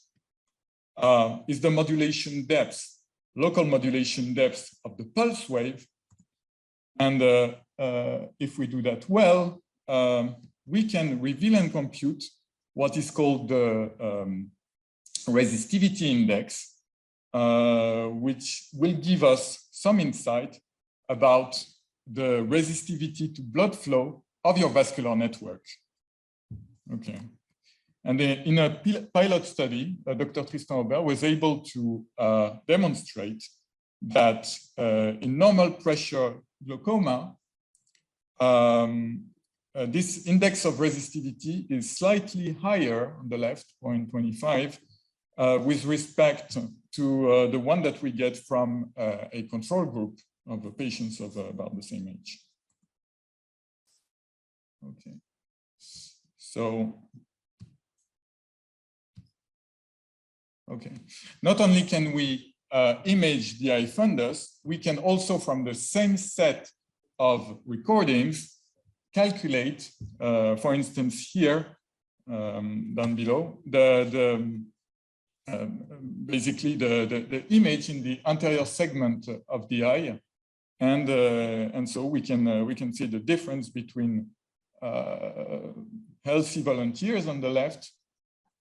is the modulation depth, local modulation depth of the pulse wave. And if we do that well, we can reveal and compute what is called the resistivity index, which will give us some insight about the resistivity to blood flow of your vascular network. Okay. And in a pilot study, Dr. Tristan Aubert was able to demonstrate that in normal pressure glaucoma, this index of resistivity is slightly higher on the left, 0.25, with respect to the one that we get from a control group of patients of about the same age. Okay, so, okay, not only can we image the eye fundus, we can also, from the same set of recordings, calculate, for instance, here, down below, basically the image in the anterior segment of the eye, and so we can see the difference between healthy volunteers on the left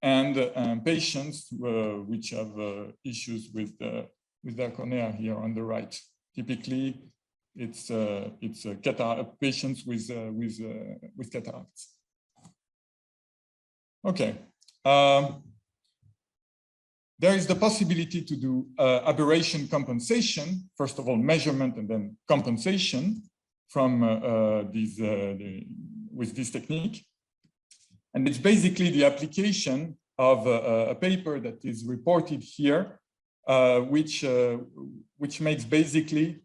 and patients which have issues with their cornea here on the right. Typically, it's patients with cataracts. Okay. There is the possibility to do aberration compensation, first of all, measurement and then compensation from with this technique. And it's basically the application of a paper that is reported here, which makes basically,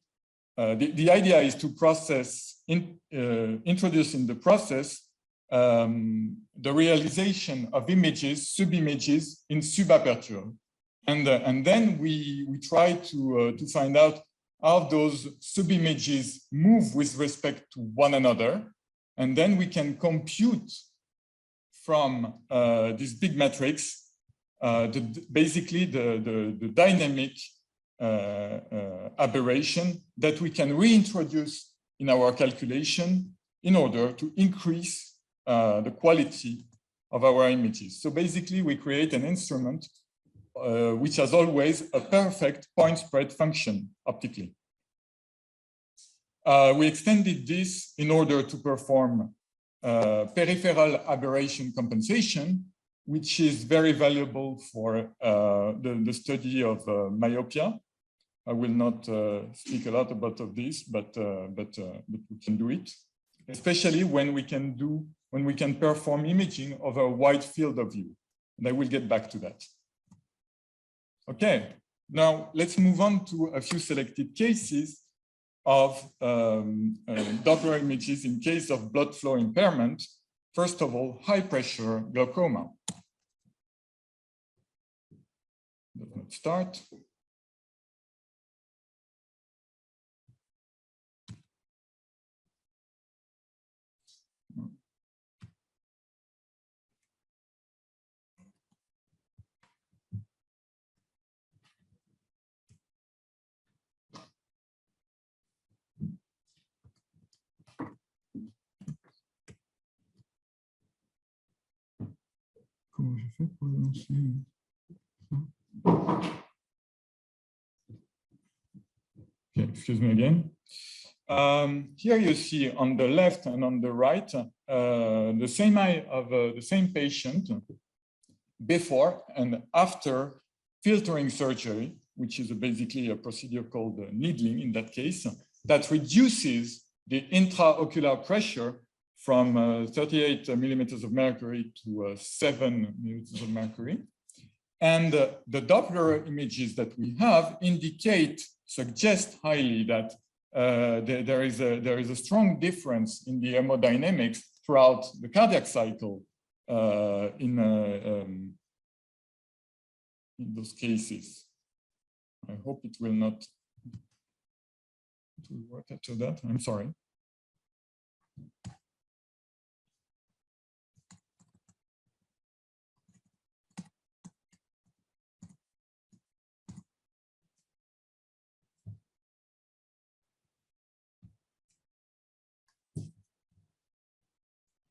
the idea is to process, introduce in the process the realization of images, sub-images in sub-aperture. And then we try to find out how those sub-images move with respect to one another. And then we can compute from this big matrix, basically the dynamic aberration that we can reintroduce in our calculation in order to increase the quality of our images. So basically, we create an instrument which has always a perfect point spread function optically. We extended this in order to perform peripheral aberration compensation, which is very valuable for the study of myopia. I will not speak a lot about this, but we can do it, especially when we can perform imaging of a wide field of view. And I will get back to that. Okay, now let's move on to a few selected cases of Doppler images in case of blood flow impairment. First of all, high pressure glaucoma. Does not start. Comment je fais pour le lancer? Okay, excuse me again. Here you see on the left and on the right the same eye of the same patient before and after filtering surgery, which is basically a procedure called needling in that case, that reduces the intraocular pressure from 38 millimeters of mercury to 7 millimeters of mercury. And the Doppler images that we have suggest highly that there is a strong difference in the hemodynamics throughout the cardiac cycle in those cases. I hope it will not work after that. I'm sorry.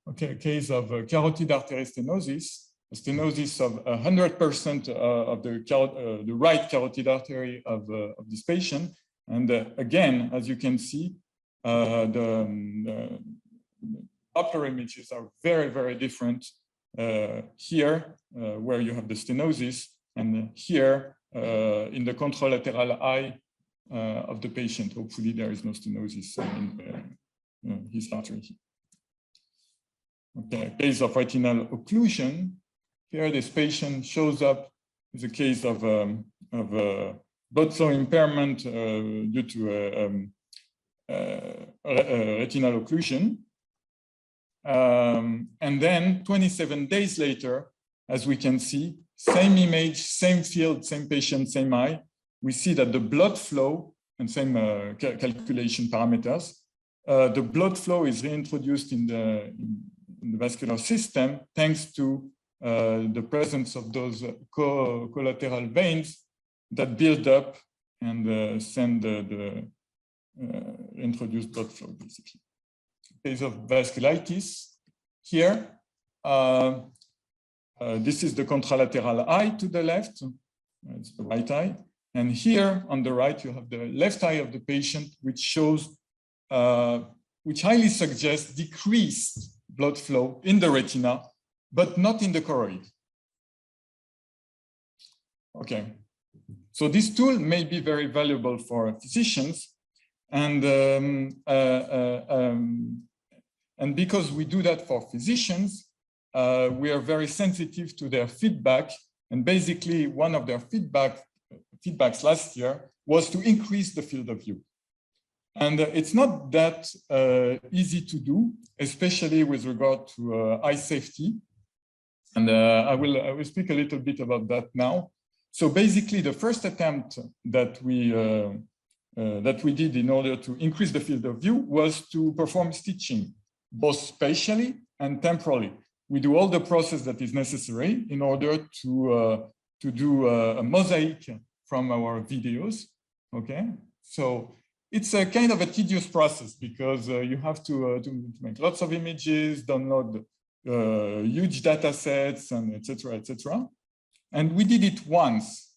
Okay, a case of carotid artery stenosis, a stenosis of 100% of the right carotid artery of this patient. And again, as you can see, the Doppler images are very, very different here, where you have the stenosis, and here in the contralateral eye of the patient. Hopefully there is no stenosis in his artery. Okay, case of retinal occlusion. Here, this patient shows up as a case of blood flow impairment due to retinal occlusion. And then 27 days later, as we can see, same image, same field, same patient, same eye. We see that the blood flow and same calculation parameters, the blood flow is reintroduced in the vascular system thanks to the presence of those collateral veins that build up and send the introduced blood flow, basically. In case of vasculitis, here, this is the contralateral eye to the left, it's the right eye. And here on the right, you have the left eye of the patient, which shows, which highly suggests decreased blood flow in the retina, but not in the choroid. Okay, so this tool may be very valuable for physicians, and because we do that for physicians, we are very sensitive to their feedback. And basically, one of their feedbacks last year was to increase the field of view. And it's not that easy to do, especially with regard to eye safety. And I will speak a little bit about that now. So basically, the first attempt that we did in order to increase the field of view was to perform stitching, both spatially and temporally. We do all the process that is necessary in order to do a mosaic from our videos. Okay, so it's a kind of a tedious process because you have to make lots of images, download huge data sets, and etc., etc. And we did it once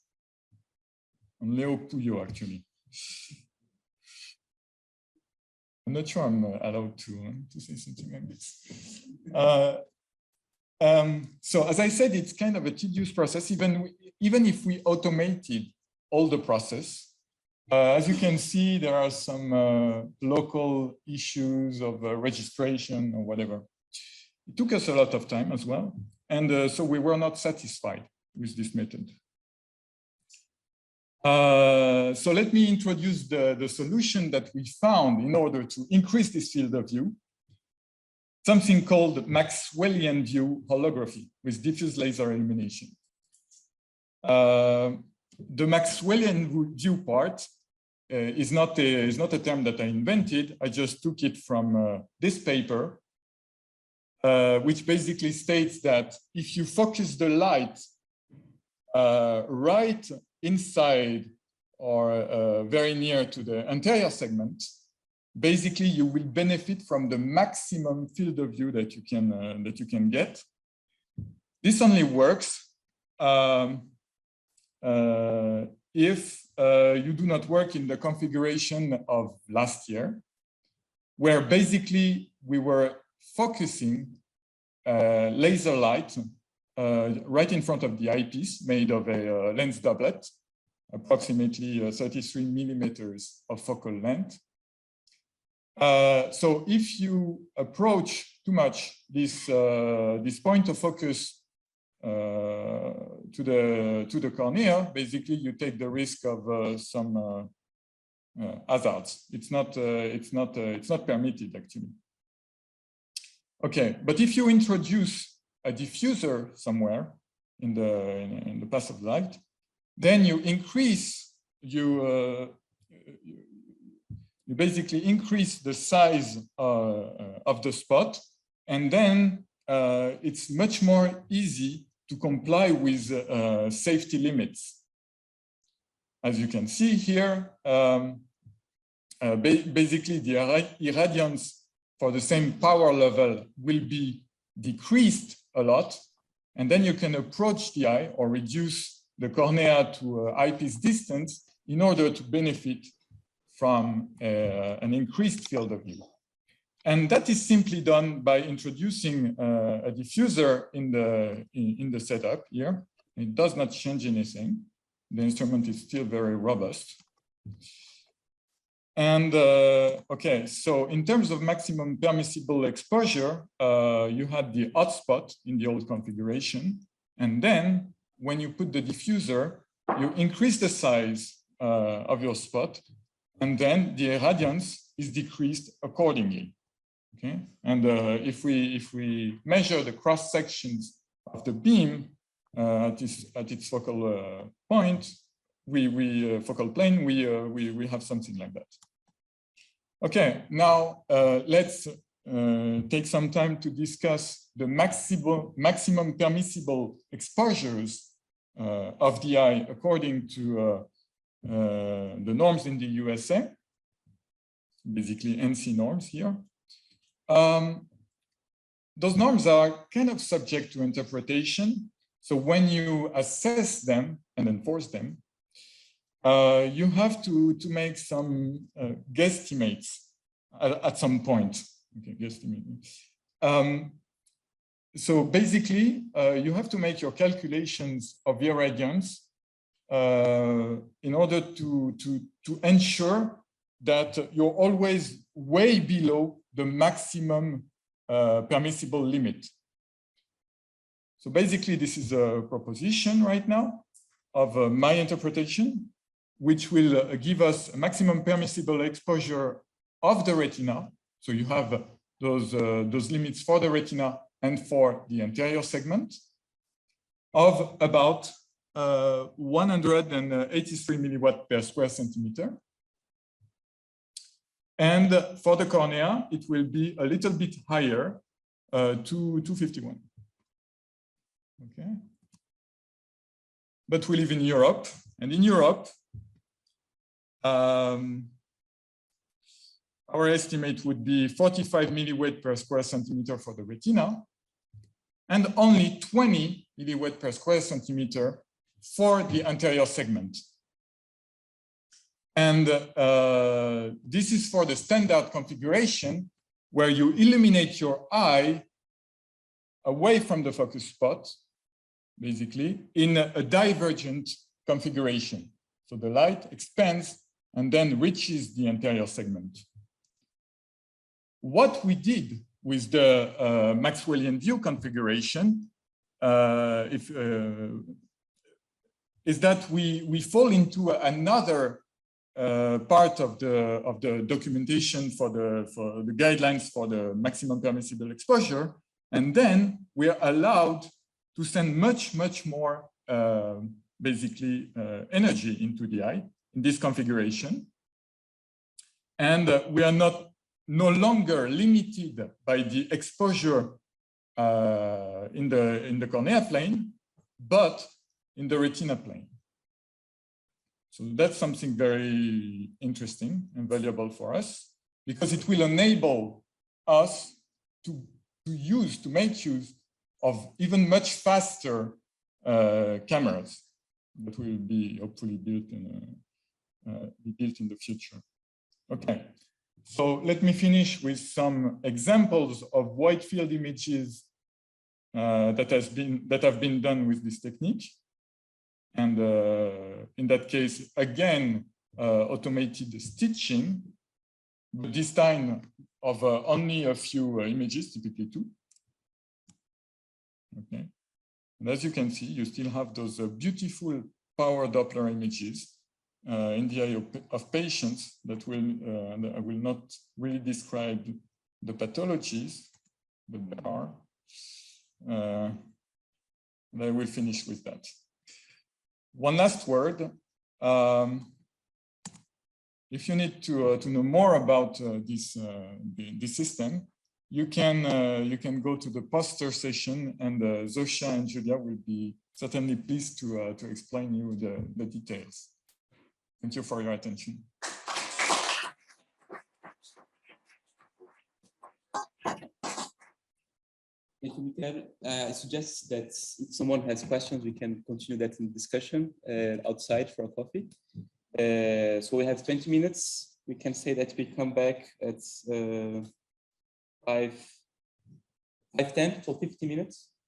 on Léo Pouillot, actually. I'm not sure I'm allowed to say something like this. So as I said, it's kind of a tedious process, even if we automated all the process. As you can see, there are some local issues of registration or whatever. It took us a lot of time as well. And so we were not satisfied with this method. So let me introduce the solution that we found in order to increase this field of view, something called Maxwellian view holography with diffuse laser illumination. The Maxwellian view part is not a term that I invented. I just took it from this paper, which basically states that if you focus the light right inside or very near to the anterior segment, basically you will benefit from the maximum field of view that you can get. This only works if you do not work in the configuration of last year, where basically we were focusing laser light right in front of the eyepiece made of a lens doublet, approximately 33 millimeters of focal length. So if you approach too much this point of focus to the cornea, basically you take the risk of some hazards. It's not permitted actually. Okay, but if you introduce a diffuser somewhere in the path of light, then you increase you basically increase the size of the spot, and then it's much more easy to comply with safety limits. As you can see here, basically the irradiance for the same power level will be decreased a lot, and then you can approach the eye or reduce the cornea to eyepiece distance in order to benefit from an increased field of view. And that is simply done by introducing a diffuser in the setup here. It does not change anything. The instrument is still very robust. And okay, so in terms of maximum permissible exposure, you had the hotspot in the old configuration. And then when you put the diffuser, you increase the size of your spot, and then the irradiance is decreased accordingly. Okay, and if we measure the cross sections of the beam at its focal point, focal plane, we have something like that. Okay, now let's take some time to discuss the maximum permissible exposures of the eye according to the norms in the USA, basically NC norms here. Those norms are kind of subject to interpretation. So when you assess them and enforce them, you have to make some guesstimates at some point. Okay, guesstimate. So basically, you have to make your calculations of irradiance in order to ensure that you're always way below the maximum permissible limit. So basically, this is a proposition right now of my interpretation, which will give us a maximum permissible exposure of the retina. So you have those limits for the retina and for the anterior segment of about 183 milliwatt per square centimeter. And for the cornea, it will be a little bit higher, to 251. Okay. But we live in Europe, and in Europe, our estimate would be 45 milliwatt per square centimeter for the retina, and only 20 milliwatt per square centimeter for the anterior segment. And this is for the standard configuration where you illuminate your eye away from the focus spot, basically, in a divergent configuration. So the light expands and then reaches the anterior segment. What we did with the Maxwellian view configuration, is that we fall into another part of the documentation for the guidelines for the maximum permissible exposure, and then we are allowed to send much more basically energy into the eye in this configuration, and we are no longer limited by the exposure in the cornea plane, but in the retina plane. So that's something very interesting and valuable for us, because it will enable us to make use of even much faster cameras that will be hopefully built in the future. Okay, so let me finish with some examples of wide field images that have been done with this technique. And in that case, again, automated stitching, but this time of only a few images, typically 2. Okay, and as you can see, you still have those beautiful power Doppler images in the eye of patients that I will not really describe the pathologies, but there are. And I will finish with that. One last word. If you need to know more about this system, you can go to the poster session, and Zosia and Julia will be certainly pleased to explain you the details. Thank you for your attention. Thank you, Michel. I suggest that if someone has questions, we can continue that in discussion outside for a coffee. So we have 20 minutes. We can say that we come back at 5:10, so 50 minutes.